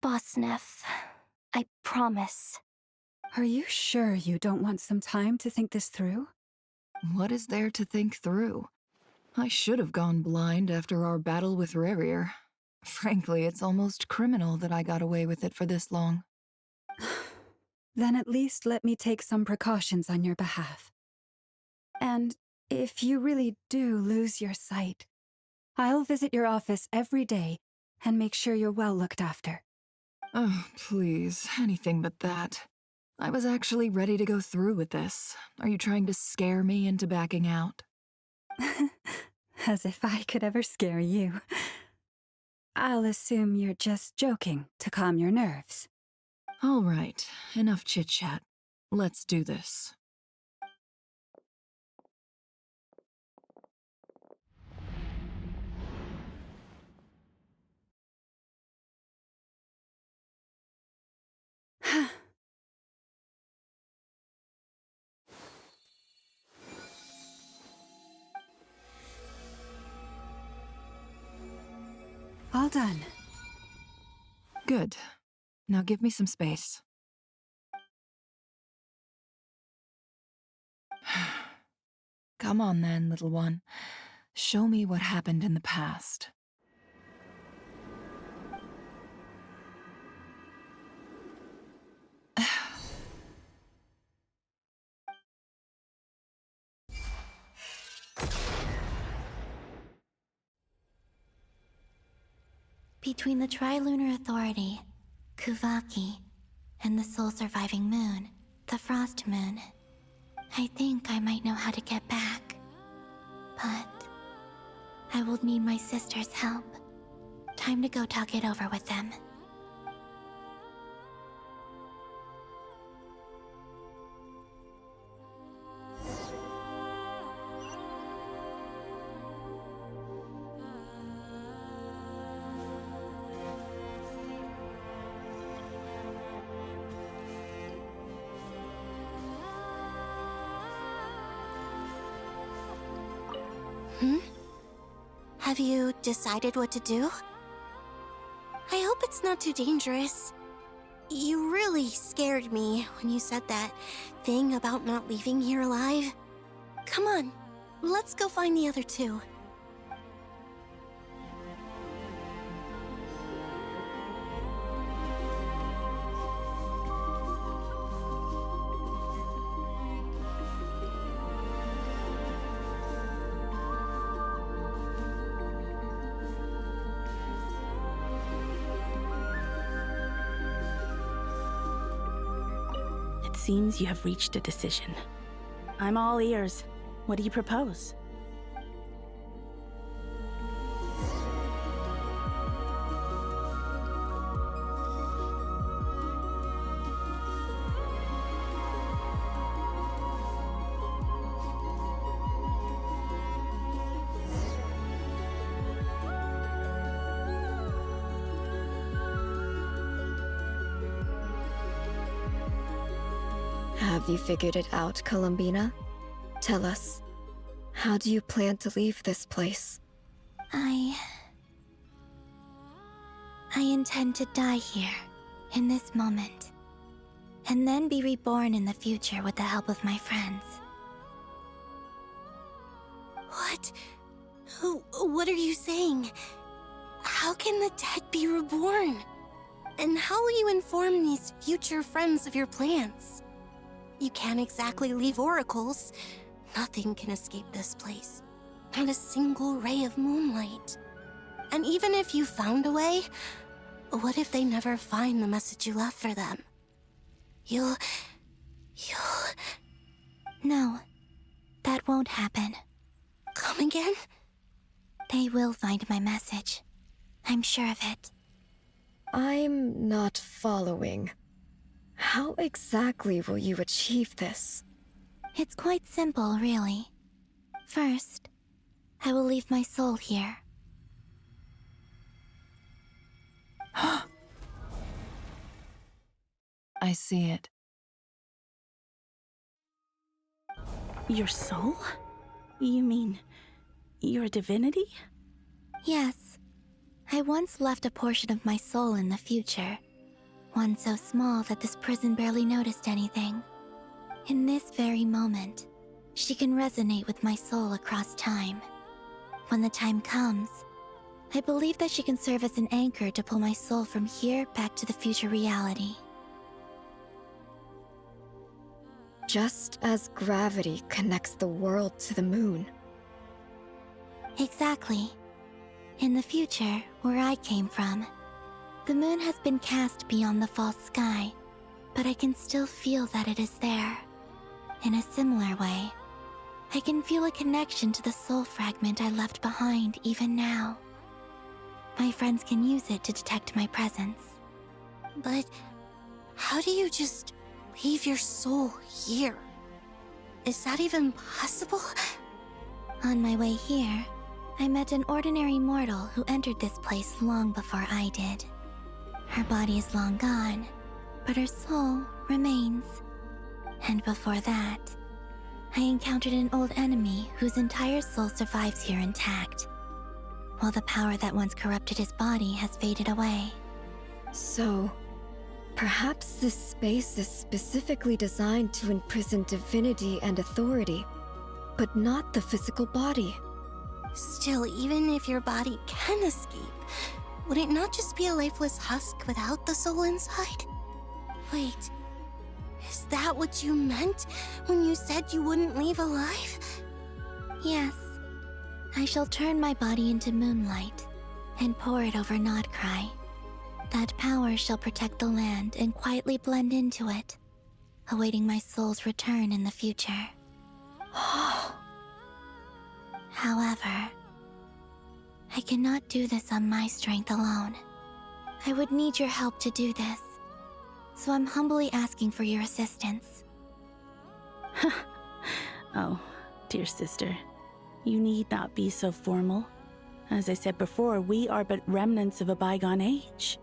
Boss Neff. I promise. Are you sure you don't want some time to think this through? What is there to think through? I should have gone blind after our battle with Rerir. Frankly, it's almost criminal that I got away with it for this long. Then at least let me take some precautions on your behalf. And if you really do lose your sight, I'll visit your office every day and make sure you're well looked after. Oh, please, anything but that. I was actually ready to go through with this. Are you trying to scare me into backing out? As if I could ever scare you. I'll assume you're just joking to calm your nerves. All right, enough chit-chat. Let's do this. All done. Good. Now give me some space. Come on then, little one. Show me what happened in the past. Between the Trilunar Authority, Kuvaki, and the soul-surviving moon, the Frost Moon, I think I might know how to get back. But I will need my sister's help. Time to go talk it over with them. Have you decided what to do? I hope it's not too dangerous. You really scared me when you said that thing about not leaving here alive. Come on, let's go find the other two. Seems you have reached a decision. I'm all ears. What do you propose? Have you figured it out, Columbina? Tell us, how do you plan to leave this place? I intend to die here, in this moment, and then be reborn in the future with the help of my friends. What? What are you saying? How can the dead be reborn? And how will you inform these future friends of your plans? You can't exactly leave oracles. Nothing can escape this place. Not a single ray of moonlight. And even if you found a way, what if they never find the message you left for them? You'll... No, that won't happen. Come again? They will find my message. I'm sure of it. I'm not following. How exactly will you achieve this? It's quite simple, really. First, I will leave my soul here. I see it. Your soul? You mean your divinity? Yes. I once left a portion of my soul in the future. One so small that this prison barely noticed anything. In this very moment, she can resonate with my soul across time. When the time comes, I believe that she can serve as an anchor to pull my soul from here back to the future reality. Just as gravity connects the world to the moon. Exactly. In the future, where I came from, the moon has been cast beyond the false sky, but I can still feel that it is there. In a similar way, I can feel a connection to the soul fragment I left behind even now. My friends can use it to detect my presence. But how do you just leave your soul here? Is that even possible? On my way here, I met an ordinary mortal who entered this place long before I did. Her body is long gone, but her soul remains. And before that, I encountered an old enemy whose entire soul survives here intact, while the power that once corrupted his body has faded away. So, perhaps this space is specifically designed to imprison divinity and authority, but not the physical body. Still, even if your body can escape, would it not just be a lifeless husk without the soul inside? Wait, is that what you meant when you said you wouldn't leave alive? Yes. I shall turn my body into moonlight and pour it over Nodcry. That power shall protect the land and quietly blend into it, awaiting my soul's return in the future. However, I cannot do this on my strength alone. I would need your help to do this, so I'm humbly asking for your assistance. Oh, dear sister, you need not be so formal. As I said before, we are but remnants of a bygone age.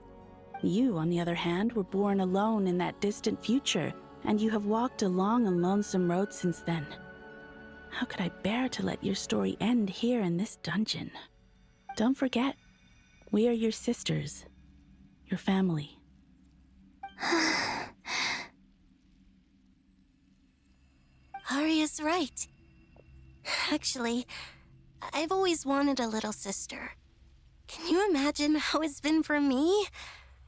You, on the other hand, were born alone in that distant future, and you have walked a long and lonesome road since then. How could I bear to let your story end here in this dungeon? Don't forget, we are your sisters, your family. Arya's right. Actually, I've always wanted a little sister. Can you imagine how it's been for me?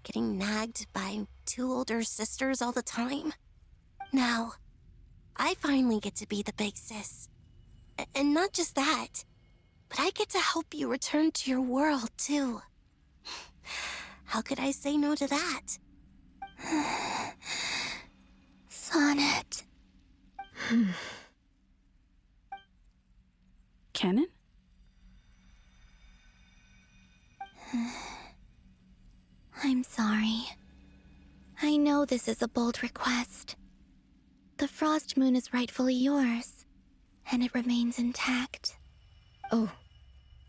Getting nagged by two older sisters all the time. Now, I finally get to be the big sis. And not just that, but I get to help you return to your world, too. How could I say no to that? Sonnet. Canon? I'm sorry. I know this is a bold request. The Frost Moon is rightfully yours, and it remains intact. Oh,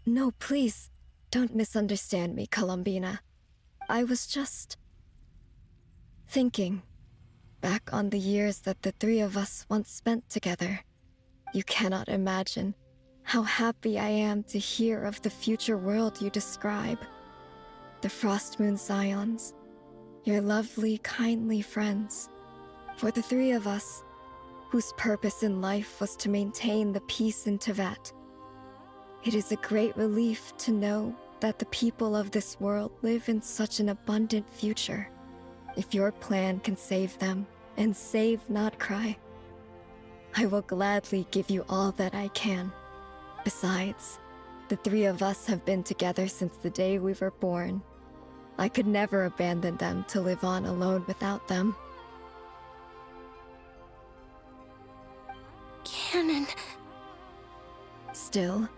no, please, don't misunderstand me, Columbina. I was just thinking. back on the years that the three of us once spent together, you cannot imagine how happy I am to hear of the future world you describe. The Frost Moon Scions, your lovely, kindly friends. For the three of us, whose purpose in life was to maintain the peace in Tevat, it is a great relief to know that the people of this world live in such an abundant future. If your plan can save them, and save, not cry, I will gladly give you all that I can. Besides, the three of us have been together since the day we were born. I could never abandon them to live on alone without them. Canon. Still,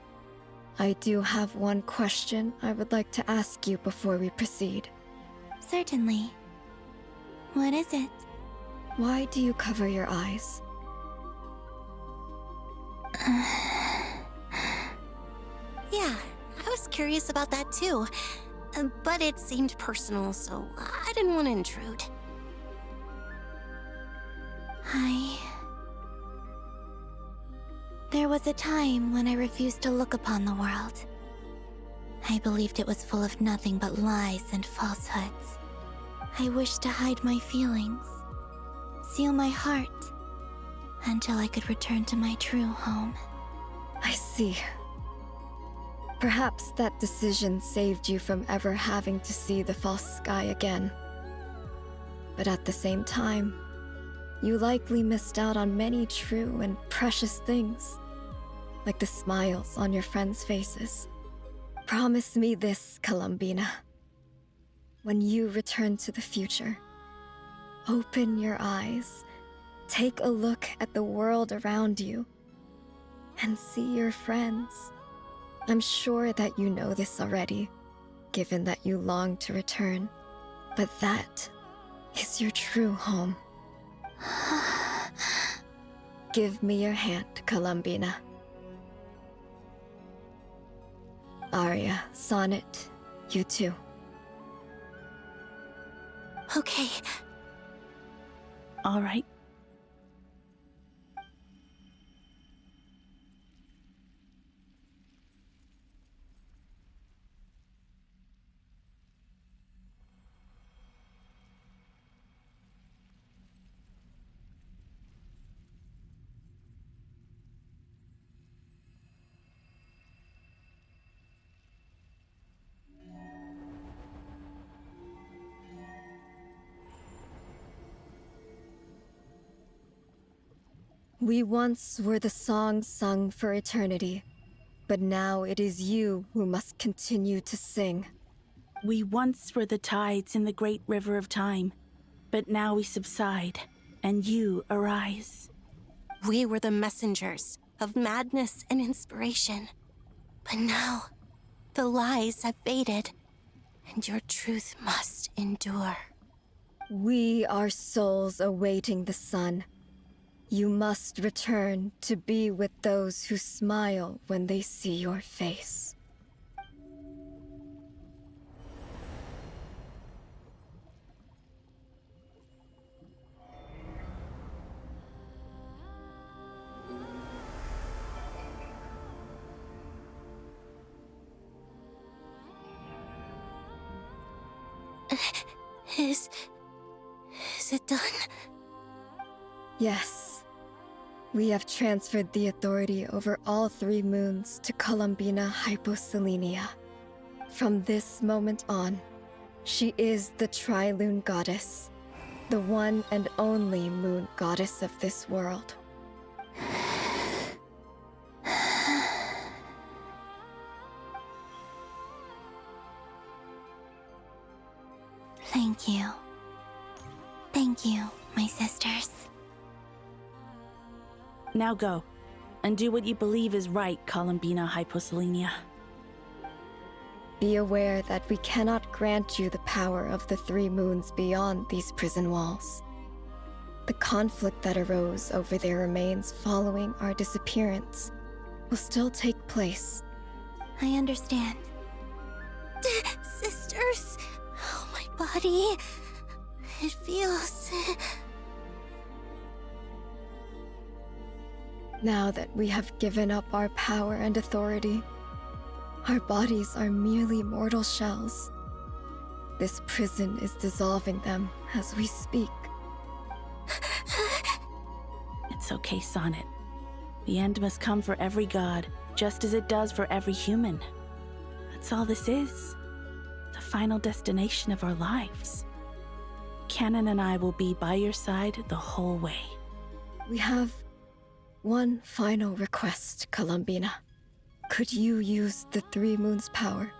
I do have one question I would like to ask you before we proceed. Certainly. What is it? Why do you cover your eyes? Yeah, I was curious about that too. But it seemed personal, so I didn't want to intrude. There was a time when I refused to look upon the world. I believed it was full of nothing but lies and falsehoods. I wished to hide my feelings, seal my heart, until I could return to my true home. I see. Perhaps that decision saved you from ever having to see the false sky again. But at the same time, you likely missed out on many true and precious things, like the smiles on your friends' faces. Promise me this, Columbina. When you return to the future, open your eyes, take a look at the world around you, and see your friends. I'm sure that you know this already, given that you long to return, but that is your true home. Give me your hand, Columbina. Arya, Sonnet, you too. Okay. All right. We once were the songs sung for eternity, but now it is you who must continue to sing. We once were the tides in the great river of time, but now we subside, and you arise. We were the messengers of madness and inspiration. But now, the lies have faded, and your truth must endure. We are souls awaiting the sun. You must return to be with those who smile when they see your face. Is it done? Yes. We have transferred the authority over all 3 moons to Columbina Hyposelenia. From this moment on, she is the Tri-Lune Goddess, the one and only moon goddess of this world. Thank you. Thank you, my sisters. Now go, and do what you believe is right, Columbina Hyposelenia. Be aware that we cannot grant you the power of the 3 moons beyond these prison walls. The conflict that arose over their remains following our disappearance will still take place. I understand. Sisters, oh, my body. It feels Now that we have given up our power and authority, our bodies are merely mortal shells. This prison is dissolving them as we speak. It's okay, Sonnet. The end must come for every god, just as it does for every human. That's all this is. The final destination of our lives. Canon and I will be by your side the whole way. We have one final request, Columbina. Could you use the Three Moons' power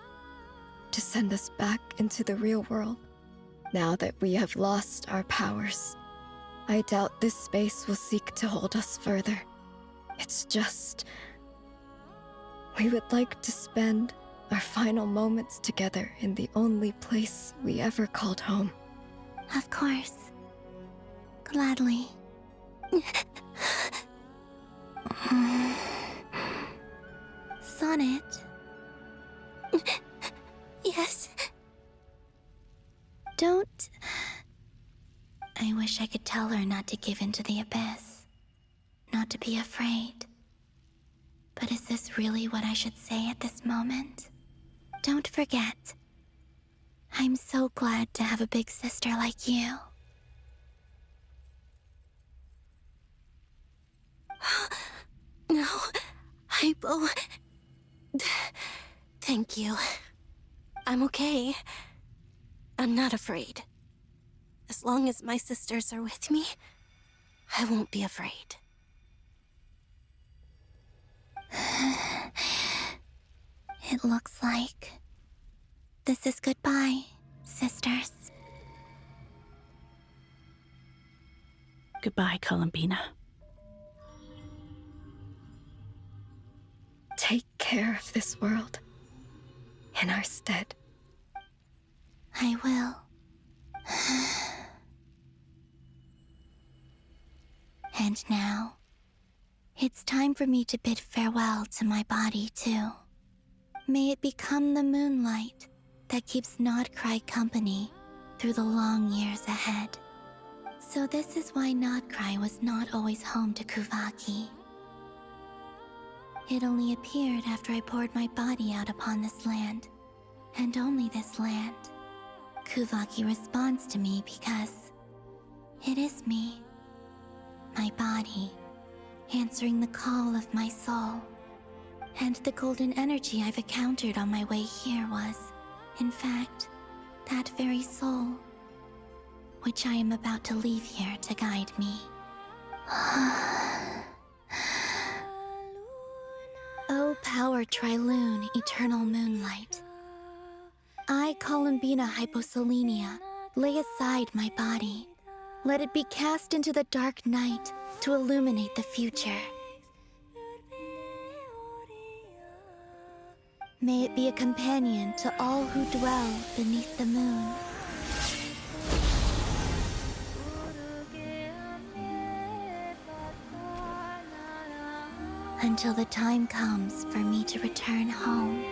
to send us back into the real world? Now that we have lost our powers, I doubt this space will seek to hold us further. It's just... we would like to spend our final moments together in the only place we ever called home. Of course. Gladly. Sonnet. Yes. Don't... I wish I could tell her not to give in to the abyss. Not to be afraid. But is this really what I should say at this moment? Don't forget. I'm so glad to have a big sister like you. No, Hypo. Thank you. I'm okay. I'm not afraid. As long as my sisters are with me, I won't be afraid. It looks like this is goodbye, sisters. Goodbye, Columbina. Take care of this world in our stead. I will. And now, it's time for me to bid farewell to my body, too. May it become the moonlight that keeps Nodcry company through the long years ahead. So this is why Nodcry was not always home to Kuvaki. It only appeared after I poured my body out upon this land, and only this land. Kuvaki responds to me because it is me, my body, answering the call of my soul. And the golden energy I've encountered on my way here was, in fact, that very soul, which I am about to leave here to guide me. O power Trilune, eternal moonlight. I, Columbina Hyposelenia, lay aside my body. Let it be cast into the dark night to illuminate the future. May it be a companion to all who dwell beneath the moon. Until the time comes for me to return home.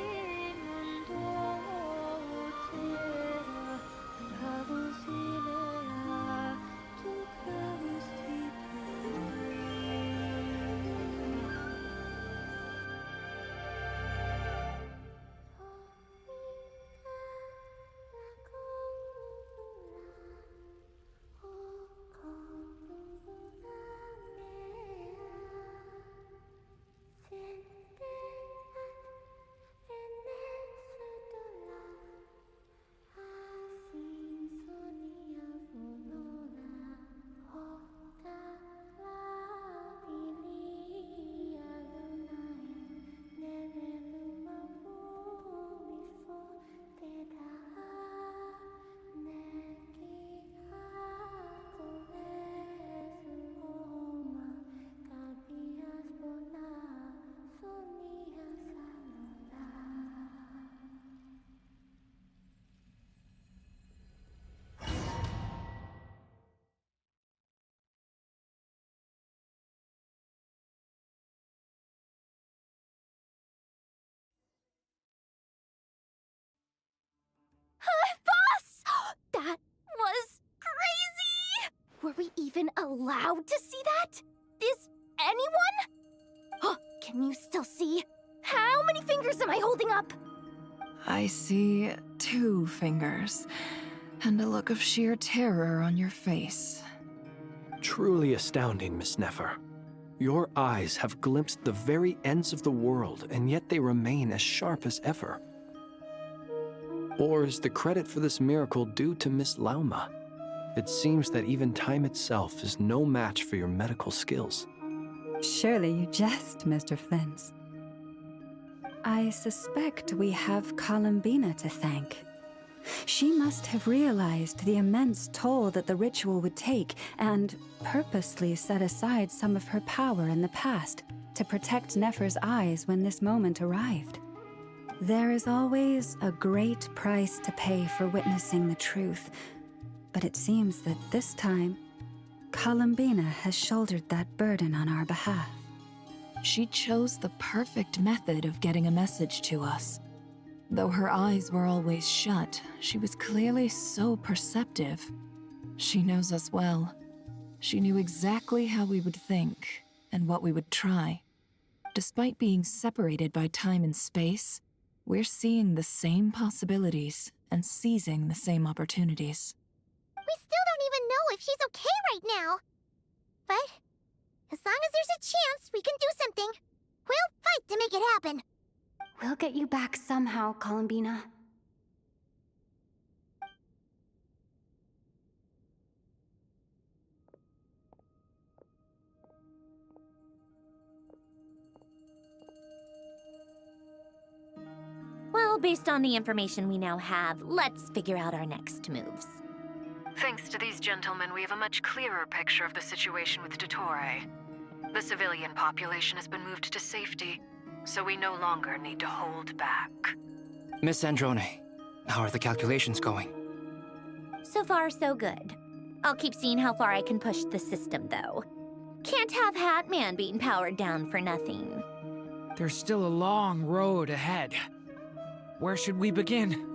Boss! That was crazy! Were we even allowed to see that? Is anyone? Can you still see? How many fingers am I holding up? I see 2 fingers, and a look of sheer terror on your face. Truly astounding, Miss Nefer. Your eyes have glimpsed the very ends of the world, and yet they remain as sharp as ever. Or is the credit for this miracle due to Miss Lauma? It seems that even time itself is no match for your medical skills. Surely you jest, Mr. Flint. I suspect we have Columbina to thank. She must have realized the immense toll that the ritual would take and purposely set aside some of her power in the past to protect Nefer's eyes when this moment arrived. There is always a great price to pay for witnessing the truth, but it seems that this time, Columbina has shouldered that burden on our behalf. She chose the perfect method of getting a message to us. Though her eyes were always shut, she was clearly so perceptive. She knows us well. She knew exactly how we would think and what we would try. Despite being separated by time and space, we're seeing the same possibilities and seizing the same opportunities. We still don't even know if she's okay right now. But as long as there's a chance we can do something, we'll fight to make it happen. We'll get you back somehow, Columbina. Well, based on the information we now have, let's figure out our next moves. Thanks to these gentlemen, we have a much clearer picture of the situation with Dottore. The civilian population has been moved to safety, so we no longer need to hold back. Miss Androne, how are the calculations going? So far, so good. I'll keep seeing how far I can push the system, though. Can't have Hatman being powered down for nothing. There's still a long road ahead. Where should we begin?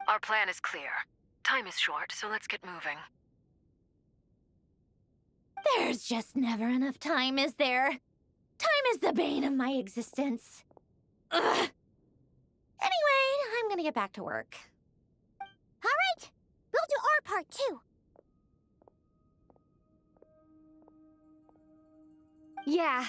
Our plan is clear. Time is short, so let's get moving. There's just never enough time, is there? Time is the bane of my existence. Ugh. Anyway, I'm gonna get back to work. All right, we'll do our part too. Yeah.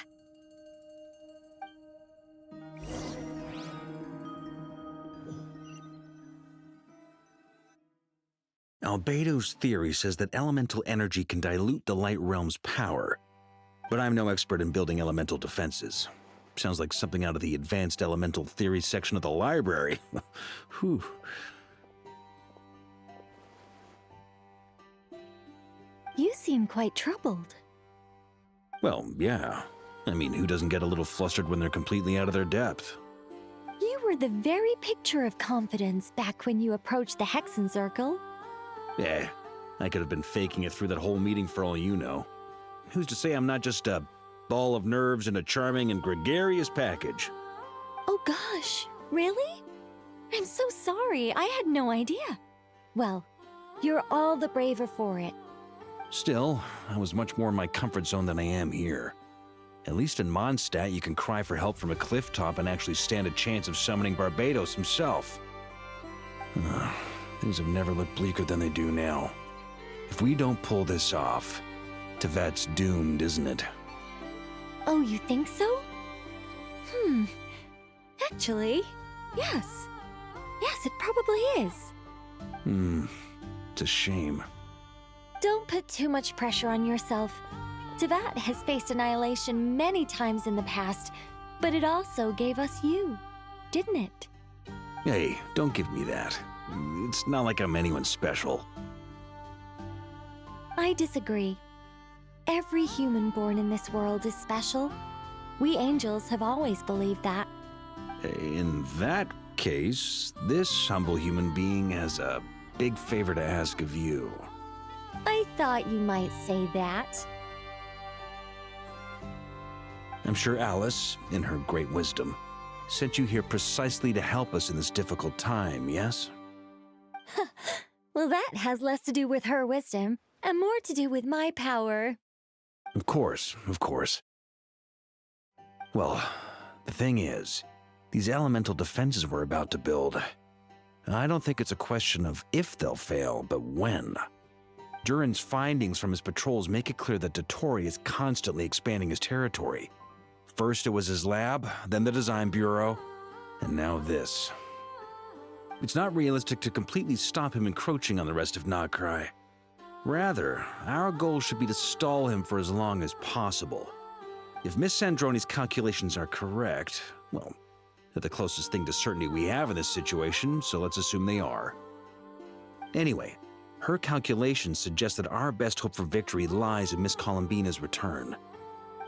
Albedo's theory says that elemental energy can dilute the light realm's power, but I'm no expert in building elemental defenses. Sounds like something out of the advanced elemental theory section of the library. Whew. You seem quite troubled. Well, yeah. I mean, who doesn't get a little flustered when they're completely out of their depth? You were the very picture of confidence back when you approached the Hexen Circle. Eh, I could have been faking it through that whole meeting for all you know. Who's to say I'm not just a ball of nerves in a charming and gregarious package? Oh gosh, really? I'm so sorry, I had no idea. Well, you're all the braver for it. Still, I was much more in my comfort zone than I am here. At least in Mondstadt, you can cry for help from a cliff top and actually stand a chance of summoning Barbados himself. Things have never looked bleaker than they do now. If we don't pull this off, Tevat's doomed, isn't it? Oh, you think so? Actually, yes. Yes, it probably is. It's a shame. Don't put too much pressure on yourself. Tevat has faced annihilation many times in the past, but it also gave us you, didn't it? Hey, don't give me that. It's not like I'm anyone special. I disagree. Every human born in this world is special. We angels have always believed that. In that case, this humble human being has a big favor to ask of you. I thought you might say that. I'm sure Alice, in her great wisdom, sent you here precisely to help us in this difficult time, yes? Well, that has less to do with her wisdom and more to do with my power. Of course, of course. Well, the thing is, these elemental defenses we're about to build, I don't think it's a question of if they'll fail, but when. Durin's findings from his patrols make it clear that Dottore is constantly expanding his territory. First it was his lab, then the design bureau, and now this. It's not realistic to completely stop him encroaching on the rest of Nagrai. Rather, our goal should be to stall him for as long as possible. If Miss Sandroni's calculations are correct, well, they're the closest thing to certainty we have in this situation, so let's assume they are. Anyway, her calculations suggest that our best hope for victory lies in Miss Columbina's return.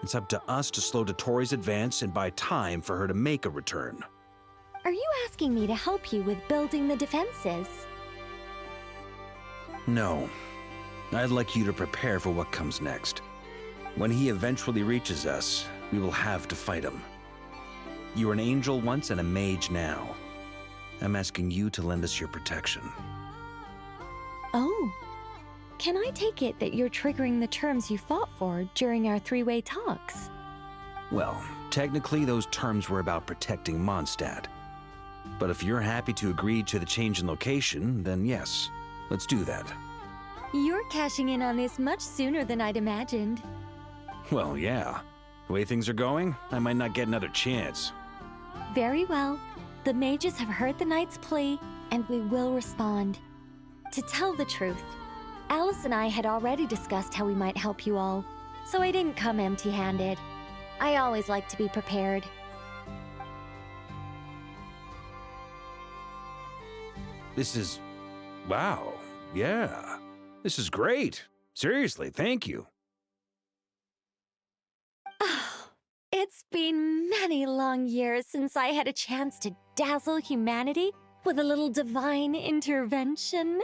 It's up to us to slow Dottore's advance and buy time for her to make a return. Are you asking me to help you with building the defenses? No. I'd like you to prepare for what comes next. When he eventually reaches us, we will have to fight him. You were an angel once and a mage now. I'm asking you to lend us your protection. Oh. Can I take it that you're triggering the terms you fought for during our three-way talks? Well, technically those terms were about protecting Mondstadt. But if you're happy to agree to the change in location, then yes, let's do that. You're cashing in on this much sooner than I'd imagined. Well, yeah. The way things are going, I might not get another chance. Very well. The mages have heard the knight's plea, and we will respond. To tell the truth, Alice and I had already discussed how we might help you all, so I didn't come empty-handed. I always like to be prepared. This is... wow, yeah. This is great. Seriously, thank you. It's been many long years since I had a chance to dazzle humanity with a little divine intervention.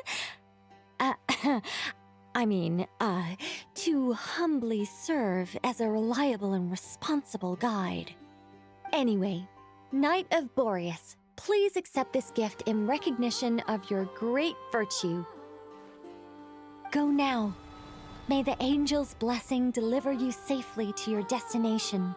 To humbly serve as a reliable and responsible guide. Anyway, Knight of Boreas, please accept this gift in recognition of your great virtue. Go now. May the angel's blessing deliver you safely to your destination.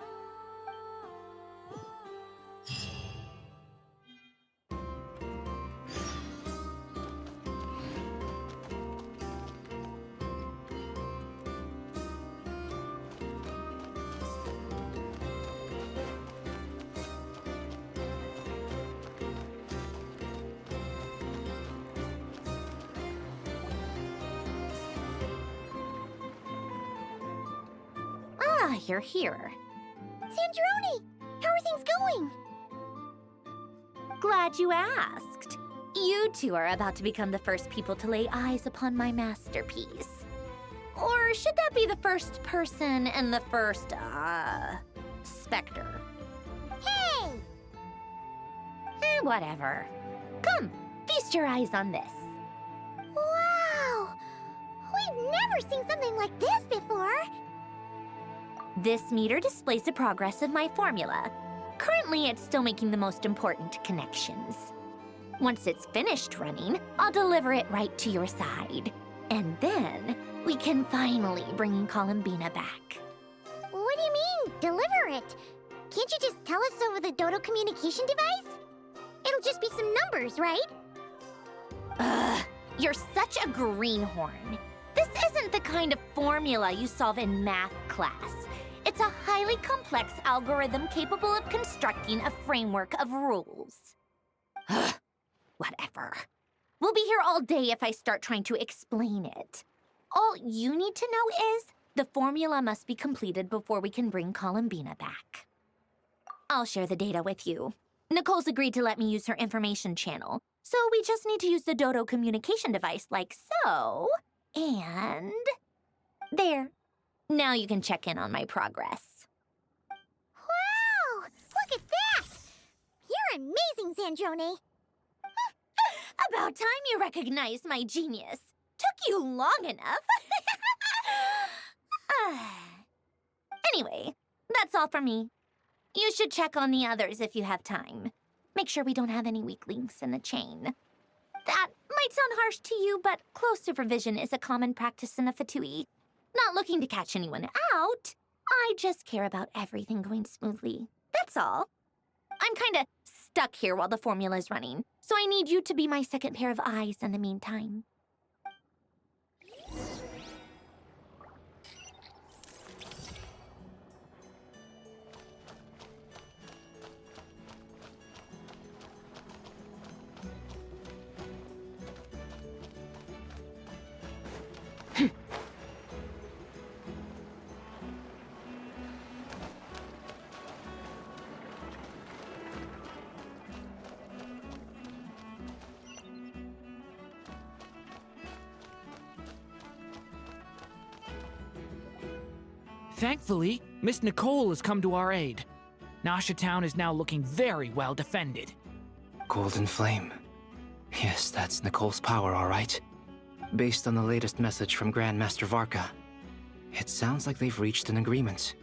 Ah, you're here. Sandroni! How are things going? Glad you asked. You two are about to become the first people to lay eyes upon my masterpiece. Or should that be the first person and the first, specter? Hey! Whatever. Come, feast your eyes on this. Wow! We've never seen something like this before! This meter displays the progress of my formula. Currently, it's still making the most important connections. Once it's finished running, I'll deliver it right to your side. And then, we can finally bring Columbina back. What do you mean, deliver it? Can't you just tell us over the Dodo communication device? It'll just be some numbers, right? Ugh, you're such a greenhorn. This isn't the kind of formula you solve in math class. It's a highly complex algorithm capable of constructing a framework of rules. Ugh, whatever. We'll be here all day if I start trying to explain it. All you need to know is The formula must be completed before we can bring Columbina back. I'll share the data with you. Nicole's agreed to let me use her information channel, so we just need to use the Dodo communication device like so. And... there. Now you can check in on my progress. Wow! Look at that! You're amazing, Zandrone! About time you recognized my genius. Took you long enough. Anyway, that's all from me. You should check on the others if you have time. Make sure we don't have any weak links in the chain. That might sound harsh to you, but close supervision is a common practice in the Fatui. Not looking to catch anyone out. I just care about everything going smoothly. That's all. I'm kinda stuck here while the formula's running, so I need you to be my second pair of eyes in the meantime. Thankfully, Miss Nicole has come to our aid. Nasha Town is now looking very well defended. Golden Flame. Yes, that's Nicole's power, all right. Based on the latest message from Grandmaster Varka, it sounds like they've reached an agreement.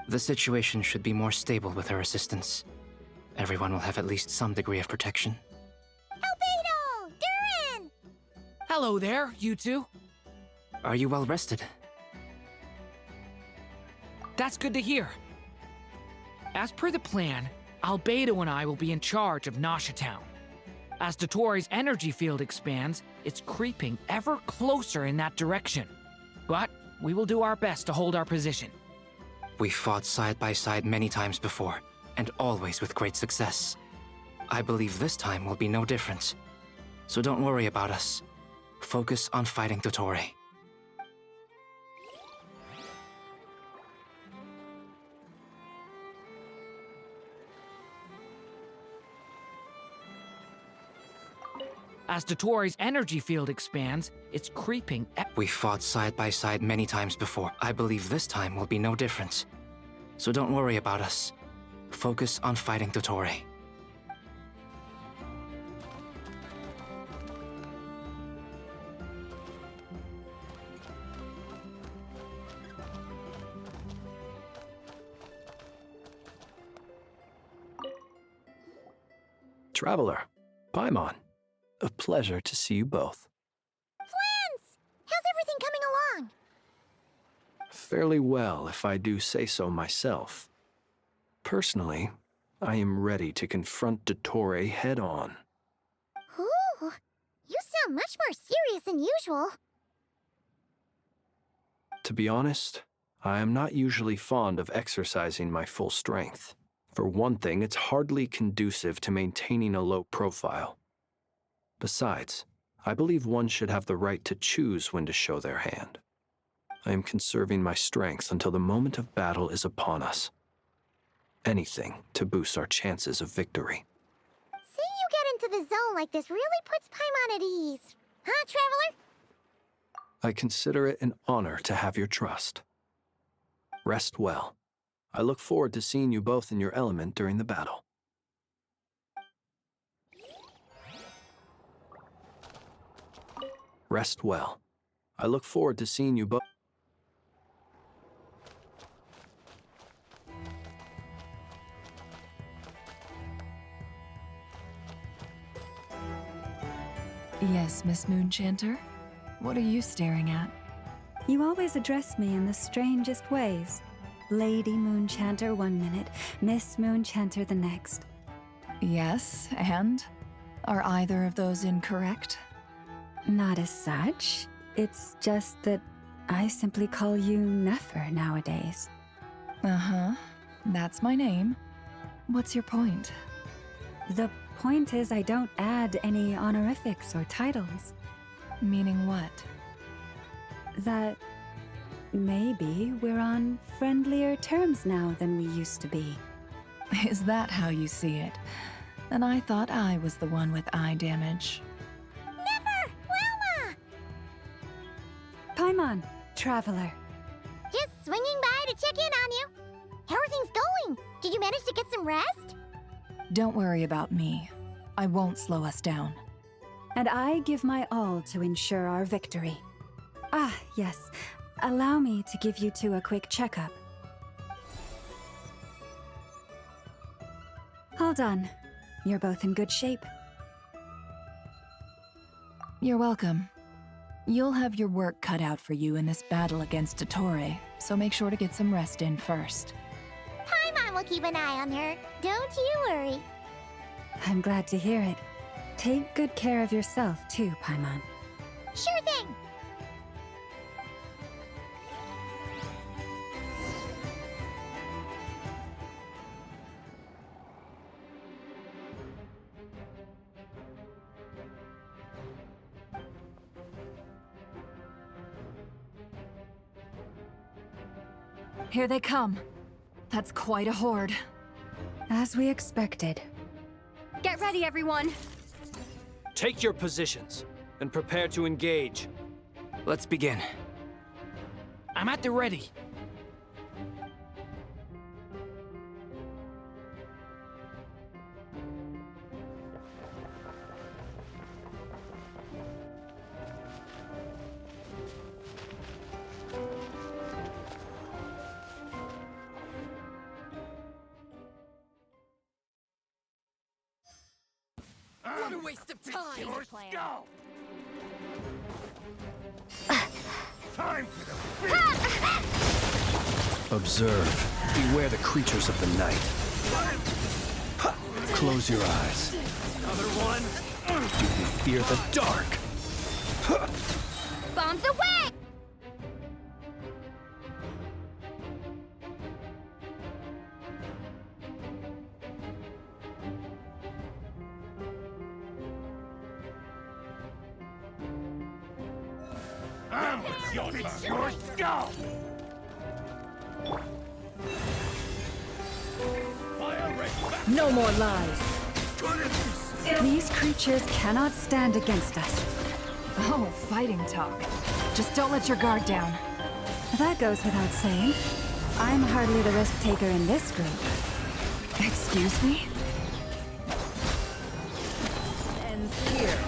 The situation should be more stable with her assistance. Everyone will have at least some degree of protection. Albedo! Durin! Hello there, you two. Are you well rested? That's good to hear. As per the plan, Albedo and I will be in charge of Nasha Town. As Dotori's energy field expands, it's creeping ever closer in that direction. But we will do our best to hold our position. We fought side by side many times before, and always with great success. I believe this time will be no different. So don't worry about us. Focus on fighting Dotori. As Dotori's energy field expands, it's creeping. We fought side by side many times before. I believe this time will be no different. So don't worry about us. Focus on fighting Dotori. Traveler, Paimon. A pleasure to see you both. Flans! How's everything coming along? Fairly well, if I do say so myself. Personally, I am ready to confront Dotori head-on. Ooh, you sound much more serious than usual. To be honest, I am not usually fond of exercising my full strength. For one thing, it's hardly conducive to maintaining a low profile. Besides, I believe one should have the right to choose when to show their hand. I am conserving my strength until the moment of battle is upon us. Anything to boost our chances of victory. Seeing you get into the zone like this really puts Paimon at ease. Huh, Traveler? I consider it an honor to have your trust. Rest well. I look forward to seeing you both in your element during the battle. Rest well. I look forward to seeing you both. Yes, Miss Moonchanter? What are you staring at? You always address me in the strangest ways. Lady Moonchanter one minute, Miss Moonchanter the next. Yes, and? Are either of those incorrect? Not as such. It's just that I simply call you Nefer nowadays. Uh-huh. That's my name. What's your point? The point is I don't add any honorifics or titles. Meaning what? That Maybe we're on friendlier terms now than we used to be. Is that how you see it? And I thought I was the one with eye damage. Never! Wilma! Paimon, traveler. Just swinging by to check in on you. How are things going? Did you manage to get some rest? Don't worry about me. I won't slow us down. And I give my all to ensure our victory. Ah, yes. Allow me to give you two a quick checkup. All done. You're both in good shape. You're welcome. You'll have your work cut out for you in this battle against Dottore, so make sure to get some rest in first. Paimon will keep an eye on her. Don't you worry. I'm glad to hear it. Take good care of yourself, too, Paimon. Sure thing. Here they come. That's quite a horde. As we expected. Get ready, everyone. Take your positions and prepare to engage. Let's begin. I'm at the ready. What a waste of time! Go! Time for the Observe. Beware the creatures of the night. Close your eyes. Another one? Do you fear the dark? Bombs away! It's your skull! No more lies. These creatures cannot stand against us. Oh, fighting talk. Just don't let your guard down. That goes without saying. I'm hardly the risk taker in this group. Excuse me? Ends here.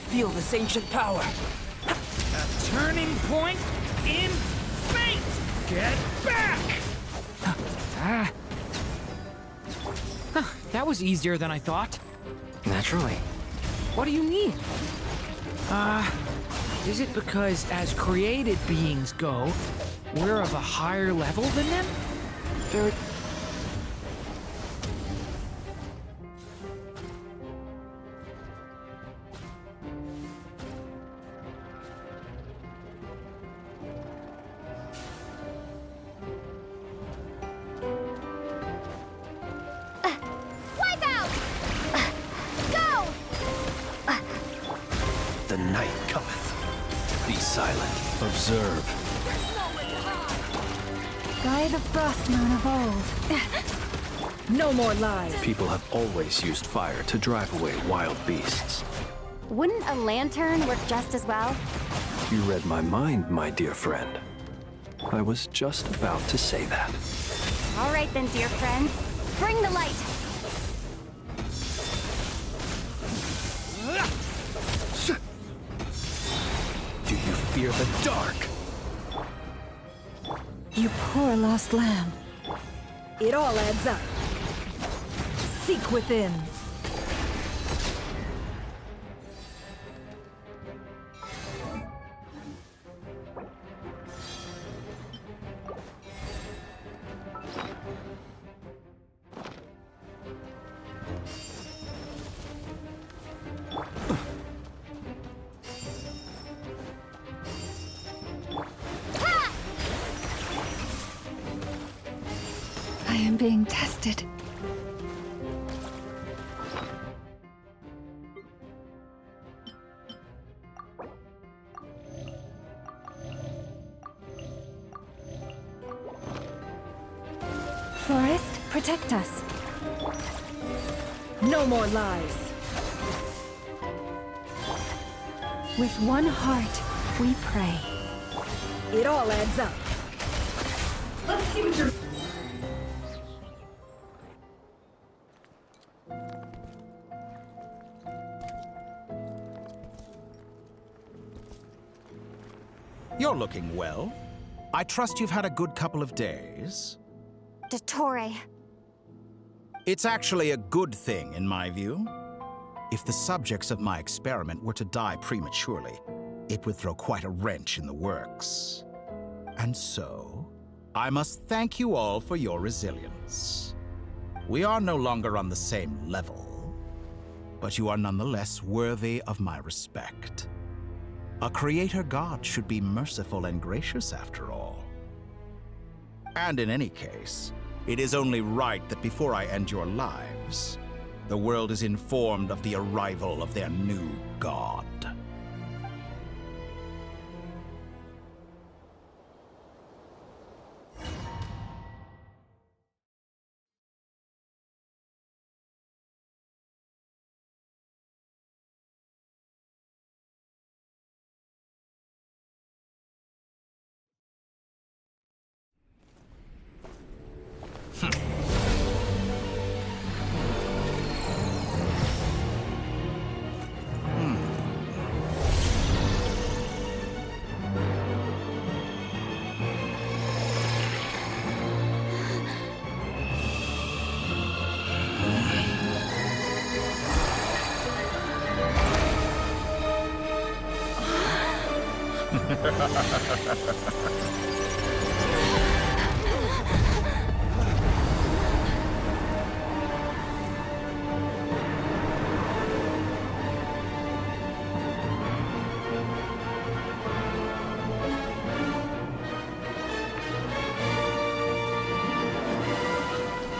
Feel this ancient power. A turning point in fate! Get back! That was easier than I thought. Naturally. What do you need? Is it because as created beings go, we're of a higher level than them? Very... Wipe out! Go! The night cometh. Be silent. Observe. By the frost moon of old. No more lies. People have always used fire to drive away wild beasts. Wouldn't a lantern work just as well? You read my mind, my dear friend. I was just about to say that. All right then, dear friend. Bring the light. Do you fear the dark? You poor lost lamb. It all adds up. Seek within. being tested. Forest, protect us. No more lies. With one heart, we pray. It all adds up. Let's see what you're... You're looking well. I trust you've had a good couple of days. Dottore. It's actually a good thing, in my view. If the subjects of my experiment were to die prematurely, it would throw quite a wrench in the works. And so, I must thank you all for your resilience. We are no longer on the same level, but you are nonetheless worthy of my respect. A creator god should be merciful and gracious after all. And in any case, it is only right that before I end your lives, the world is informed of the arrival of their new god.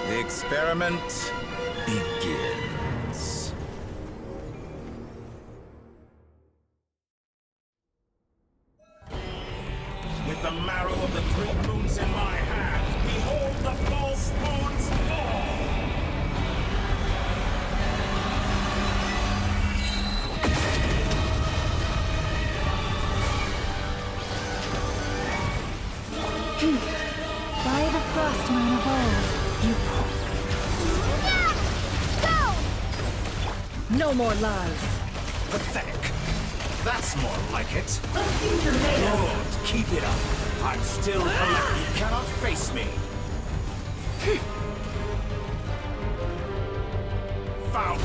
The experiment begins. With the marrow of the three moons in my hand, behold the false moons fall! By the frost moon of old, you... Go! No more lies. Pathetic. That's more like it. Good, keep it up. I'm still alive. You cannot face me. Found.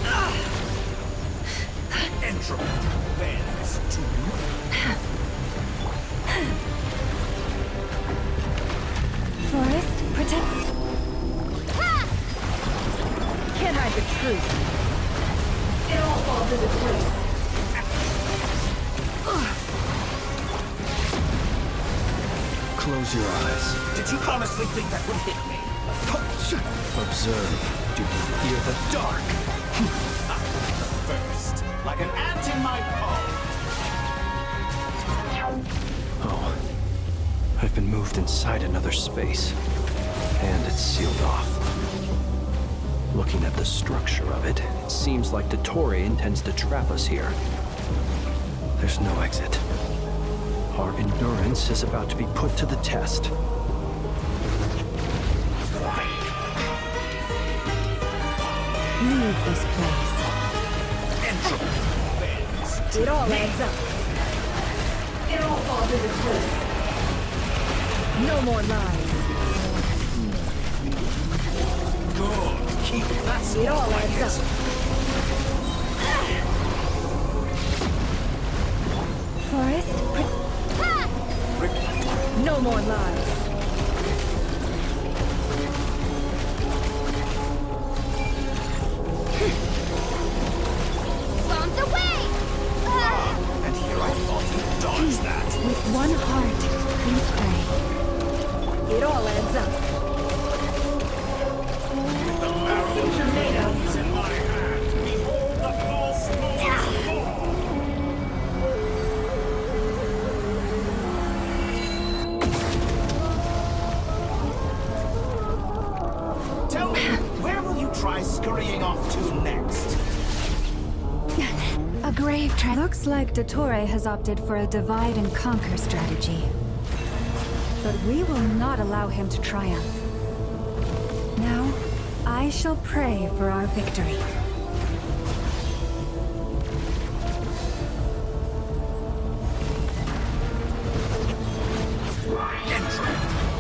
Entropy bends to Forest, protect... Can't hide the truth. It all falls into place. Close your eyes. Did you honestly think that would hit me? Observe. Do you fear the dark? First, like an ant in my palm. Oh. I've been moved inside another space. And it's sealed off. Looking at the structure of it, it seems like Dottore intends to trap us here. There's no exit. Our endurance is about to be put to the test. Leave this place. It all adds up. It all falls into place. No more lies. Good. Keep it. That's it all adds up. Forest, no more lies. Bombs away! And here I thought you dodged that. With one heart, we pray. It all adds up. It's in my hand. Behold the false moon's fall. Tell me, where will you try scurrying off to next? A grave trap. Looks like Dottore has opted for a divide and conquer strategy. But we will not allow him to triumph. Now, I shall pray for our victory.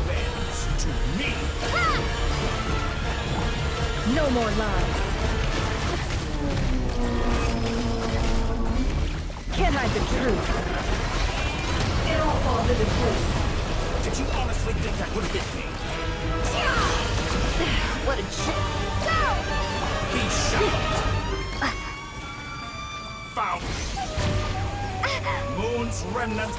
Bends to me. No more lies. Can't hide the truth. It all falls into place. Did you honestly think that would hit me? What a Be shot! Foul! Moon's remnant!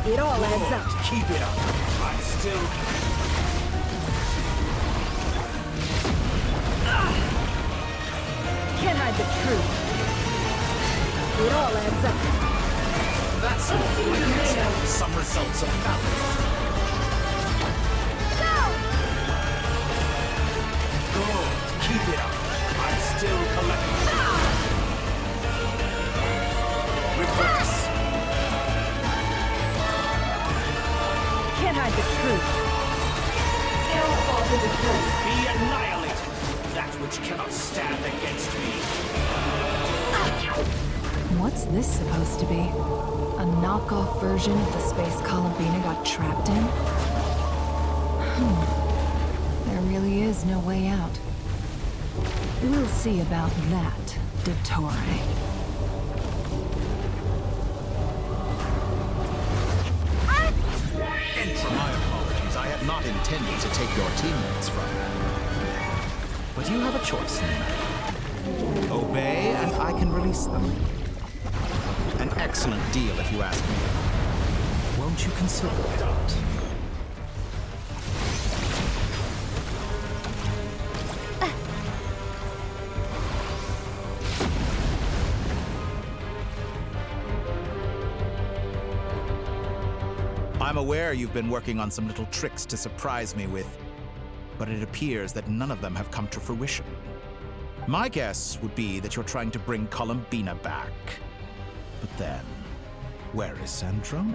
It all adds up. Keep it up. I'm still... Can't hide the truth. It all adds up. That's some results of valor. Good. Keep it up. I'm still collecting. Reverse. Can't hide the truth. It all falls into place. Be annihilated. That which cannot stand against me. What's this supposed to be? A knockoff version of the space Columbina got trapped in? There really is no way out. We'll see about that, Dottore. Entra, my apologies. I had not intended to take your teammates from you. But you have a choice, Luna. Obey, and I can release them. An excellent deal, if you ask me. Won't you consider it? I'm aware you've been working on some little tricks to surprise me with, but it appears that none of them have come to fruition. My guess would be that you're trying to bring Columbina back. But then, where is Sandrone?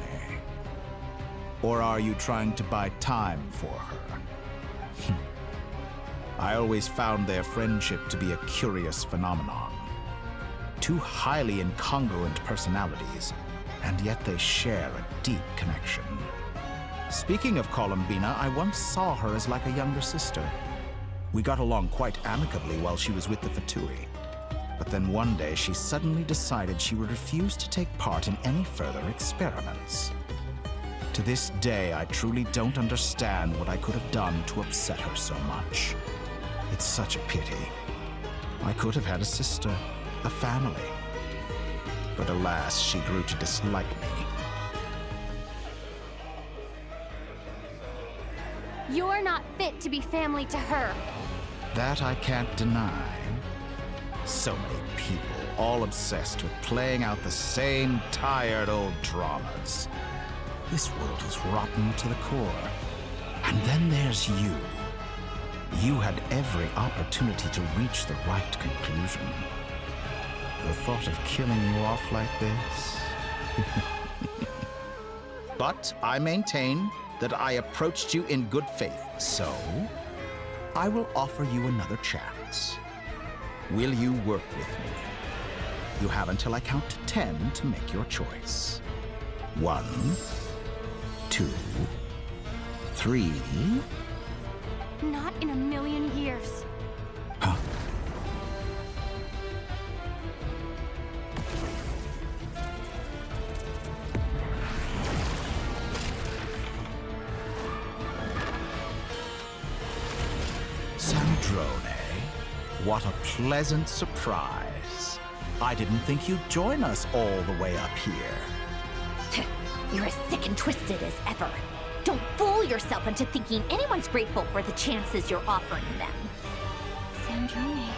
Or are you trying to buy time for her? I always found their friendship to be a curious phenomenon. Two highly incongruent personalities, and yet they share a deep connection. Speaking of Columbina, I once saw her as like a younger sister. We got along quite amicably while she was with the Fatui. But then one day she suddenly decided she would refuse to take part in any further experiments. To this day, I truly don't understand what I could have done to upset her so much. It's such a pity. I could have had a sister, a family. But alas, she grew to dislike me. You're not fit to be family to her. That I can't deny. So many people, all obsessed with playing out the same tired old dramas. This world is rotten to the core. And then there's you. You had every opportunity to reach the right conclusion. The thought of killing you off like this? But I maintain that I approached you in good faith, so I will offer you another chance. Will you work with me? You have until I count to 10 to make your choice. 1, 2, 3. Not in a million years. Huh? Sandrone, what a pleasant surprise. I didn't think you'd join us all the way up here. You're as sick and twisted as ever. Don't fool yourself into thinking anyone's grateful for the chances you're offering them. Sandrone,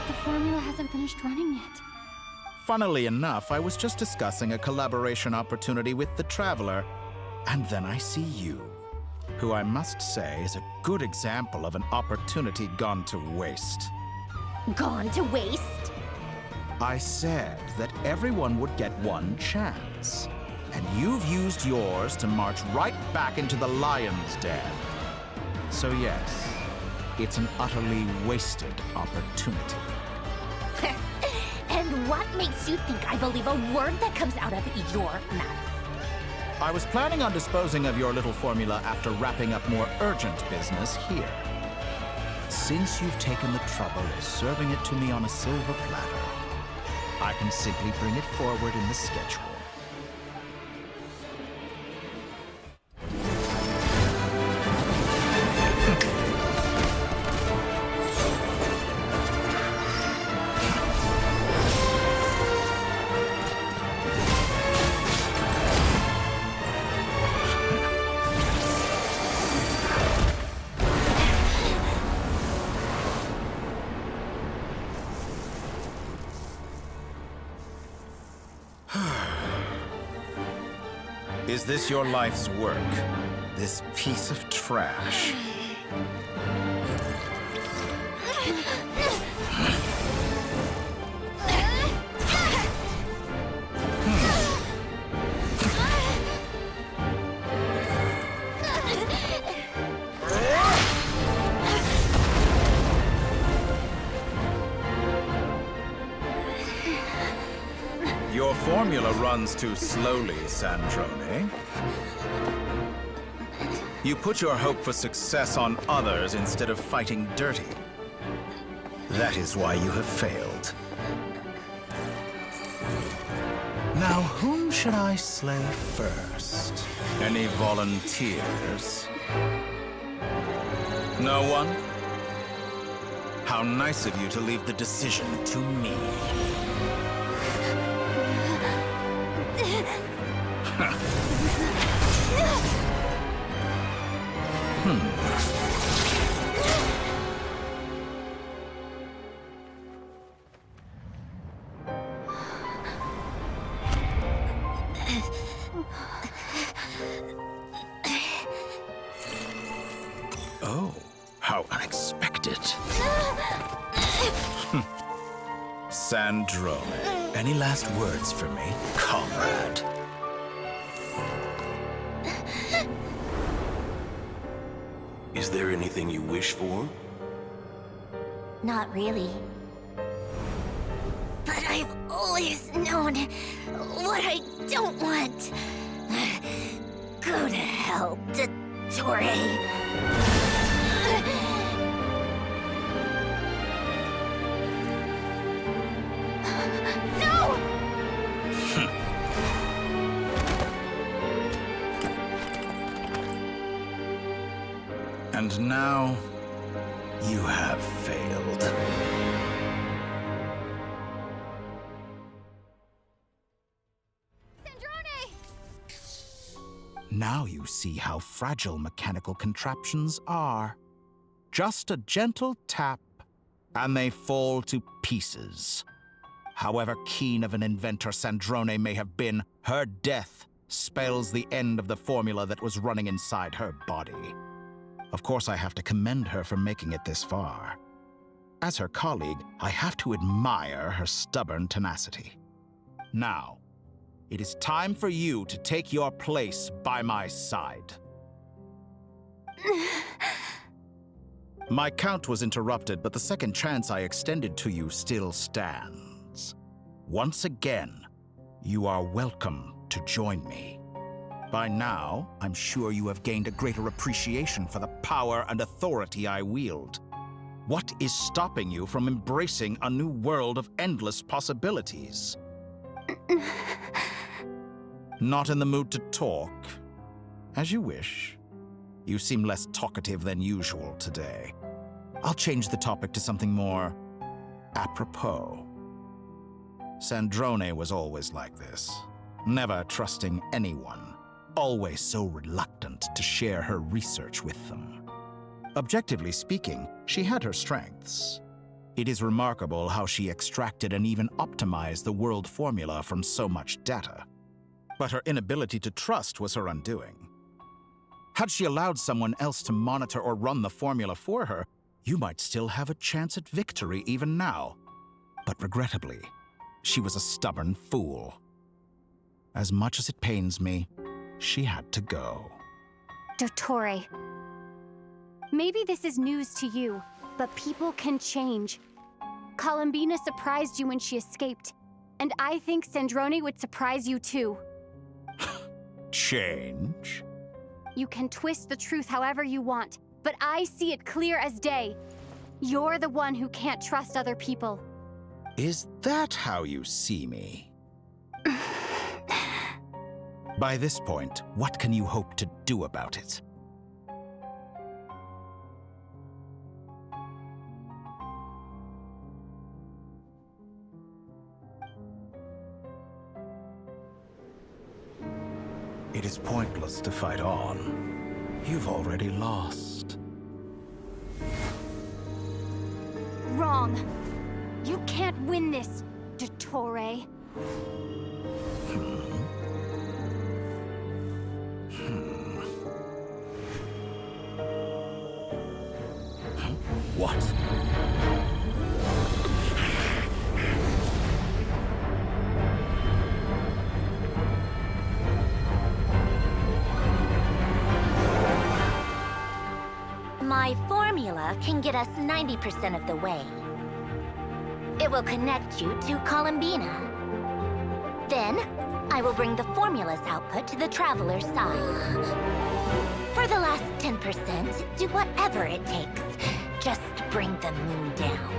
the formula hasn't finished running yet. Funnily enough, I was just discussing a collaboration opportunity with the Traveler, and then I see you, who I must say is a good example of an opportunity gone to waste. Gone to waste? I said that everyone would get one chance, and you've used yours to march right back into the lion's den. So yes, it's an utterly wasted opportunity. And what makes you think I believe a word that comes out of your mouth? I was planning on disposing of your little formula after wrapping up more urgent business here. Since you've taken the trouble of serving it to me on a silver platter, I can simply bring it forward in the schedule. Is this your life's work? This piece of trash? Your formula runs too slowly, Sandrone. You put your hope for success on others instead of fighting dirty. That is why you have failed. Now, whom should I slay first? Any volunteers? No one? How nice of you to leave the decision to me. Oh, how unexpected. Sandrone, any last words for me, comrade? Is there anything you wish for? Not really. But I've always known what I don't want. Go to hell, Dottore. And now, you have failed. Now you see how fragile mechanical contraptions are. Just a gentle tap, and they fall to pieces. However keen of an inventor Sandrone may have been, her death spells the end of the formula that was running inside her body. Of course, I have to commend her for making it this far. As her colleague, I have to admire her stubborn tenacity. Now, it is time for you to take your place by my side. My count was interrupted, but the second chance I extended to you still stands. Once again, you are welcome to join me. By now, I'm sure you have gained a greater appreciation for the power and authority I wield. What is stopping you from embracing a new world of endless possibilities? Not in the mood to talk? As you wish. You seem less talkative than usual today. I'll change the topic to something more apropos. Sandrone was always like this. never trusting anyone, always so reluctant to share her research with them. Objectively speaking, she had her strengths. It is remarkable how she extracted and even optimized the world formula from so much data. But her inability to trust was her undoing. Had she allowed someone else to monitor or run the formula for her, you might still have a chance at victory even now. But regrettably, she was a stubborn fool. As much as it pains me, she had to go. Dottore. Maybe this is news to you, but people can change. Columbina surprised you when she escaped, and I think Sandrone would surprise you too. Change? You can twist the truth however you want, but I see it clear as day. You're the one who can't trust other people. Is that how you see me? By this point, what can you hope to do about it? It is pointless to fight on. You've already lost. Wrong. You can't win this, Dottore. What? My formula can get us 90% of the way. It will connect you to Columbina. Then, I will bring the formula's output to the Traveler's side. For the last 10%, do whatever it takes. Just bring the moon down.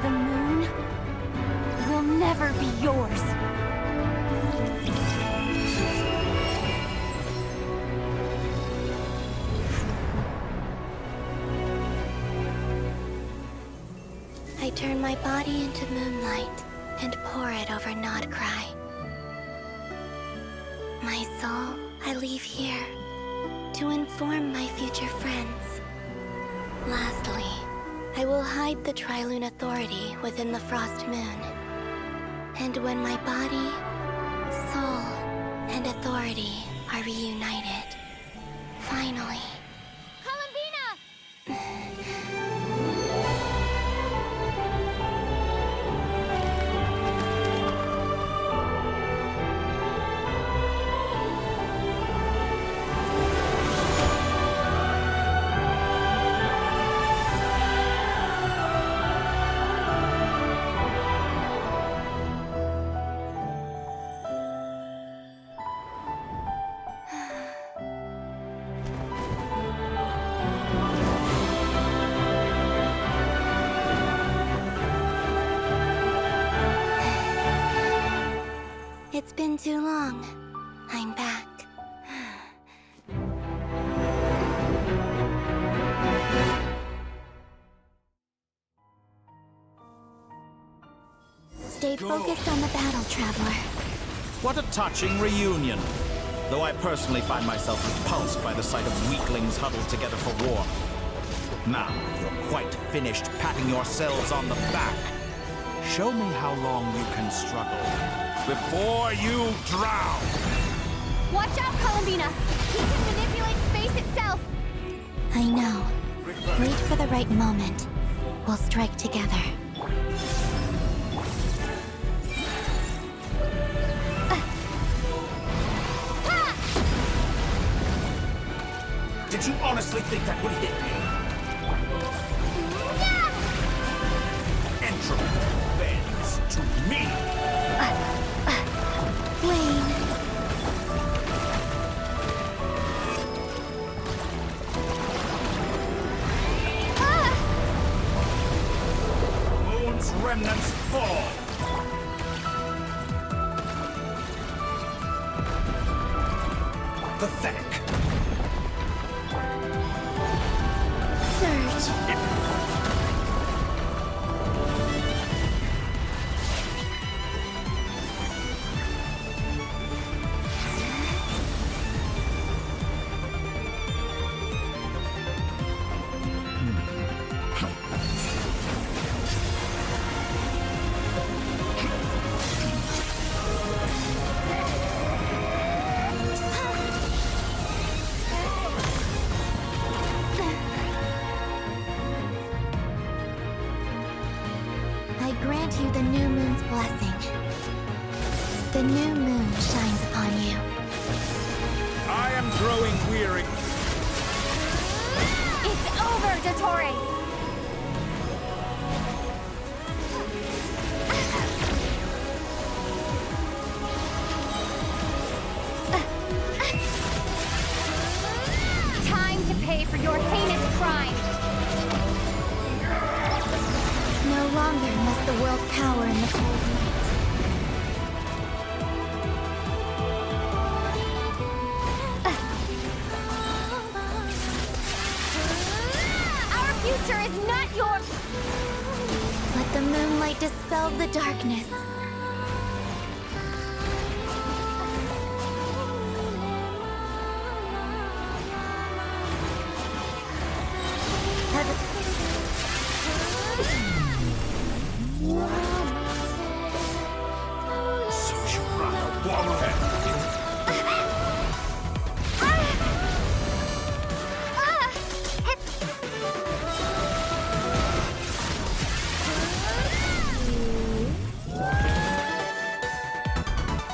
The moon will never be yours. I turn my body into moonlight and pour it over Nodcry. My soul I leave here to inform my future friends. Lastly, I will hide the Trilune Authority within the Frost Moon. And when my body, soul, and authority are reunited, finally... It's been too long. I'm back. Stay focused on the battle, Traveler. What a touching reunion. Though I personally find myself repulsed by the sight of weaklings huddled together for war. Now, if you're quite finished patting yourselves on the back, show me how long you can struggle before you drown! Watch out, Columbina! He can manipulate space itself! I know. Wait for the right moment. We'll strike together. Did you honestly think that would hit me? Entropy bends to me! Lane. Moon's remnants fall! Pathetic. Surge. I grant you the new moon's blessing. The new moon shines upon you. I am growing weary. It's over, Dottore! Time to pay for your heinous crimes! No longer must the world cower in the cold night. Our future is not your... Let the moonlight dispel the darkness. So you rather wallow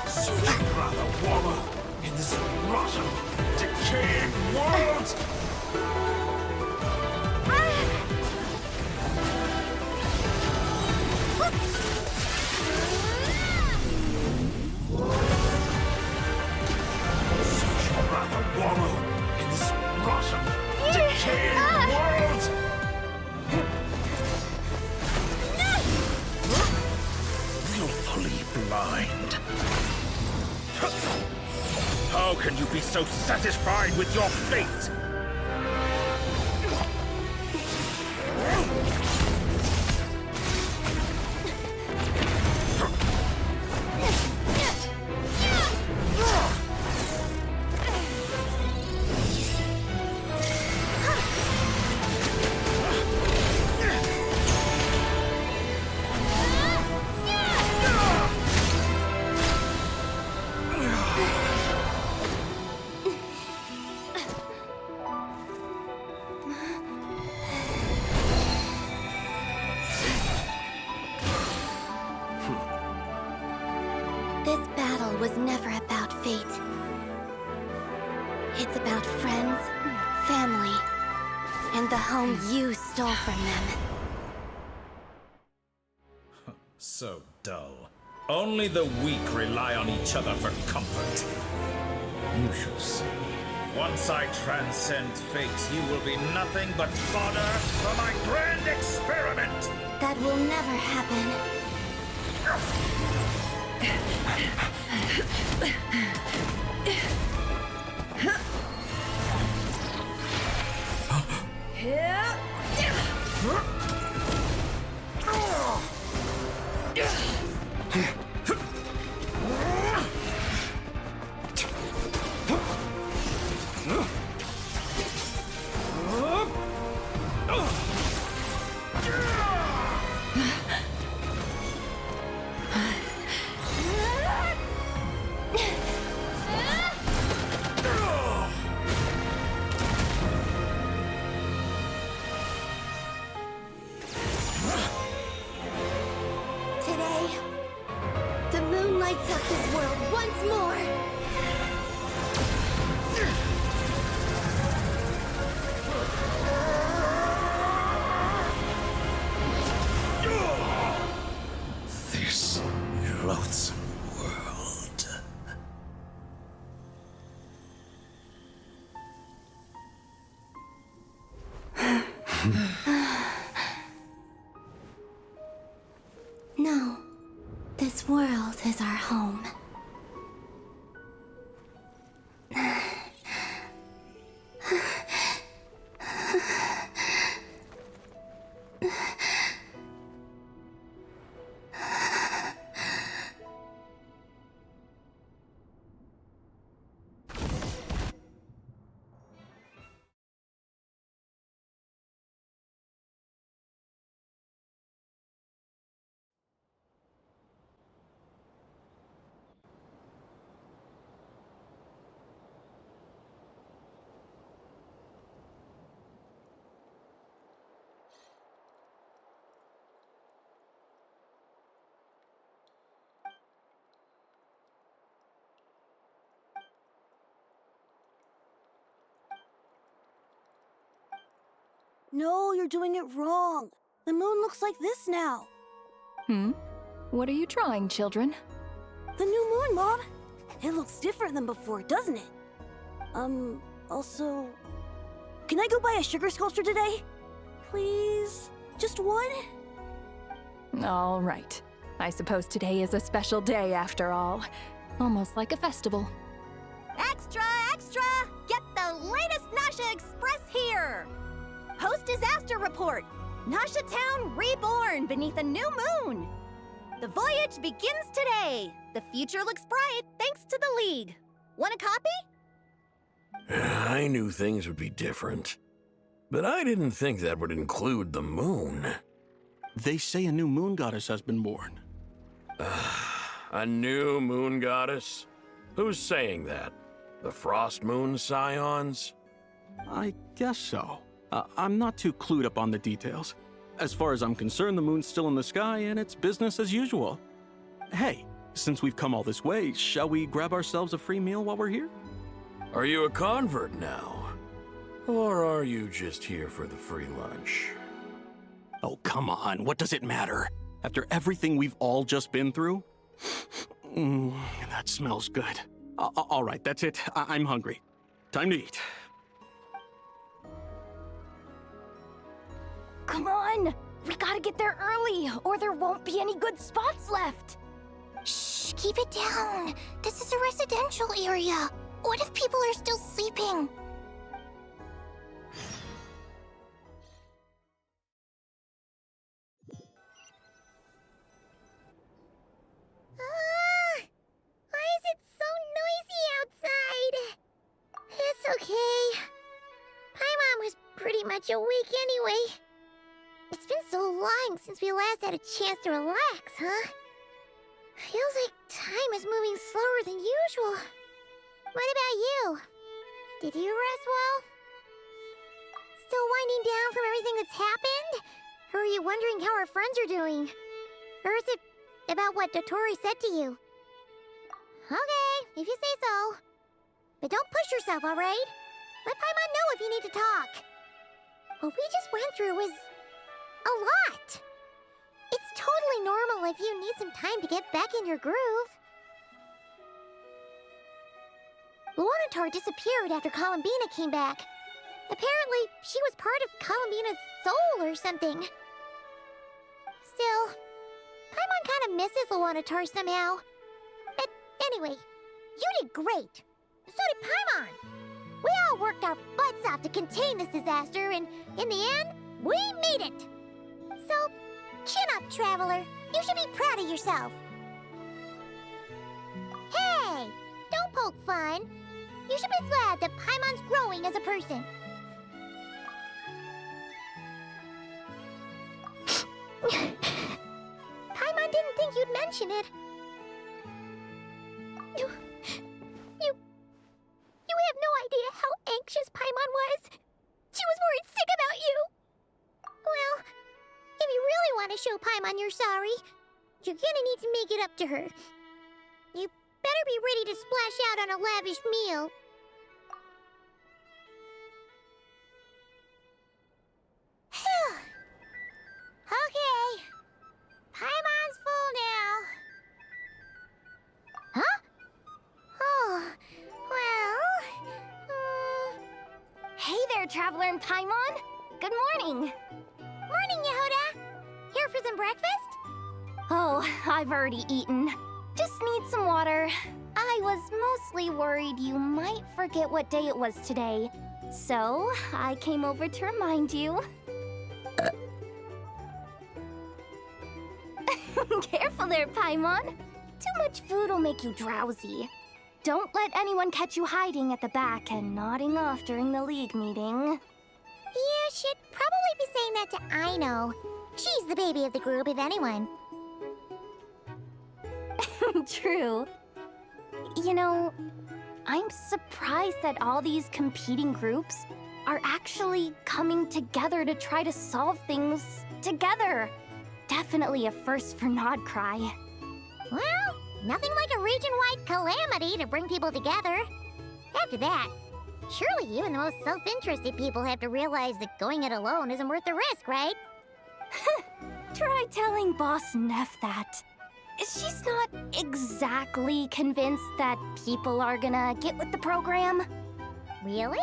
So you'd rather wallow in this rotten, decaying world? So you'd rather wallow in this rotten, decaying world? Willfully blind. How can you be so satisfied with your fate? This battle was never about fate. It's about friends, family, and the home you stole from them. So dull. Only the weak rely on each other for comfort. You shall see. Once I transcend fate, you will be nothing but fodder for my grand experiment! That will never happen. No, this world is our home. No, you're doing it wrong. The moon looks like this now. What are you drawing, children? The new moon, Mom. It looks different than before, doesn't it? Also... Can I go buy a sugar sculpture today? Please? Just one? All right. I suppose today is a special day after all. Almost like a festival. Extra, extra! Get the latest Nasha Express here! Post-disaster report! Nasha Town reborn beneath a new moon! The voyage begins today! The future looks bright thanks to the League. Want a copy? I knew things would be different, but I didn't think that would include the moon. They say a new moon goddess has been born. A new moon goddess? Who's saying that? The Frost Moon Scions? I guess so. I'm not too clued up on the details. As far as I'm concerned, the moon's still in the sky and it's business as usual. Hey, since we've come all this way, shall we grab ourselves a free meal while we're here? Are you a convert now? Or are you just here for the free lunch? Oh, come on, what does it matter? After everything we've all just been through? That smells good. All right, that's it. I'm hungry. Time to eat. Come on! We gotta get there early, or there won't be any good spots left! Shh, keep it down. This is a residential area. What if people are still sleeping? Why is it so noisy outside? It's okay. Paimon was pretty much awake anyway. It's been so long since we last had a chance to relax, huh? Feels like time is moving slower than usual. What about you? Did you rest well? Still winding down from everything that's happened? Or are you wondering how our friends are doing? Or is it about what Dotori said to you? Okay, if you say so. But don't push yourself, alright? Let Paimon know if you need to talk. What we just went through was a lot. It's totally normal if you need some time to get back in your groove. Luanatar disappeared after Columbina came back. Apparently, she was part of Columbina's soul or something. Still, Paimon kind of misses Luanatar somehow. But anyway, you did great. So did Paimon. We all worked our butts off to contain this disaster, and in the end, we made it. So, chin up, Traveler. You should be proud of yourself. Hey! Don't poke fun. You should be glad that Paimon's growing as a person. Paimon didn't think you'd mention it. You have no idea how anxious Paimon was. She was worried sick about you. Well, if you really want to show Paimon you're sorry, you're gonna need to make it up to her. You better be ready to splash out on a lavish meal. Okay. Paimon's full now. Huh? Oh, well... Hey there, Traveler and Paimon! Good morning! Morning, Yehuda! Here for some breakfast? Oh, I've already eaten. Just need some water. I was mostly worried you might forget what day it was today. So, I came over to remind you. Careful there, Paimon. Too much food will make you drowsy. Don't let anyone catch you hiding at the back and nodding off during the League meeting. You should probably be saying that to Aino. She's the baby of the group, if anyone. True. You know, I'm surprised that all these competing groups are actually coming together to try to solve things together. Definitely a first for Nodcry. Well, nothing like a region-wide calamity to bring people together. After that, surely even the most self-interested people have to realize that going it alone isn't worth the risk, right? Try telling Boss Neff that. She's not exactly convinced that people are gonna get with the program. Really?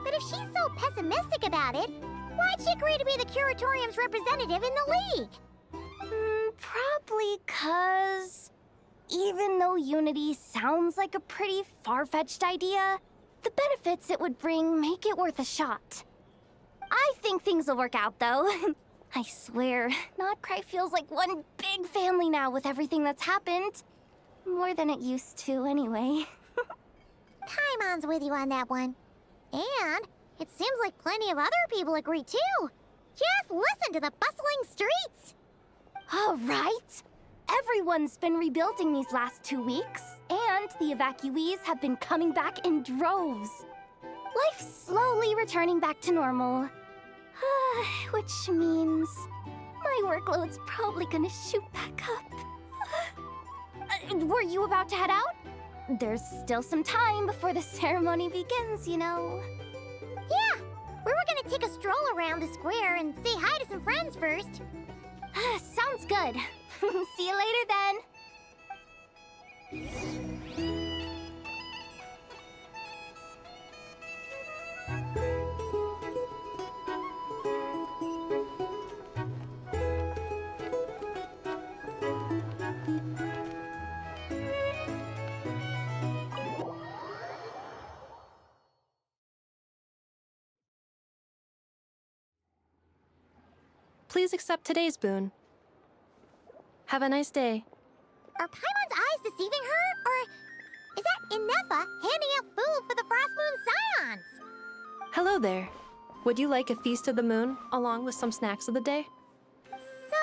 But if she's so pessimistic about it, why'd she agree to be the Curatorium's representative in the League? Probably 'cause even though Unity sounds like a pretty far-fetched idea, the benefits it would bring make it worth a shot. I think things will work out, though. I swear, Nodcry feels like one big family now with everything that's happened. More than it used to, anyway. Paimon's with you on that one. And it seems like plenty of other people agree, too. Just listen to the bustling streets. All right. Everyone's been rebuilding these last 2 weeks, and the evacuees have been coming back in droves. Life's slowly returning back to normal. Which means my workload's probably gonna shoot back up. Were you about to head out? There's still some time before the ceremony begins, you know. Yeah, we were gonna take a stroll around the square and say hi to some friends first. Sounds good. See you later then. Please accept today's boon. Have a nice day. Are Paimon's eyes deceiving her? Or is that Inefa handing out food for the Frost Moon Scions? Hello there. Would you like a feast of the moon, along with some snacks of the day? So,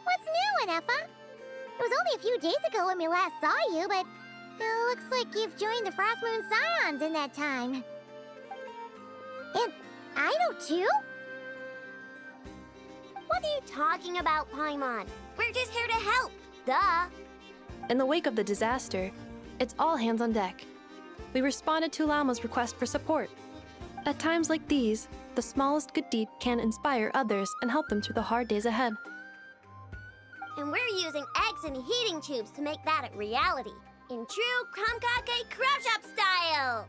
what's new, Inefa? It was only a few days ago when we last saw you, but it looks like you've joined the Frost Moon Scions in that time. And Aino, too? What are you talking about, Paimon? We're just here to help. Duh. In the wake of the disaster, it's all hands on deck. We responded to Lama's request for support. At times like these, the smallest good deed can inspire others and help them through the hard days ahead. And we're using eggs and heating tubes to make that a reality. In true Kromkake Crab Shop style!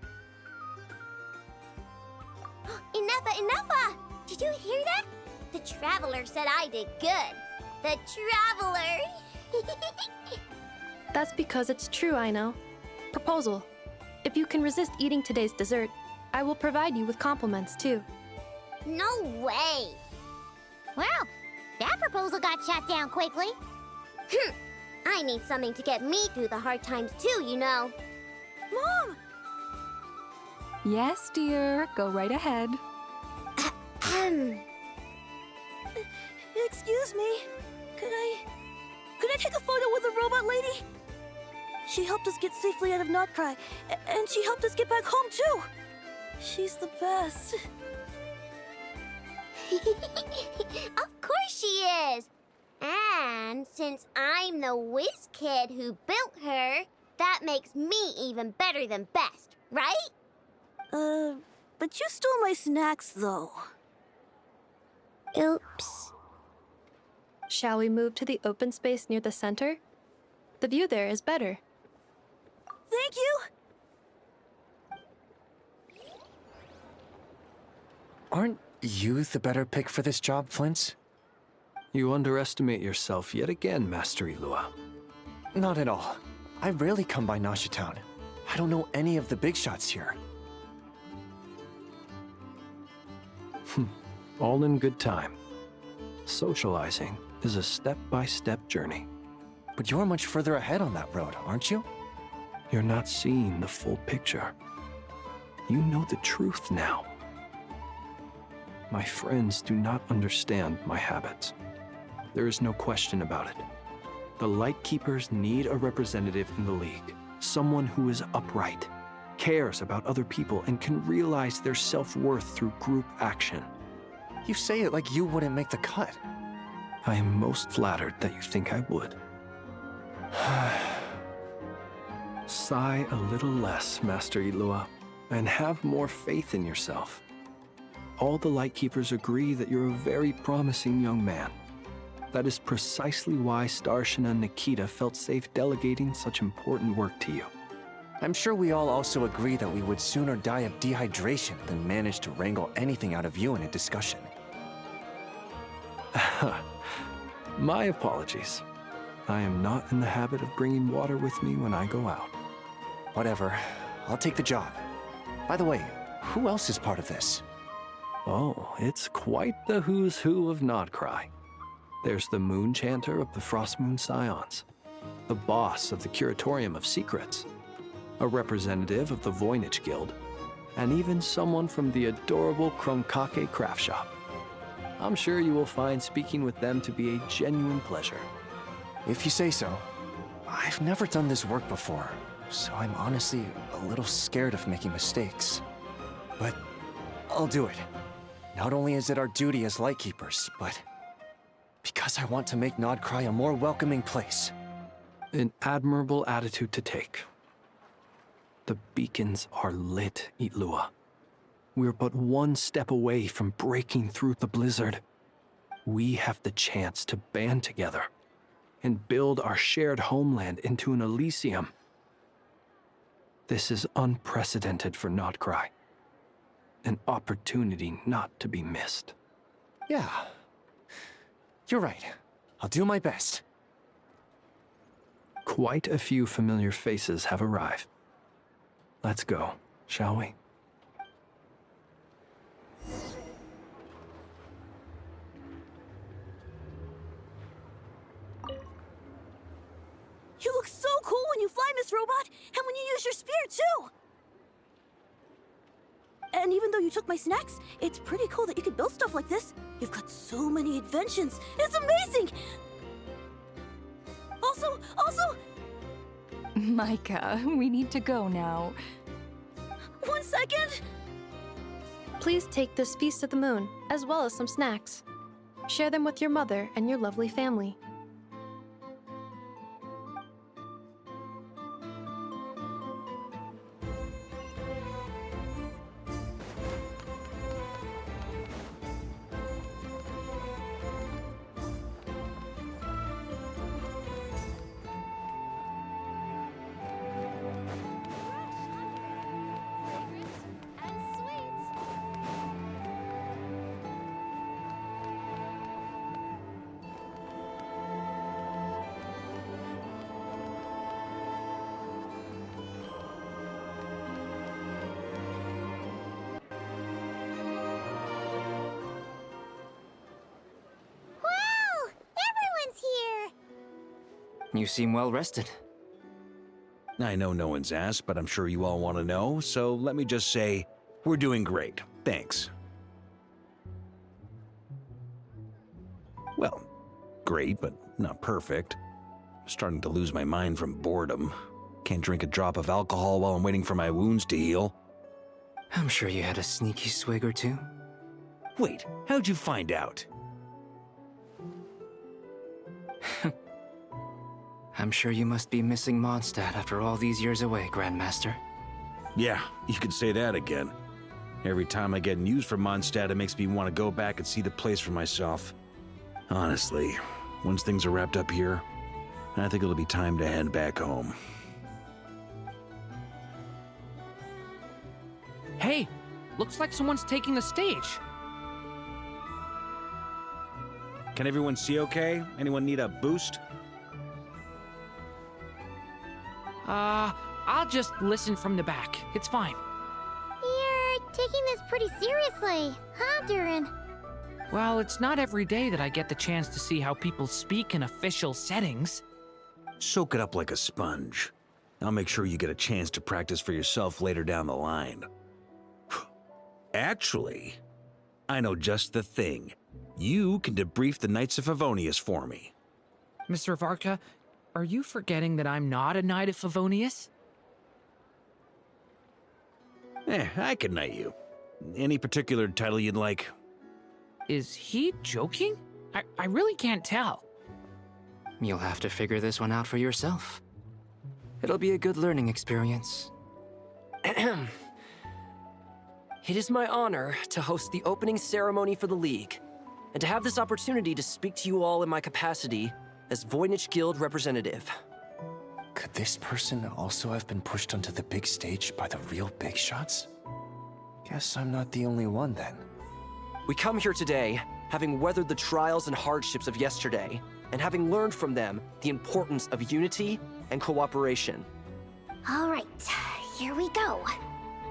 Inefa! Did you hear that? The Traveler said I did good. The Traveler! That's because it's true, I know. Proposal. If you can resist eating today's dessert, I will provide you with compliments, too. No way! Well, that proposal got shot down quickly. I need something to get me through the hard times, too, you know. Mom! Yes, dear. Go right ahead. Excuse me. Could I take a photo with the robot lady? She helped us get safely out of Nodcry, and she helped us get back home too. She's the best. Of course she is. And since I'm the whiz kid who built her, that makes me even better than best, right? But you stole my snacks, though. Oops. Shall we move to the open space near the center? The view there is better. Thank you! Aren't you the better pick for this job, Flint? You underestimate yourself yet again, Master Ilua. Not at all. I rarely come by Nasha Town. I don't know any of the big shots here. All in good time. Socializing is a step-by-step journey. But you're much further ahead on that road, aren't you? You're not seeing the full picture. You know the truth now. My friends do not understand my habits. There is no question about it. The Lightkeepers need a representative in the League. Someone who is upright, cares about other people, and can realize their self-worth through group action. You say it like you wouldn't make the cut. I am most flattered that you think I would. Sigh a little less, Master Ilua, and have more faith in yourself. All the Lightkeepers agree that you're a very promising young man. That is precisely why Starshina and Nikita felt safe delegating such important work to you. I'm sure we all also agree that we would sooner die of dehydration than manage to wrangle anything out of you in a discussion. My apologies. I am not in the habit of bringing water with me when I go out. Whatever. I'll take the job. By the way, who else is part of this? Oh, it's quite the who's who of Nodcry. There's the Moon Chanter of the Frost Moon Scions, the boss of the Curatorium of Secrets, a representative of the Voynich Guild, and even someone from the adorable Krumkake craft shop. I'm sure you will find speaking with them to be a genuine pleasure. If you say so. I've never done this work before, so I'm honestly a little scared of making mistakes. But I'll do it. Not only is it our duty as Lightkeepers, but because I want to make Nodcry a more welcoming place. An admirable attitude to take. The beacons are lit, Ilua. We're but one step away from breaking through the blizzard. We have the chance to band together and build our shared homeland into an Elysium. This is unprecedented for Nodcry. An opportunity not to be missed. Yeah. You're right. I'll do my best. Quite a few familiar faces have arrived. Let's go, shall we? You look so cool when you fly, Miss Robot, and when you use your spear, too! And even though you took my snacks, it's pretty cool that you could build stuff like this. You've got so many inventions. It's amazing! Also... Micah, we need to go now. 1 second! Please take this Feast of the Moon, as well as some snacks. Share them with your mother and your lovely family. You seem well rested. I know no one's asked, but I'm sure you all want to know, so let me just say, we're doing great. Thanks. Well, great, but not perfect. I'm starting to lose my mind from boredom. Can't drink a drop of alcohol while I'm waiting for my wounds to heal. I'm sure you had a sneaky swig or two. Wait, how'd you find out? I'm sure you must be missing Mondstadt after all these years away, Grandmaster. Yeah, you could say that again. Every time I get news from Mondstadt, it makes me want to go back and see the place for myself. Honestly, once things are wrapped up here, I think it'll be time to head back home. Hey, looks like someone's taking the stage. Can everyone see okay? Anyone need a boost? I'll just listen from the back. It's fine. You're taking this pretty seriously, huh, Durin? Well, it's not every day that I get the chance to see how people speak in official settings. Soak it up like a sponge. I'll make sure you get a chance to practice for yourself later down the line. Actually, I know just the thing. You can debrief the Knights of Favonius for me. Mr. Varka, are you forgetting that I'm not a Knight of Favonius? I can knight you. Any particular title you'd like? Is he joking? I really can't tell. You'll have to figure this one out for yourself. It'll be a good learning experience. It is my honor to host the opening ceremony for the League, and to have this opportunity to speak to you all in my capacity as Voynich Guild representative. Could this person also have been pushed onto the big stage by the real big shots? Guess I'm not the only one then. We come here today, having weathered the trials and hardships of yesterday, and having learned from them the importance of unity and cooperation. All right, here we go.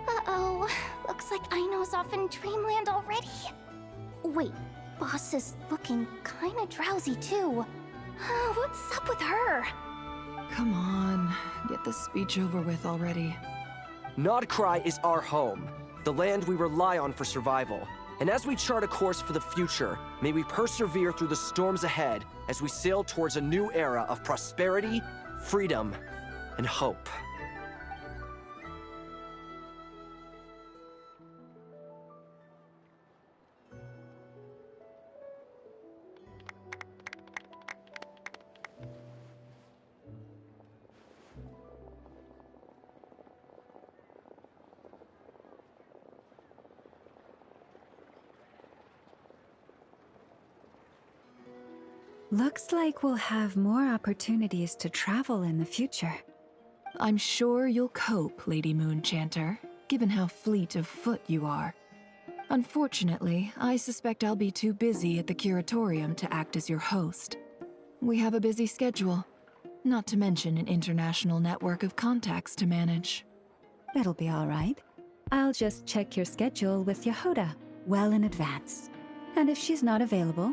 Uh-oh, looks like Aino's off in Dreamland already. Wait, Boss is looking kinda drowsy too. What's up with her? Come on, get this speech over with already. Nodcry is our home, the land we rely on for survival. And as we chart a course for the future, may we persevere through the storms ahead as we sail towards a new era of prosperity, freedom, and hope. Looks like we'll have more opportunities to travel in the future. I'm sure you'll cope, Lady Moonchanter, given how fleet of foot you are. Unfortunately, I suspect I'll be too busy at the Curatorium to act as your host. We have a busy schedule, not to mention an international network of contacts to manage. It'll be all right. I'll just check your schedule with Yehoda well in advance. And if she's not available,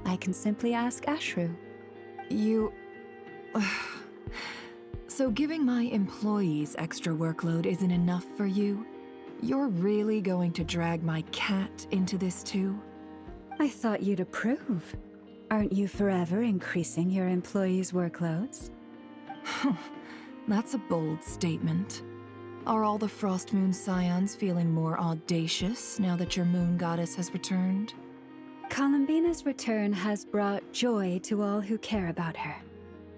I can simply ask Ashru. So giving my employees extra workload isn't enough for you? You're really going to drag my cat into this too? I thought you'd approve. Aren't you forever increasing your employees' workloads? That's a bold statement. Are all the Frost Moon Scions feeling more audacious now that your moon goddess has returned? Columbina's return has brought joy to all who care about her.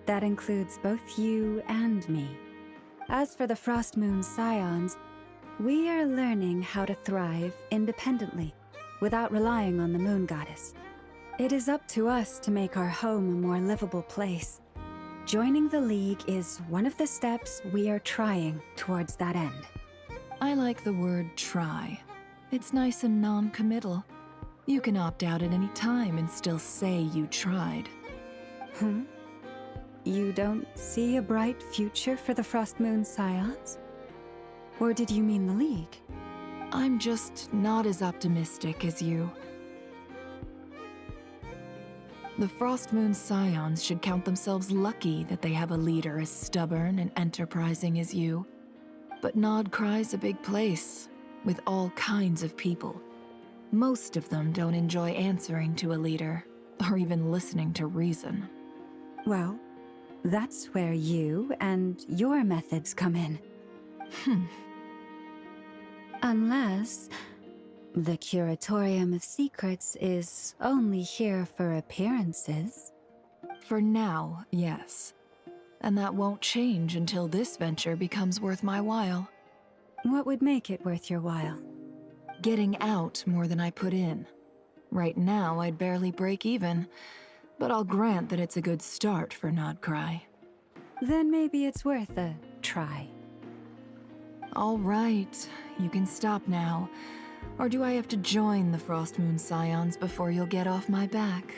That includes both you and me. As for the Frost Moon Scions, we are learning how to thrive independently, without relying on the moon goddess. It is up to us to make our home a more livable place. Joining the League is one of the steps we are trying towards that end. I like the word try. It's nice and non-committal. You can opt out at any time and still say you tried. You don't see a bright future for the Frost Moon Scions? Or did you mean the League? I'm just not as optimistic as you. The Frost Moon Scions should count themselves lucky that they have a leader as stubborn and enterprising as you. But Nodcry's a big place, with all kinds of people. Most of them don't enjoy answering to a leader, or even listening to reason. Well, that's where you and your methods come in. Unless the Curatorium of Secrets is only here for appearances. For now, yes. And that won't change until this venture becomes worth my while. What would make it worth your while? Getting out more than I put in. Right now, I'd barely break even, but I'll grant that it's a good start for Nodcry. Then maybe it's worth a try. All right, you can stop now. Or do I have to join the Frost Moon Scions before you'll get off my back?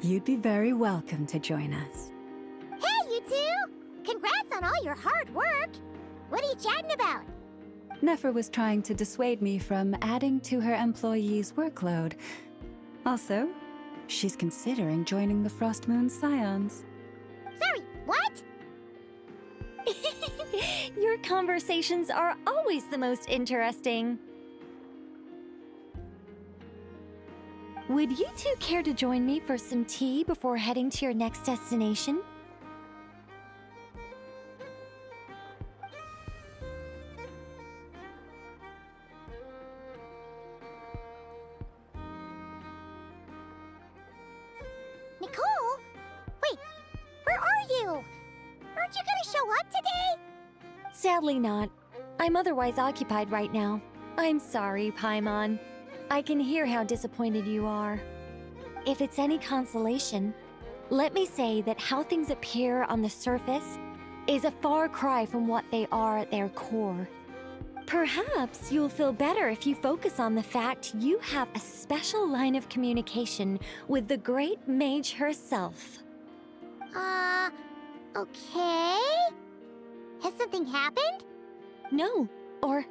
You'd be very welcome to join us. Hey, you two! Congrats on all your hard work! What are you chatting about? Nefer was trying to dissuade me from adding to her employees' workload. Also, she's considering joining the Frost Moon Scions. Sorry, what? Your conversations are always the most interesting. Would you two care to join me for some tea before heading to your next destination? Nicole? Wait, where are you? Aren't you gonna show up today? Sadly not. I'm otherwise occupied right now. I'm sorry, Paimon. I can hear how disappointed you are. If it's any consolation, let me say that how things appear on the surface is a far cry from what they are at their core. Perhaps you'll feel better if you focus on the fact you have a special line of communication with the great mage herself. Okay? Has something happened? No, or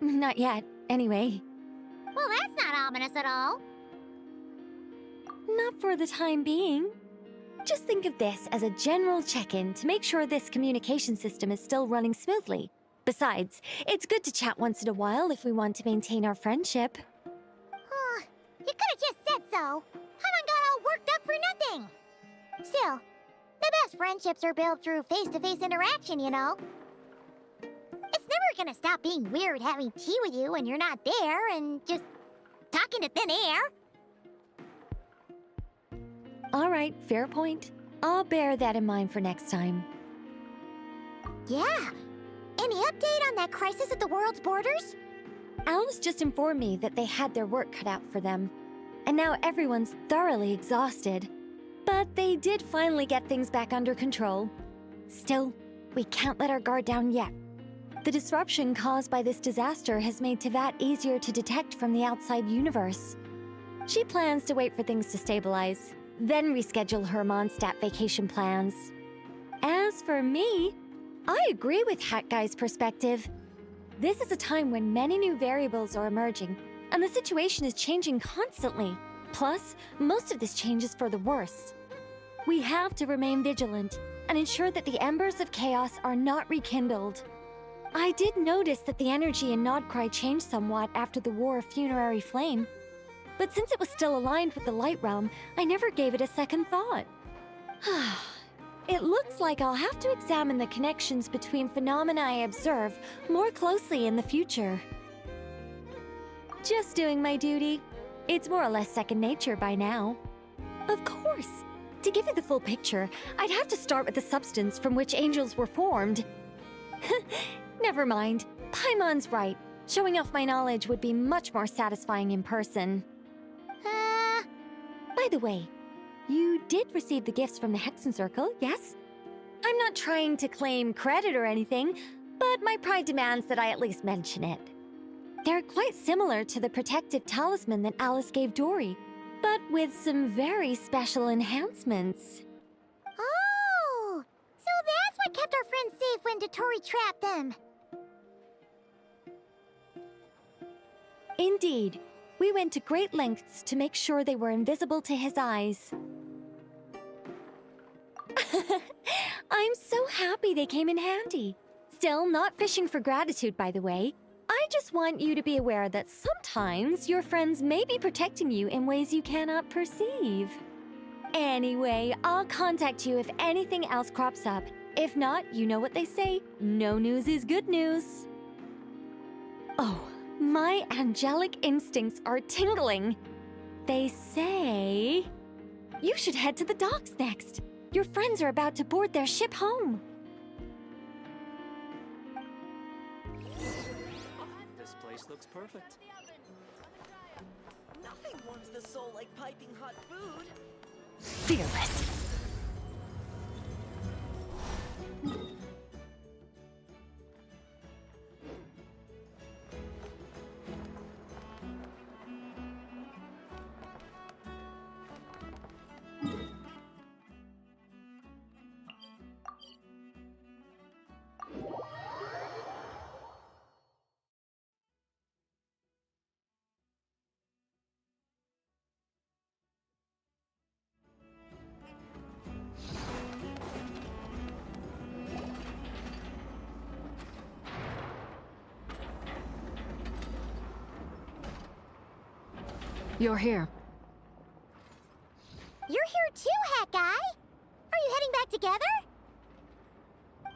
not yet, anyway. Well, that's not ominous at all. Not for the time being. Just think of this as a general check-in to make sure this communication system is still running smoothly. Besides, it's good to chat once in a while if we want to maintain our friendship. You could've just said so. Paimon got all worked up for nothing. Still, the best friendships are built through face-to-face interaction, you know. It's never gonna stop being weird having tea with you when you're not there and just talking to thin air. All right, fair point. I'll bear that in mind for next time. Yeah. Any update on that crisis at the world's borders? Alice just informed me that they had their work cut out for them. And now everyone's thoroughly exhausted. But they did finally get things back under control. Still, we can't let our guard down yet. The disruption caused by this disaster has made Teyvat easier to detect from the outside universe. She plans to wait for things to stabilize, then reschedule her Mondstadt vacation plans. As for me, I agree with Hat Guy's perspective. This is a time when many new variables are emerging, and the situation is changing constantly. Plus, most of this change is for the worse. We have to remain vigilant and ensure that the embers of chaos are not rekindled. I did notice that the energy in Nodcry changed somewhat after the War of Funerary Flame, but since it was still aligned with the Light Realm, I never gave it a second thought. It looks like I'll have to examine the connections between phenomena I observe more closely in the future. Just doing my duty. It's more or less second nature by now. Of course. To give you the full picture, I'd have to start with the substance from which angels were formed. Never mind. Paimon's right. Showing off my knowledge would be much more satisfying in person. By the way, you did receive the gifts from the Hexen Circle, yes? I'm not trying to claim credit or anything, but my pride demands that I at least mention it. They're quite similar to the protective talisman that Alice gave Dory, but with some very special enhancements. Oh! So that's what kept our friends safe when Dory trapped them. Indeed. We went to great lengths to make sure they were invisible to his eyes. I'm so happy they came in handy. Still, not fishing for gratitude, by the way. I just want you to be aware that sometimes your friends may be protecting you in ways you cannot perceive. Anyway, I'll contact you if anything else crops up. If not, you know what they say, no news is good news. Oh, my angelic instincts are tingling. They say you should head to the docks next. Your friends are about to board their ship home. This place looks perfect. Nothing warms the soul like piping hot food. Fearless. You're here. You're here too, Hat Guy! Are you heading back together?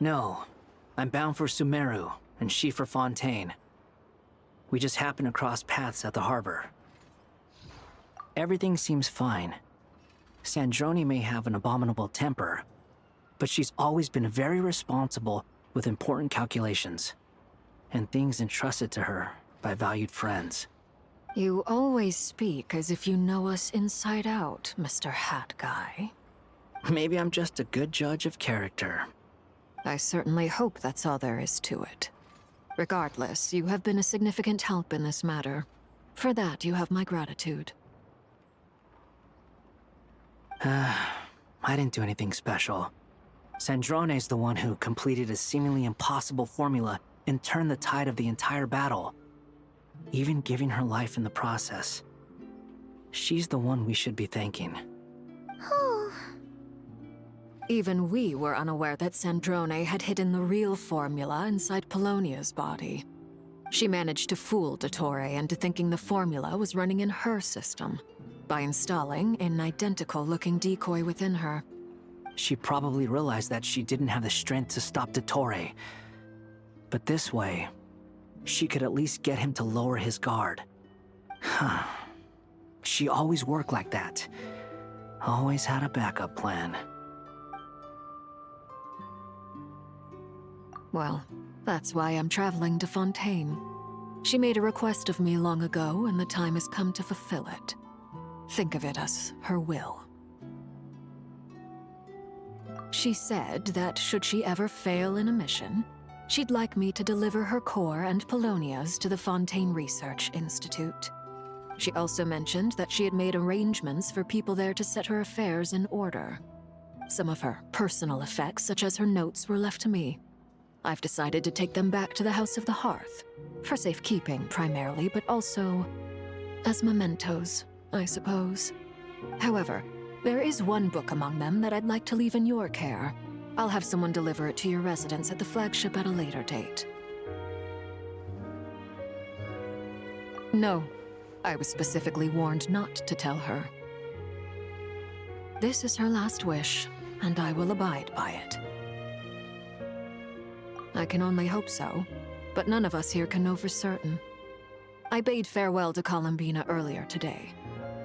No. I'm bound for Sumeru, and she for Fontaine. We just happened to cross paths at the harbor. Everything seems fine. Sandrone may have an abominable temper, but she's always been very responsible with important calculations, and things entrusted to her by valued friends. You always speak as if you know us inside out, Mr. Hat Guy. Maybe I'm just a good judge of character. I certainly hope that's all there is to it. Regardless, you have been a significant help in this matter. For that, you have my gratitude. I didn't do anything special. Sandrone's the one who completed a seemingly impossible formula and turned the tide of the entire battle, even giving her life in the process. She's the one we should be thanking. Even we were unaware that Sandrone had hidden the real formula inside Polonia's body. She managed to fool Dottore into thinking the formula was running in her system by installing an identical-looking decoy within her. She probably realized that she didn't have the strength to stop Dottore. But this way, she could at least get him to lower his guard. She always worked like that. Always had a backup plan. Well, that's why I'm traveling to Fontaine. She made a request of me long ago, and the time has come to fulfill it. Think of it as her will. She said that should she ever fail in a mission, she'd like me to deliver her core and Polonia's to the Fontaine Research Institute. She also mentioned that she had made arrangements for people there to set her affairs in order. Some of her personal effects, such as her notes, were left to me. I've decided to take them back to the House of the Hearth, for safekeeping primarily, but also as mementos, I suppose. However, there is one book among them that I'd like to leave in your care. I'll have someone deliver it to your residence at the flagship at a later date. No, I was specifically warned not to tell her. This is her last wish, and I will abide by it. I can only hope so, but none of us here can know for certain. I bade farewell to Columbina earlier today.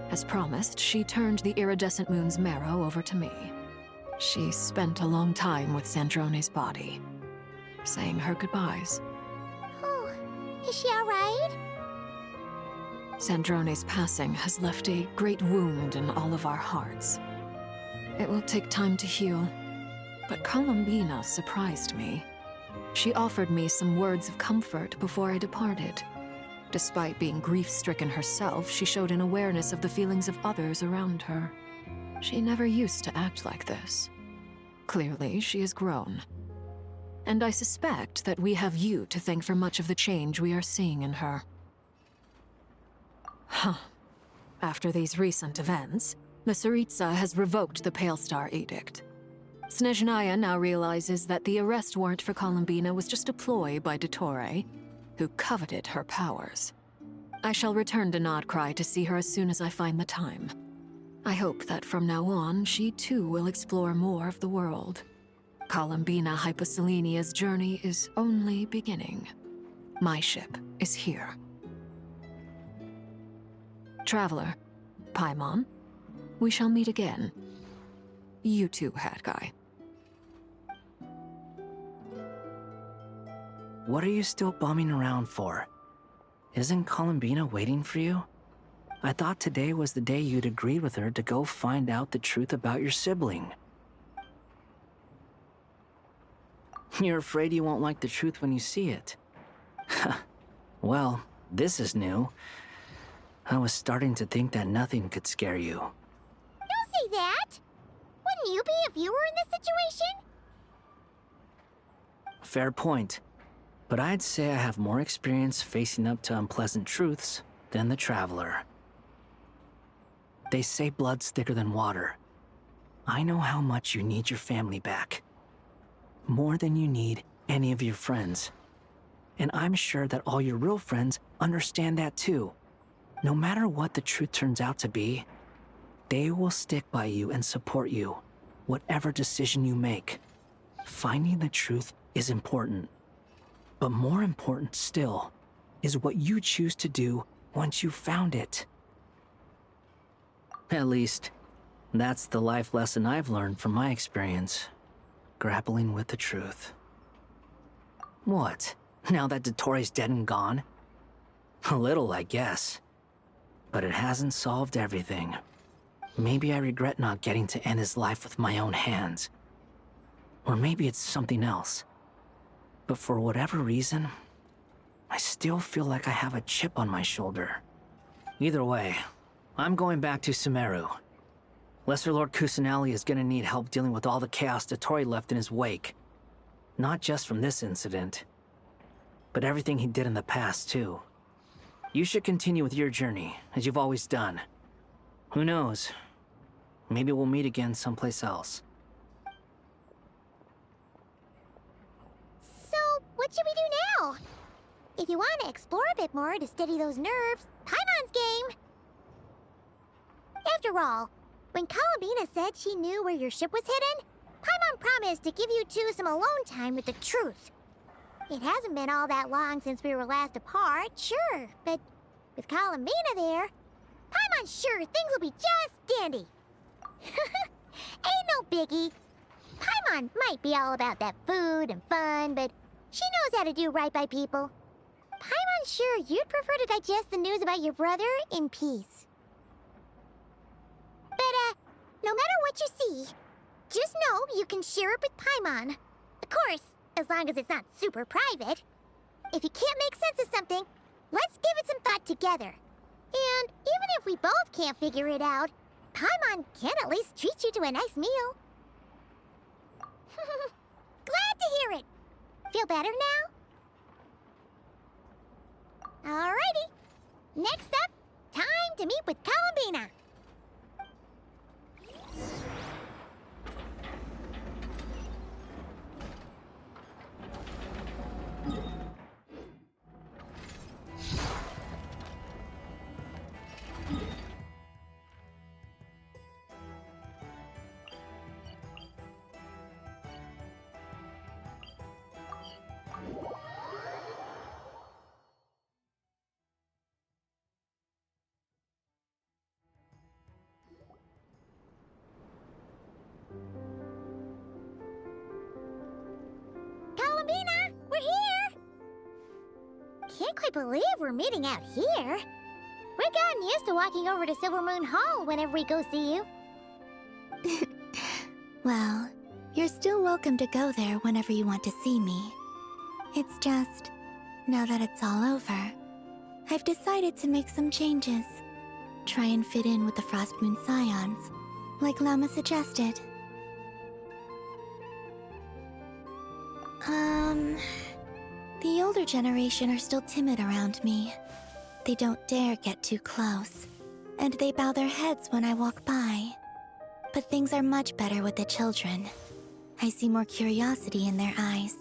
As promised, she turned the iridescent moon's marrow over to me. She spent a long time with Sandrone's body, saying her goodbyes. Oh, is she alright? Sandrone's passing has left a great wound in all of our hearts. It will take time to heal, but Columbina surprised me. She offered me some words of comfort before I departed. Despite being grief-stricken herself, she showed an awareness of the feelings of others around her. She never used to act like this. Clearly, she has grown. And I suspect that we have you to thank for much of the change we are seeing in her. After these recent events, the Tsaritsa has revoked the Pale Star Edict. Snezhnaya now realizes that the arrest warrant for Columbina was just a ploy by Dottore, who coveted her powers. I shall return to Nodcry to see her as soon as I find the time. I hope that from now on, she too will explore more of the world. Columbina Hyposelenia's journey is only beginning. My ship is here. Traveler, Paimon, we shall meet again. You too, Hat Guy. What are you still bumming around for? Isn't Columbina waiting for you? I thought today was the day you'd agreed with her to go find out the truth about your sibling. You're afraid you won't like the truth when you see it. Well, this is new. I was starting to think that nothing could scare you. Don't say that! Wouldn't you be if you were in this situation? Fair point. But I'd say I have more experience facing up to unpleasant truths than the Traveler. They say blood's thicker than water. I know how much you need your family back. More than you need any of your friends. And I'm sure that all your real friends understand that too. No matter what the truth turns out to be, they will stick by you and support you, whatever decision you make. Finding the truth is important. But more important still is what you choose to do once you've found it. At least, that's the life lesson I've learned from my experience, grappling with the truth. What? Now that Dottoro's dead and gone? A little, I guess. But it hasn't solved everything. Maybe I regret not getting to end his life with my own hands. Or maybe it's something else. But for whatever reason, I still feel like I have a chip on my shoulder. Either way, I'm going back to Sumeru. Lesser Lord Kusanali is gonna need help dealing with all the chaos Dottore left in his wake. Not just from this incident, but everything he did in the past, too. You should continue with your journey, as you've always done. Who knows? Maybe we'll meet again someplace else. So, what should we do now? If you want to explore a bit more to steady those nerves, Paimon's game! After all, when Columbina said she knew where your ship was hidden, Paimon promised to give you two some alone time with the truth. It hasn't been all that long since we were last apart, sure, but with Columbina there, Paimon's sure things will be just dandy. Ain't no biggie. Paimon might be all about that food and fun, but she knows how to do right by people. Paimon's sure you'd prefer to digest the news about your brother in peace. But, no matter what you see, just know you can share it with Paimon. Of course, as long as it's not super private. If you can't make sense of something, let's give it some thought together. And even if we both can't figure it out, Paimon can at least treat you to a nice meal. Glad to hear it. Feel better now? Alrighty. Next up, time to meet with Columbina. Columbina, we're here! Can't quite believe we're meeting out here. We've gotten used to walking over to Silver Moon Hall whenever we go see you. Well, you're still welcome to go there whenever you want to see me. It's just, now that it's all over, I've decided to make some changes. Try and fit in with the Frost Moon Scions, like Lama suggested. The older generation are still timid around me. They don't dare get too close, and they bow their heads when I walk by. But things are much better with the children. I see more curiosity in their eyes.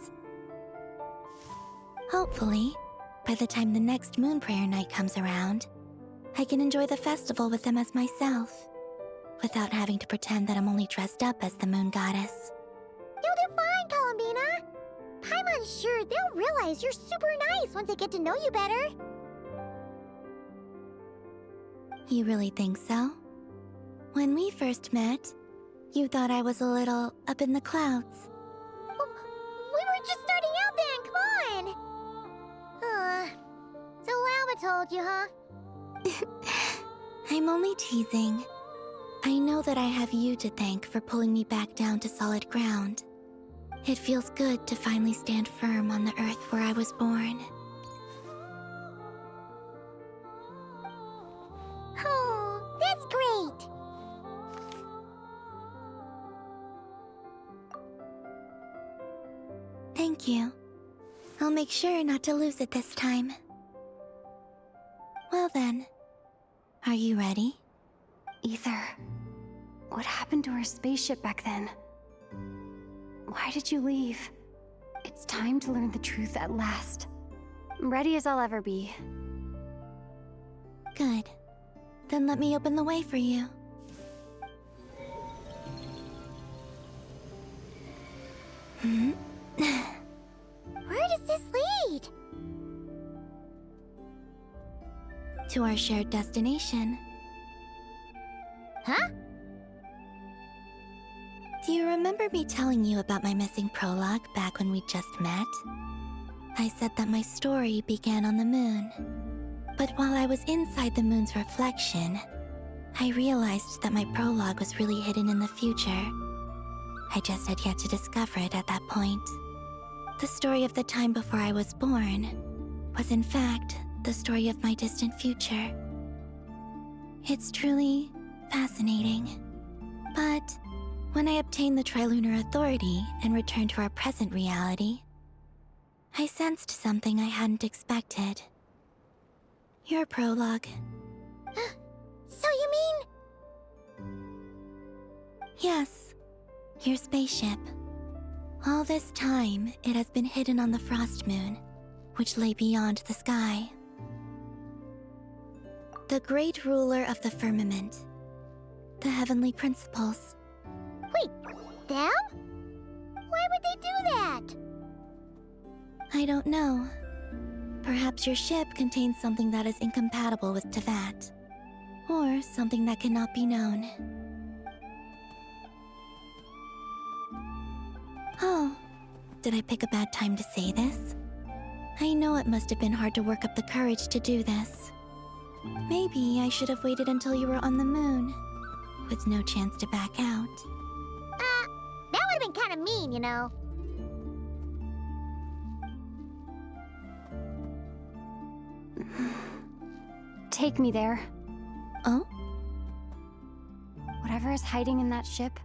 Hopefully, by the time the next Moon Prayer Night comes around, I can enjoy the festival with them as myself, without having to pretend that I'm only dressed up as the Moon Goddess. You'll do fine, Columbina. Paimon's sure they'll realize you're super nice once they get to know you better. You really think so? When we first met, you thought I was a little up in the clouds. We were just starting out then, come on! So Lama told you, huh? I'm only teasing. I know that I have you to thank for pulling me back down to solid ground. It feels good to finally stand firm on the earth where I was born. Oh, that's great! Thank you. I'll make sure not to lose it this time. Well then, are you ready? Ether, what happened to our spaceship back then? Why did you leave? It's time to learn the truth at last. I'm ready as I'll ever be. Good. Then let me open the way for you. Where does this lead? To our shared destination. Huh? Do you remember me telling you about my missing prologue back when we just met? I said that my story began on the moon. But while I was inside the moon's reflection, I realized that my prologue was really hidden in the future. I just had yet to discover it at that point. The story of the time before I was born was in fact the story of my distant future. It's truly fascinating. But when I obtained the Trilunar Authority and returned to our present reality, I sensed something I hadn't expected. Your prologue. So you mean... Yes, your spaceship. All this time, it has been hidden on the Frost Moon, which lay beyond the sky. The great ruler of the firmament. The heavenly principles. Wait, them? Why would they do that? I don't know. Perhaps your ship contains something that is incompatible with Tevat. Or something that cannot be known. Oh, did I pick a bad time to say this? I know it must have been hard to work up the courage to do this. Maybe I should have waited until you were on the moon, with no chance to back out. That would have been kind of mean, you know. Take me there. Oh? Whatever is hiding in that ship,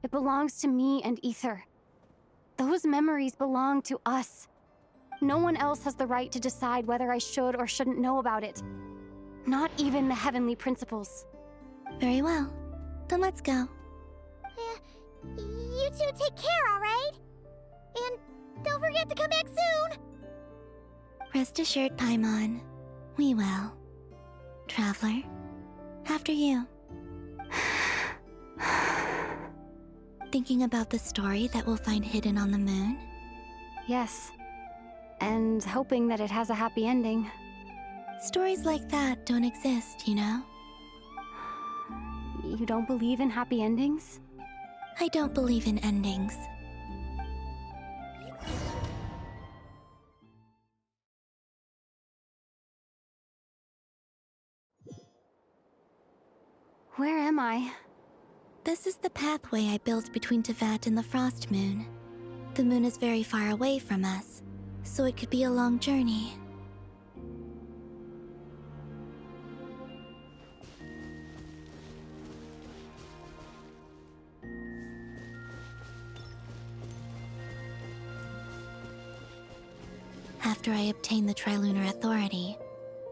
it belongs to me and Ether. Those memories belong to us. No one else has the right to decide whether I should or shouldn't know about it. Not even the heavenly principles. Very well. Then let's go. You two take care, alright? And don't forget to come back soon! Rest assured, Paimon. We will. Traveler, after you. Thinking about the story that we'll find hidden on the moon? Yes. And hoping that it has a happy ending. Stories like that don't exist, you know? You don't believe in happy endings? I don't believe in endings. Where am I? This is the pathway I built between Tevat and the Frost Moon. The moon is very far away from us, so it could be a long journey. After I obtained the Trilunar Authority,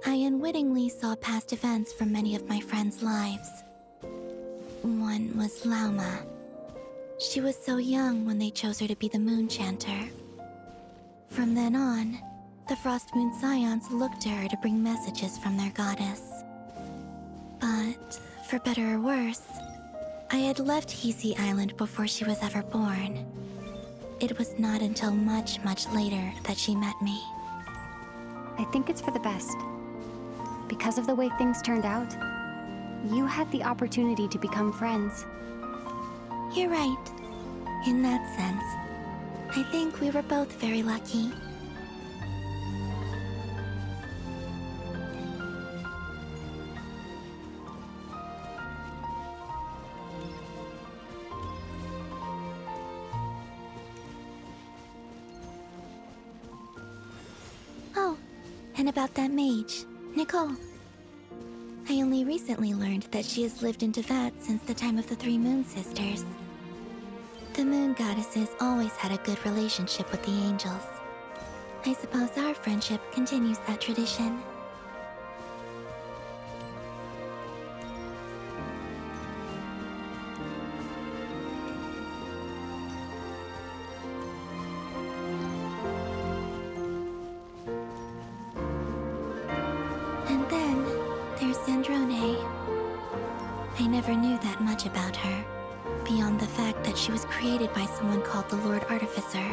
I unwittingly saw past events from many of my friends' lives. One was Lauma. She was so young when they chose her to be the Moon Chanter. From then on, the Frost Moon Scions looked to her to bring messages from their goddess. But, for better or worse, I had left Hisi Island before she was ever born. It was not until much, much later that she met me. I think it's for the best. Because of the way things turned out, you had the opportunity to become friends. You're right. In that sense, I think we were both very lucky. Oh, and about that mage, Nicole. I only recently learned that she has lived in Tevat since the time of the Three Moon Sisters. The Moon Goddesses always had a good relationship with the angels. I suppose our friendship continues that tradition. And then, say. I never knew that much about her, beyond the fact that she was created by someone called the Lord Artificer.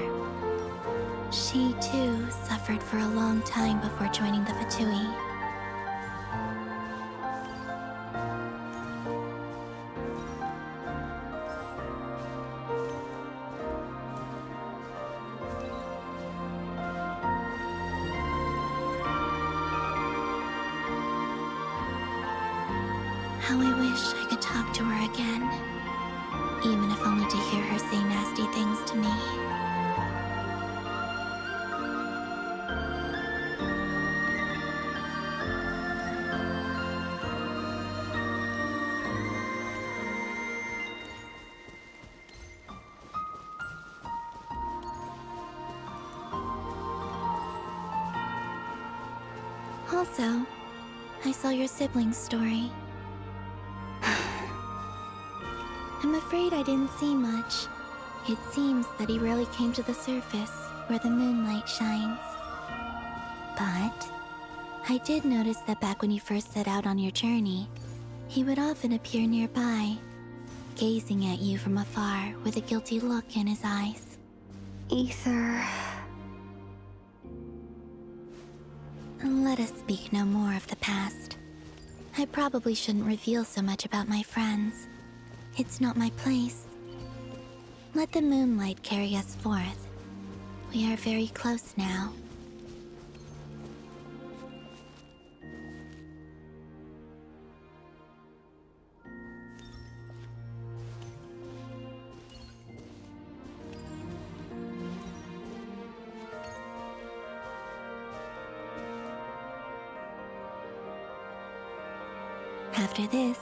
She, too, suffered for a long time before joining the Fatui. How I wish I could talk to her again, even if only to hear her say nasty things to me. Also, I saw your sibling's story. I'm afraid I didn't see much. It seems that he rarely came to the surface, where the moonlight shines. But I did notice that back when you first set out on your journey, he would often appear nearby, gazing at you from afar with a guilty look in his eyes. Ether. Let us speak no more of the past. I probably shouldn't reveal so much about my friends. It's not my place. Let the moonlight carry us forth. We are very close now. After this,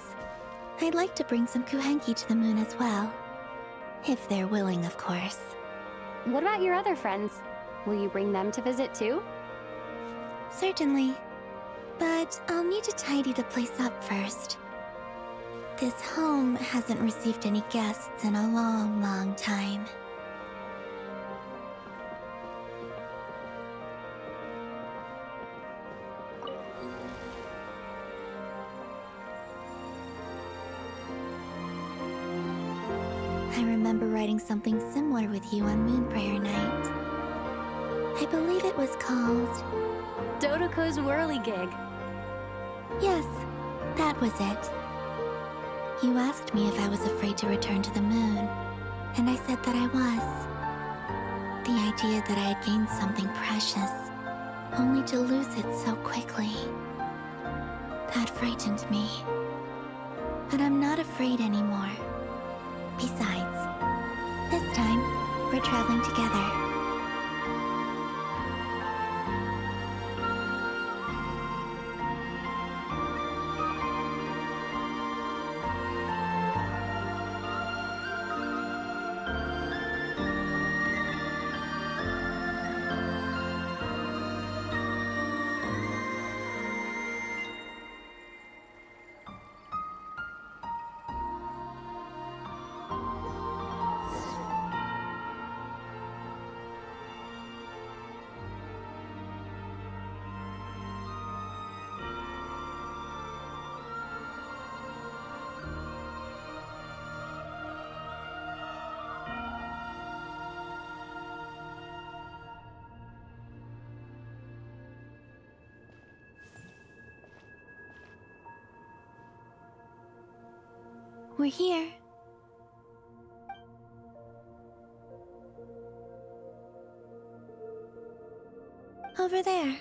I'd like to bring some kuhenki to the moon as well. If they're willing, of course. What about your other friends? Will you bring them to visit too? Certainly. But I'll need to tidy the place up first. This home hasn't received any guests in a long, long time. I remember writing something similar with you on Moon Prayer Night. I believe it was called... Dodoko's Whirligig. Yes, that was it. You asked me if I was afraid to return to the moon, and I said that I was. The idea that I had gained something precious, only to lose it so quickly. That frightened me. But I'm not afraid anymore. Besides, this time, we're traveling together. We're here. Over there.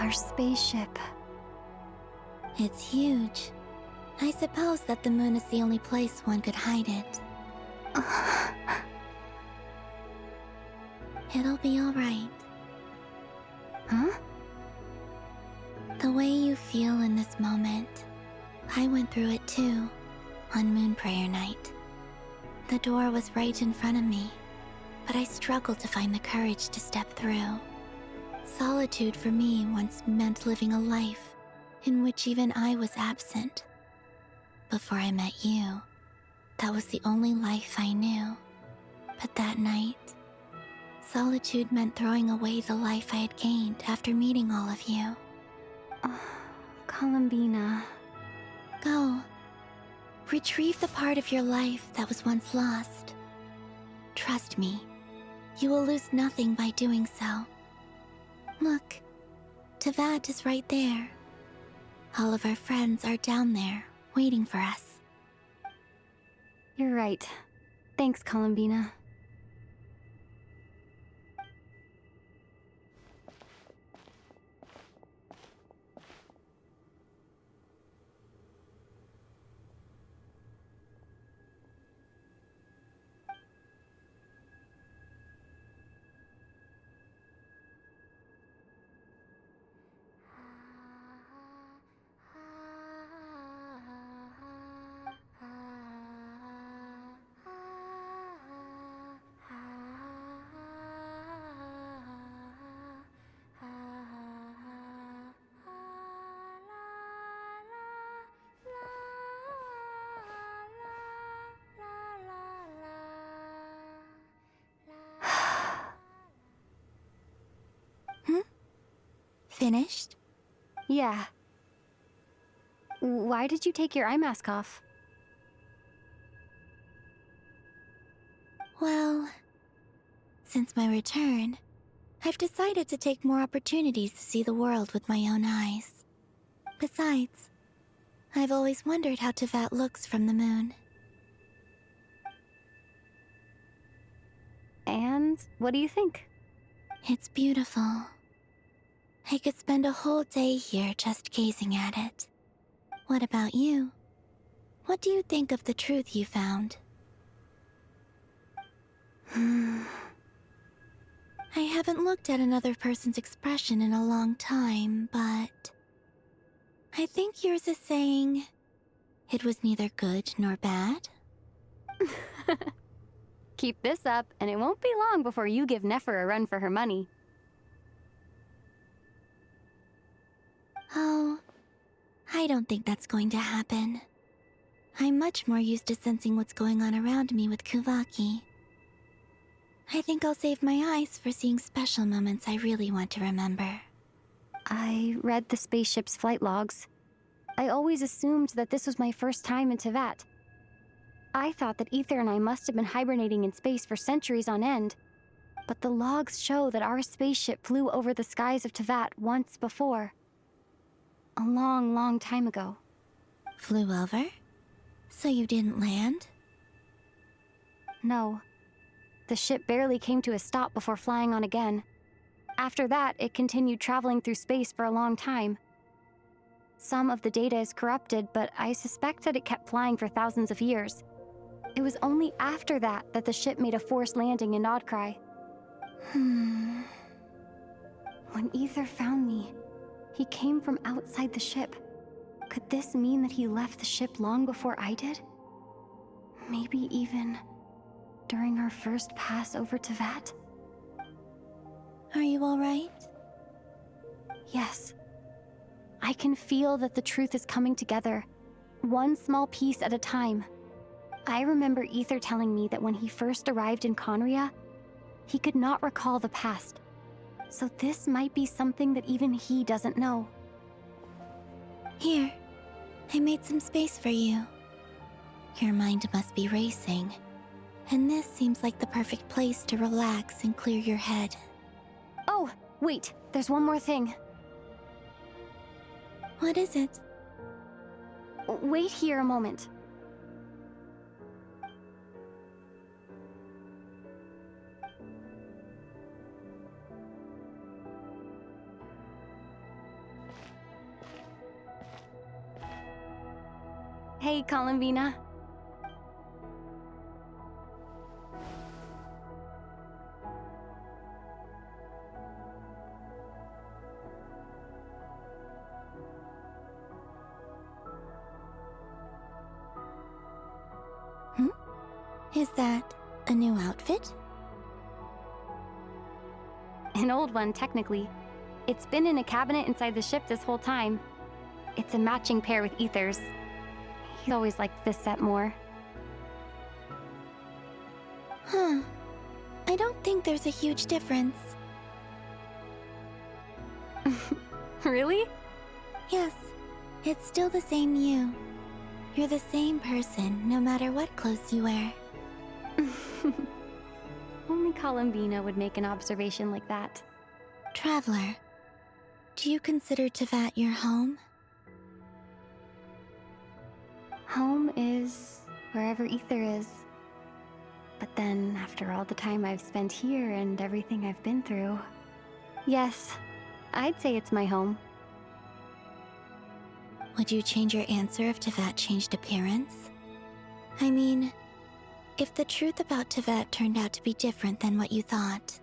Our spaceship. It's huge. I suppose that the moon is the only place one could hide it. It'll be alright. Huh? The way you feel in this moment, I went through it too, on Moon Prayer Night. The door was right in front of me, but I struggled to find the courage to step through. Solitude for me once meant living a life in which even I was absent. Before I met you, that was the only life I knew. But that night, solitude meant throwing away the life I had gained after meeting all of you. Columbina. Go. Retrieve the part of your life that was once lost. Trust me, you will lose nothing by doing so. Look, Tevat is right there. All of our friends are down there, waiting for us. You're right. Thanks, Columbina. Finished? Yeah. Why did you take your eye mask off? Well, since my return, I've decided to take more opportunities to see the world with my own eyes. Besides, I've always wondered how Tevat looks from the moon. And what do you think? It's beautiful. I could spend a whole day here just gazing at it. What about you? What do you think of the truth you found? I haven't looked at another person's expression in a long time, but I think yours is saying it was neither good nor bad. Keep this up, and it won't be long before you give Nefer a run for her money. Oh, I don't think that's going to happen. I'm much more used to sensing what's going on around me with Kuvaki. I think I'll save my eyes for seeing special moments I really want to remember. I read the spaceship's flight logs. I always assumed that this was my first time in Tevat. I thought that Ether and I must have been hibernating in space for centuries on end. But the logs show that our spaceship flew over the skies of Tevat once before. A long, long time ago. Flew over? So you didn't land? No. The ship barely came to a stop before flying on again. After that, it continued traveling through space for a long time. Some of the data is corrupted, but I suspect that it kept flying for thousands of years. It was only after that that the ship made a forced landing in Nodcry. When Ether found me, he came from outside the ship. Could this mean that he left the ship long before I did? Maybe even during our first pass over Tevat? Are you alright? Yes. I can feel that the truth is coming together, one small piece at a time. I remember Ether telling me that when he first arrived in Conria, he could not recall the past. So this might be something that even he doesn't know. Here, I made some space for you. Your mind must be racing, and this seems like the perfect place to relax and clear your head. Oh, wait, there's one more thing. What is it? Wait here a moment. Hey, Columbina. Is that a new outfit? An old one, technically. It's been in a cabinet inside the ship this whole time. It's a matching pair with Ether's. He always liked this set more. Huh. I don't think there's a huge difference. Really? Yes. It's still the same you. You're the same person, no matter what clothes you wear. Only Columbina would make an observation like that. Traveler, do you consider Tevat your home? Home is wherever Ether is. But then, after all the time I've spent here and everything I've been through, yes, I'd say it's my home. Would you change your answer if Tevat changed appearance? I mean, if the truth about Tevat turned out to be different than what you thought.